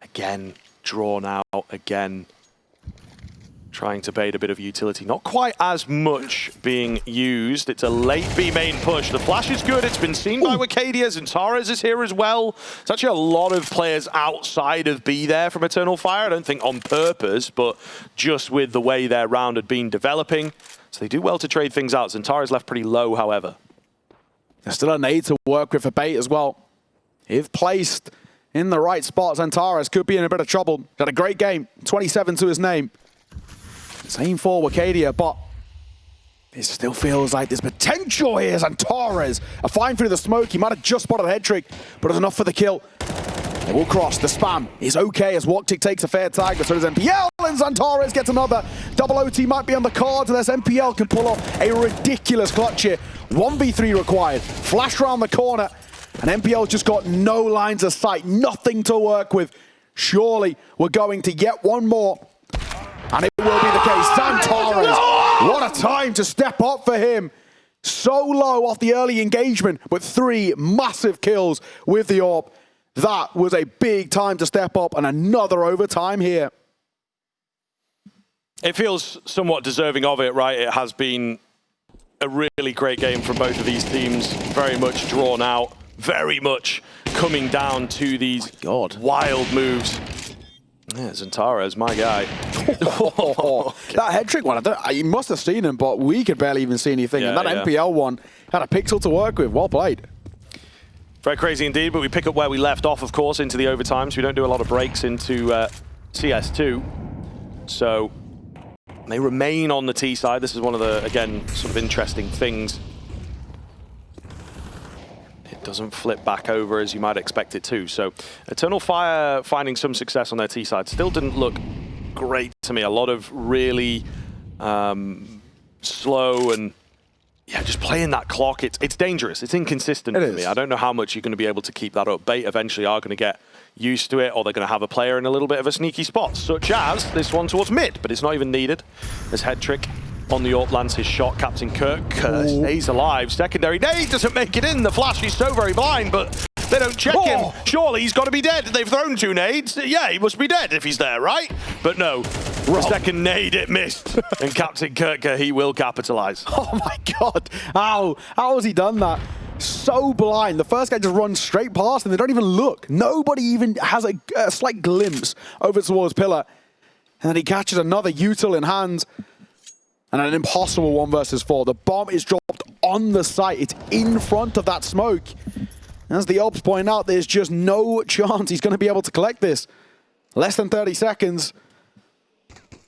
Again, drawn out, again. Trying to bait a bit of utility. Not quite as much being used. It's a late B main push. The flash is good. It's been seen by Wakadia. Zantares is here as well. It's actually a lot of players outside of B there from Eternal Fire. I don't think on purpose, but just with the way their round had been developing. So they do well to trade things out. Zantares left pretty low, however. There's still a nade to work with for Bait as well. If placed in the right spot, Zantares could be in a bit of trouble. Had a great game. 27 to his name. Same for Wakadia, but it still feels like there's potential here. Zantares, a fine through the smoke. He might have just spotted a head trick, but it's enough for the kill. They will cross. The spam is okay as Woxtic takes a fair tag, but so does MPL, and Zantares gets another. Double OT might be on the cards, unless MPL can pull off a ridiculous clutch here. 1v3 required. Flash around the corner, and MPL just got no lines of sight, nothing to work with. Surely we're going to get one more. And it will be the case. Zantares, what a time to step up for him. So low off the early engagement, but 3 massive kills with the AWP. That was a big time to step up, and another overtime here. It feels somewhat deserving of it, right? It has been a really great game from both of these teams. Very much drawn out, very much coming down to these wild moves. Yeah, Zantares, my guy. That head trick one, you must have seen him, but we could barely even see anything. And that MPL one had a pixel to work with. Well played. Very crazy indeed, but we pick up where we left off, of course, into the overtimes. We don't do a lot of breaks into CS2. So They remain on the T side. This is one of the, again, sort of interesting things. It doesn't flip back over as you might expect it to. So Eternal Fire finding some success on their T side. Still didn't look great to me. A lot of really slow and yeah, just playing that clock. It's dangerous. It's inconsistent for me. I don't know how much you're going to be able to keep that up. Bait eventually are going to get used to it, or they're going to have a player in a little bit of a sneaky spot, such as this one towards mid, but it's not even needed. As Head Trick on the AWP lands his shot. Captain Kirk stays alive. Secondary nade doesn't make it in. The flash is so very blind, but they don't check him. Surely he's got to be dead. They've thrown 2 nades. Yeah, he must be dead if he's there, right? But no, the second nade, it missed. And Captain Kirk, he will capitalize. Oh my God. How has he done that? So blind. The first guy just runs straight past and they don't even look. Nobody even has a slight glimpse over towards Pillar. And then he catches another util in hand. And an impossible 1 versus 4. The bomb is dropped on the site. It's in front of that smoke. As the ops point out, there's just no chance he's going to be able to collect this. Less than 30 seconds.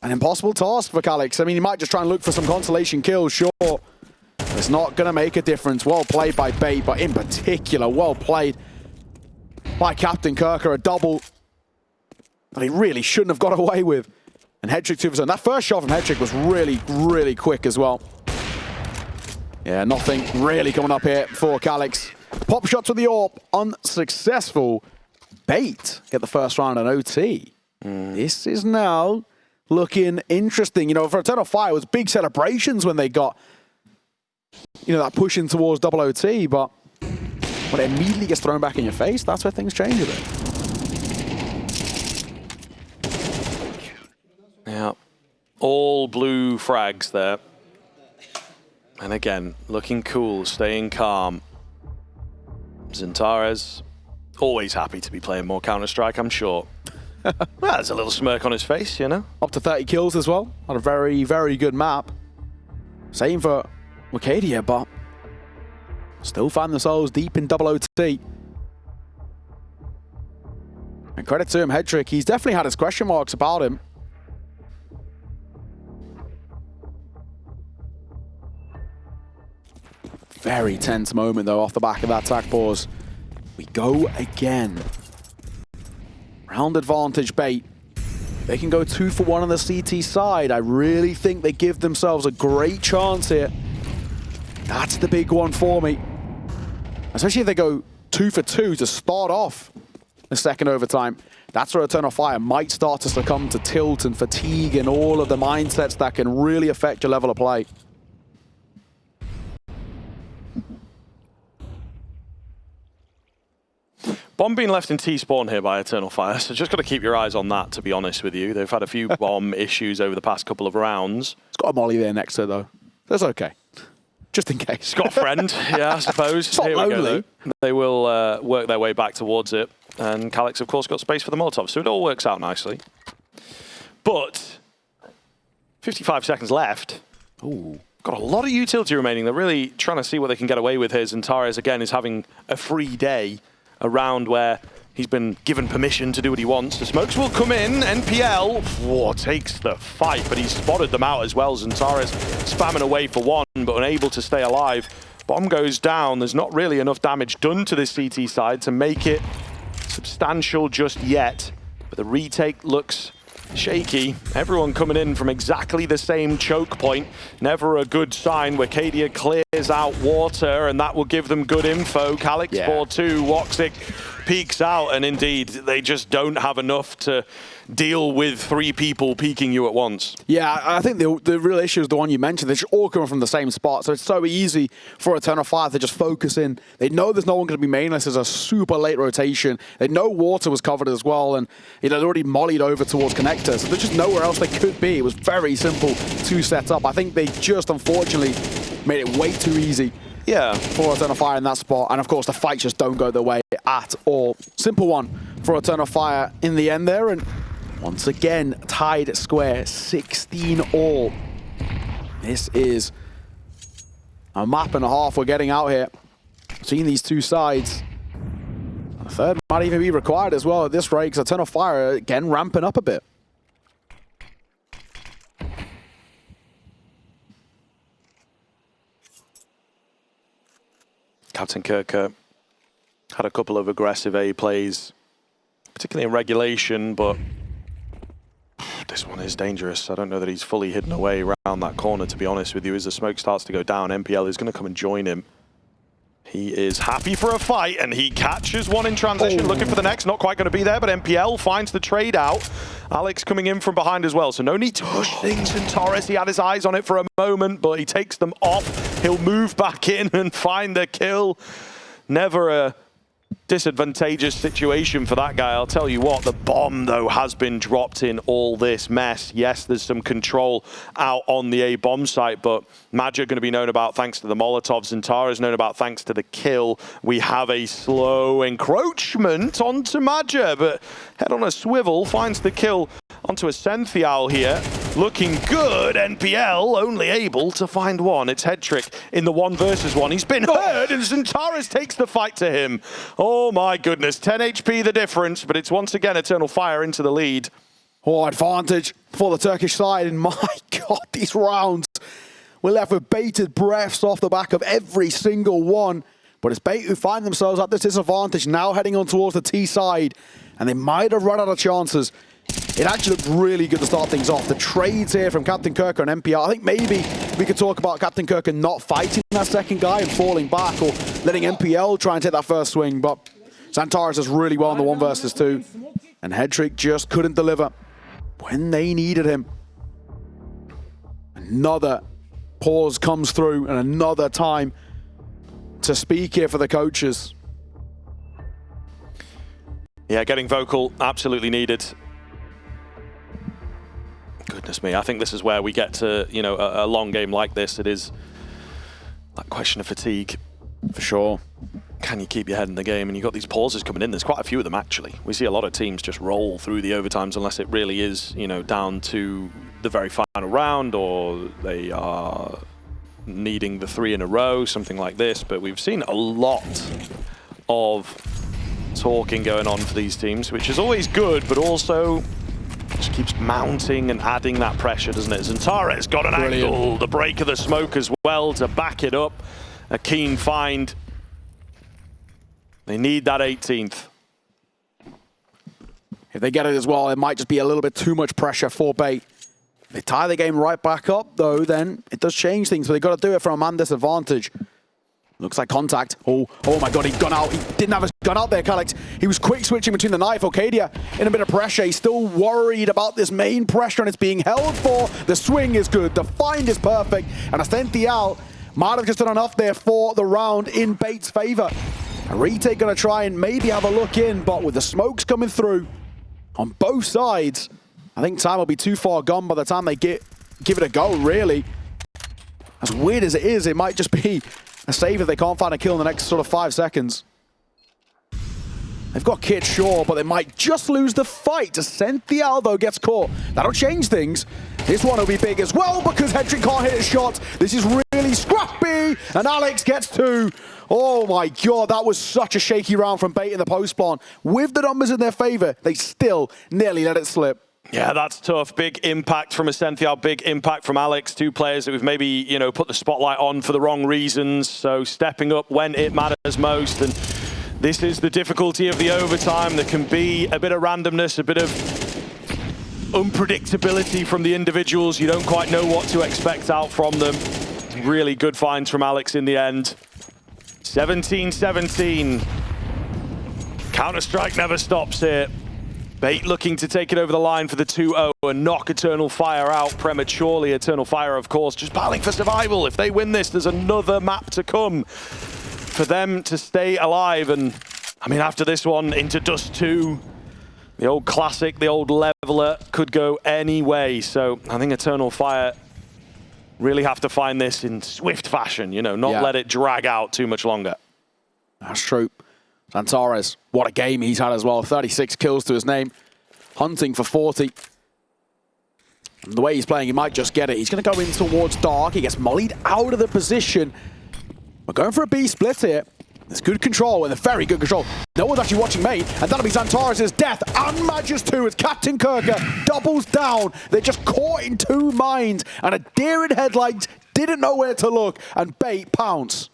An impossible task for Calix. I mean, he might just try and look for some consolation kills, sure. It's not going to make a difference. Well played by Bait, but in particular, well played by Captain Kirker. A double that he really shouldn't have got away with. And Headtrick 2%. That first shot from Headtrick was really, really quick as well. Yeah, nothing really coming up here for Calix. Pop shot to the AWP, unsuccessful. Bait get the first round on OT. This is now looking interesting. You know, for Eternal Fire, it was big celebrations when they got, you know, that push in towards double OT, but when it immediately gets thrown back in your face, that's where things change a bit. Yeah, all blue frags there. And again, looking cool, staying calm. Zintares, always happy to be playing more Counter-Strike, I'm sure. Well, there's a little smirk on his face, you know. Up to 30 kills as well on a very, very good map. Same for Arcadia, but still find themselves deep in double OT. And credit to him, Headtrick, he's definitely had his question marks about him. Very tense moment, though, off the back of that attack pause. We go again. Round advantage, Bait. They can go 2 for 1 on the CT side. I really think they give themselves a great chance here. That's the big one for me. Especially if they go 2 for 2 to start off the second overtime. That's where Eternal Fire might start to succumb to tilt and fatigue and all of the mindsets that can really affect your level of play. Bomb being left in T-spawn here by Eternal Fire, so just got to keep your eyes on that, to be honest with you. They've had a few bomb issues over the past couple of rounds. It's got a molly there next to it, though. That's okay. Just in case. It's got a friend, yeah, I suppose. It's not Here lonely. We go, though. They will work their way back towards it. And Calix, of course, got space for the Molotov, so it all works out nicely. But 55 seconds left. Ooh. Got a lot of utility remaining. They're really trying to see what they can get away with here. Zintares, again, is having a free day. A round where he's been given permission to do what he wants. The smokes will come in. NPL takes the fight, but he's spotted them out as well. Zintares spamming away for 1, but unable to stay alive. Bomb goes down. There's not really enough damage done to this CT side to make it substantial just yet. But the retake looks shaky. Everyone coming in from exactly the same choke point. Never a good sign. Arcadia clears out water, and that will give them good info. Calix 4-2. Woxic peeks out, and indeed, they just don't have enough to deal with 3 people peeking you at once. Yeah, I think the real issue is the one you mentioned. They're just all coming from the same spot, so it's so easy for Eternal Fire to just focus in. They know there's no one going to be mainless. There's a super late rotation. They know water was covered as well, and they'd already mollied over towards connector, so there's just nowhere else they could be. It was very simple to set up. I think they just, unfortunately, made it way too easy. Yeah, for Eternal Fire in that spot, and of course the fights just don't go their way at all. Simple one for Eternal Fire in the end there, and once again tied square, 16 all. This is a map and a half we're getting out here. Seeing these two sides. A third might even be required as well at this rate, because Eternal Fire again ramping up a bit. Captain Kirker had a couple of aggressive A plays, particularly in regulation, but this one is dangerous. I don't know that he's fully hidden away around that corner, to be honest with you. As the smoke starts to go down, NPL is going to come and join him. He is happy for a fight, and he catches one in transition, looking for the next. Not quite going to be there, but NPL finds the trade out. Alex coming in from behind as well, so no need to push things. And Torres, he had his eyes on it for a moment, but he takes them off. He'll move back in and find the kill. Never a disadvantageous situation for that guy. I'll tell you what, the bomb though has been dropped in all this mess. Yes, there's some control out on the A bomb site, but Magic going to be known about thanks to the Molotovs, and Tara is known about thanks to the kill. We have a slow encroachment onto Magic, but head on a swivel, finds the kill onto a Senthial here. Looking good. NPL only able to find one. It's Headtrick in the 1 versus 1. He's been hurt, and Xantares takes the fight to him. Oh my goodness, 10 HP the difference, but it's once again Eternal Fire into the lead. Oh, advantage for the Turkish side, and my God, these rounds. We're left with bated breaths off the back of every single one. But it's Bait who find themselves at this disadvantage, now heading on towards the T side, and they might have run out of chances. It actually looked really good to start things off. The trades here from Captain Kirker and NPL. I think maybe we could talk about Captain Kirker not fighting that second guy and falling back, or letting NPL try and take that first swing. But Xantares does really well in the 1 versus 2. And Headtrick just couldn't deliver when they needed him. Another pause comes through, and another time to speak here for the coaches. Yeah, getting vocal, absolutely needed. Goodness me, I think this is where we get to, you know, a long game like this. It is that question of fatigue. For sure. Can you keep your head in the game? And you've got these pauses coming in. There's quite a few of them, actually. We see a lot of teams just roll through the overtimes unless it really is, you know, down to the very final round, or they are needing the 3 in a row, something like this. But we've seen a lot of talking going on for these teams, which is always good, but also just keeps mounting and adding that pressure, doesn't it? Xantares got an angle, the break of the smoke as well to back it up. A keen find. They need that 18th. If they get it as well, it might just be a little bit too much pressure for Bait. If they tie the game right back up, though, then it does change things. But they've got to do it from a man disadvantage. Looks like contact. Oh my God, he'd gone out. He didn't have his gun out there, Calix. He was quick switching between the knife. Okadia in a bit of pressure. He's still worried about this main pressure, and it's being held for. The swing is good. The find is perfect. And Ascential might have just done enough there for the round in Bait's favor. A retake going to try and maybe have a look in, but with the smokes coming through on both sides, I think time will be too far gone by the time they give it a go, really. As weird as it is, it might just be a save if they can't find a kill in the next sort of 5 seconds. They've got Kit, sure, but they might just lose the fight. Ascential, though, gets caught. That'll change things. This one will be big as well because Headtrick can't hit a shot. This is really scrappy, and Alex gets 2. Oh my God, that was such a shaky round from Bait in the post spawn. With the numbers in their favor, they still nearly let it slip. Yeah, that's tough. Big impact from Ascential, big impact from Alex. 2 players that we've maybe, you know, put the spotlight on for the wrong reasons. So stepping up when it matters most. And this is the difficulty of the overtime. There can be a bit of randomness, a bit of unpredictability from the individuals. You don't quite know what to expect out from them. Really good finds from Alex in the end. 17-17. Counter-Strike never stops here. Bait looking to take it over the line for the 2-0 and knock Eternal Fire out prematurely. Eternal Fire, of course, just battling for survival. If they win this, there's another map to come for them to stay alive. And, I mean, after this one, into Dust 2, the old classic, the old leveler, could go any way. So I think Eternal Fire really have to find this in swift fashion, you know, not let it drag out too much longer. That's true. Xantares, what a game he's had as well. 36 kills to his name, hunting for 40. And the way he's playing, he might just get it. He's going to go in towards Dark. He gets mollied out of the position. We're going for a B split here. There's good control, and a very good control. No one's actually watching main, and that'll be Xantares' death. And Magus 2 as Captain Kirker doubles down. They're just caught in 2 minds, and a deer in headlights didn't know where to look, and Bait pounce.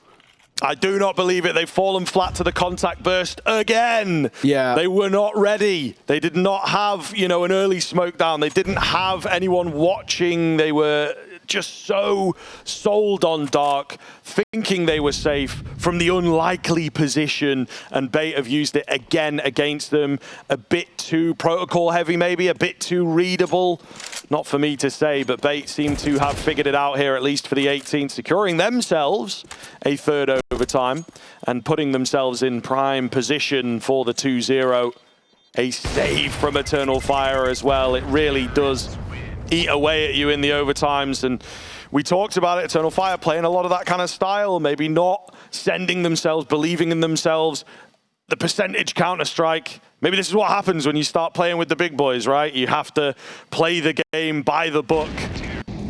I do not believe it. They've fallen flat to the contact burst again. Yeah. They were not ready. They did not have, an early smoke down. They didn't have anyone watching. They were just so sold on Dark, thinking they were safe from the unlikely position, and Bait have used it again against them. A bit too protocol heavy, maybe, a bit too readable. Not for me to say, but Bait seem to have figured it out here, at least for the 18th, securing themselves a third overtime and putting themselves in prime position for the 2-0. A save from Eternal Fire as well. It really does eat away at you in the overtimes, and we talked about it. Eternal Fire playing a lot of that kind of style, maybe not sending themselves, believing in themselves. The percentage Counter-Strike, maybe this is what happens when you start playing with the big boys, right? You have to play the game by the book.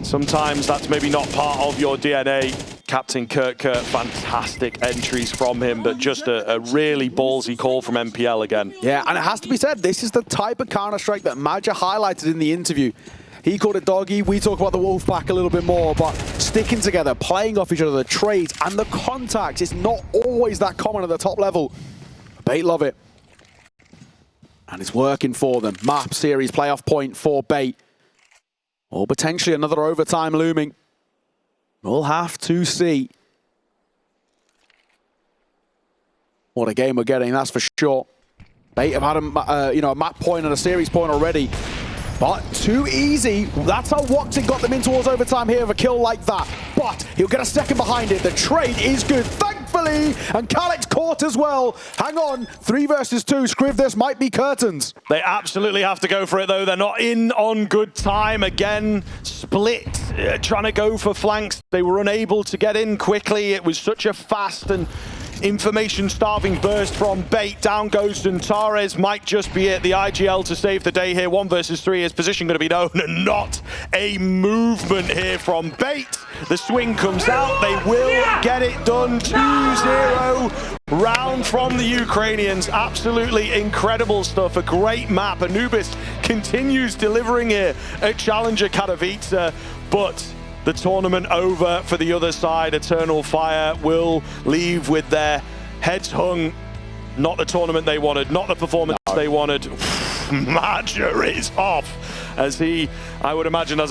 Sometimes that's maybe not part of your DNA. Captain Kurt, fantastic entries from him, but just a really ballsy call from MPL again. Yeah, and it has to be said, this is the type of Counter-Strike that Maja highlighted in the interview. He called it doggy. We talk about the Wolfpack a little bit more, but sticking together, playing off each other, the trades and the contacts is not always that common at the top level. Bait love it. And it's working for them. Map series playoff point for Bait. Or potentially another overtime looming. We'll have to see. What a game we're getting, that's for sure. Bait have had a map point and a series point already. But too easy. That's how Woxic got them in towards overtime here with a kill like that. But he'll get a second behind it. The trade is good, thankfully. And Calyx caught as well. Hang on, 3 versus 2. Scriv, this might be curtains. They absolutely have to go for it, though. They're not in on good time. Again, split, trying to go for flanks. They were unable to get in quickly. It was such a fast and information-starving burst from Bait. Down goes Suntares. Might just be it. The IGL to save the day here. 1 versus 3. His position going to be known, and not a movement here from Bait. The swing comes out. They will get it done. 2-0 round from the Ukrainians. Absolutely incredible stuff. A great map. Anubis continues delivering here at Challenger Katowice, but the tournament over for the other side. Eternal Fire will leave with their heads hung. Not the tournament they wanted, not the performance they wanted. Maja is off, as he, I would imagine, has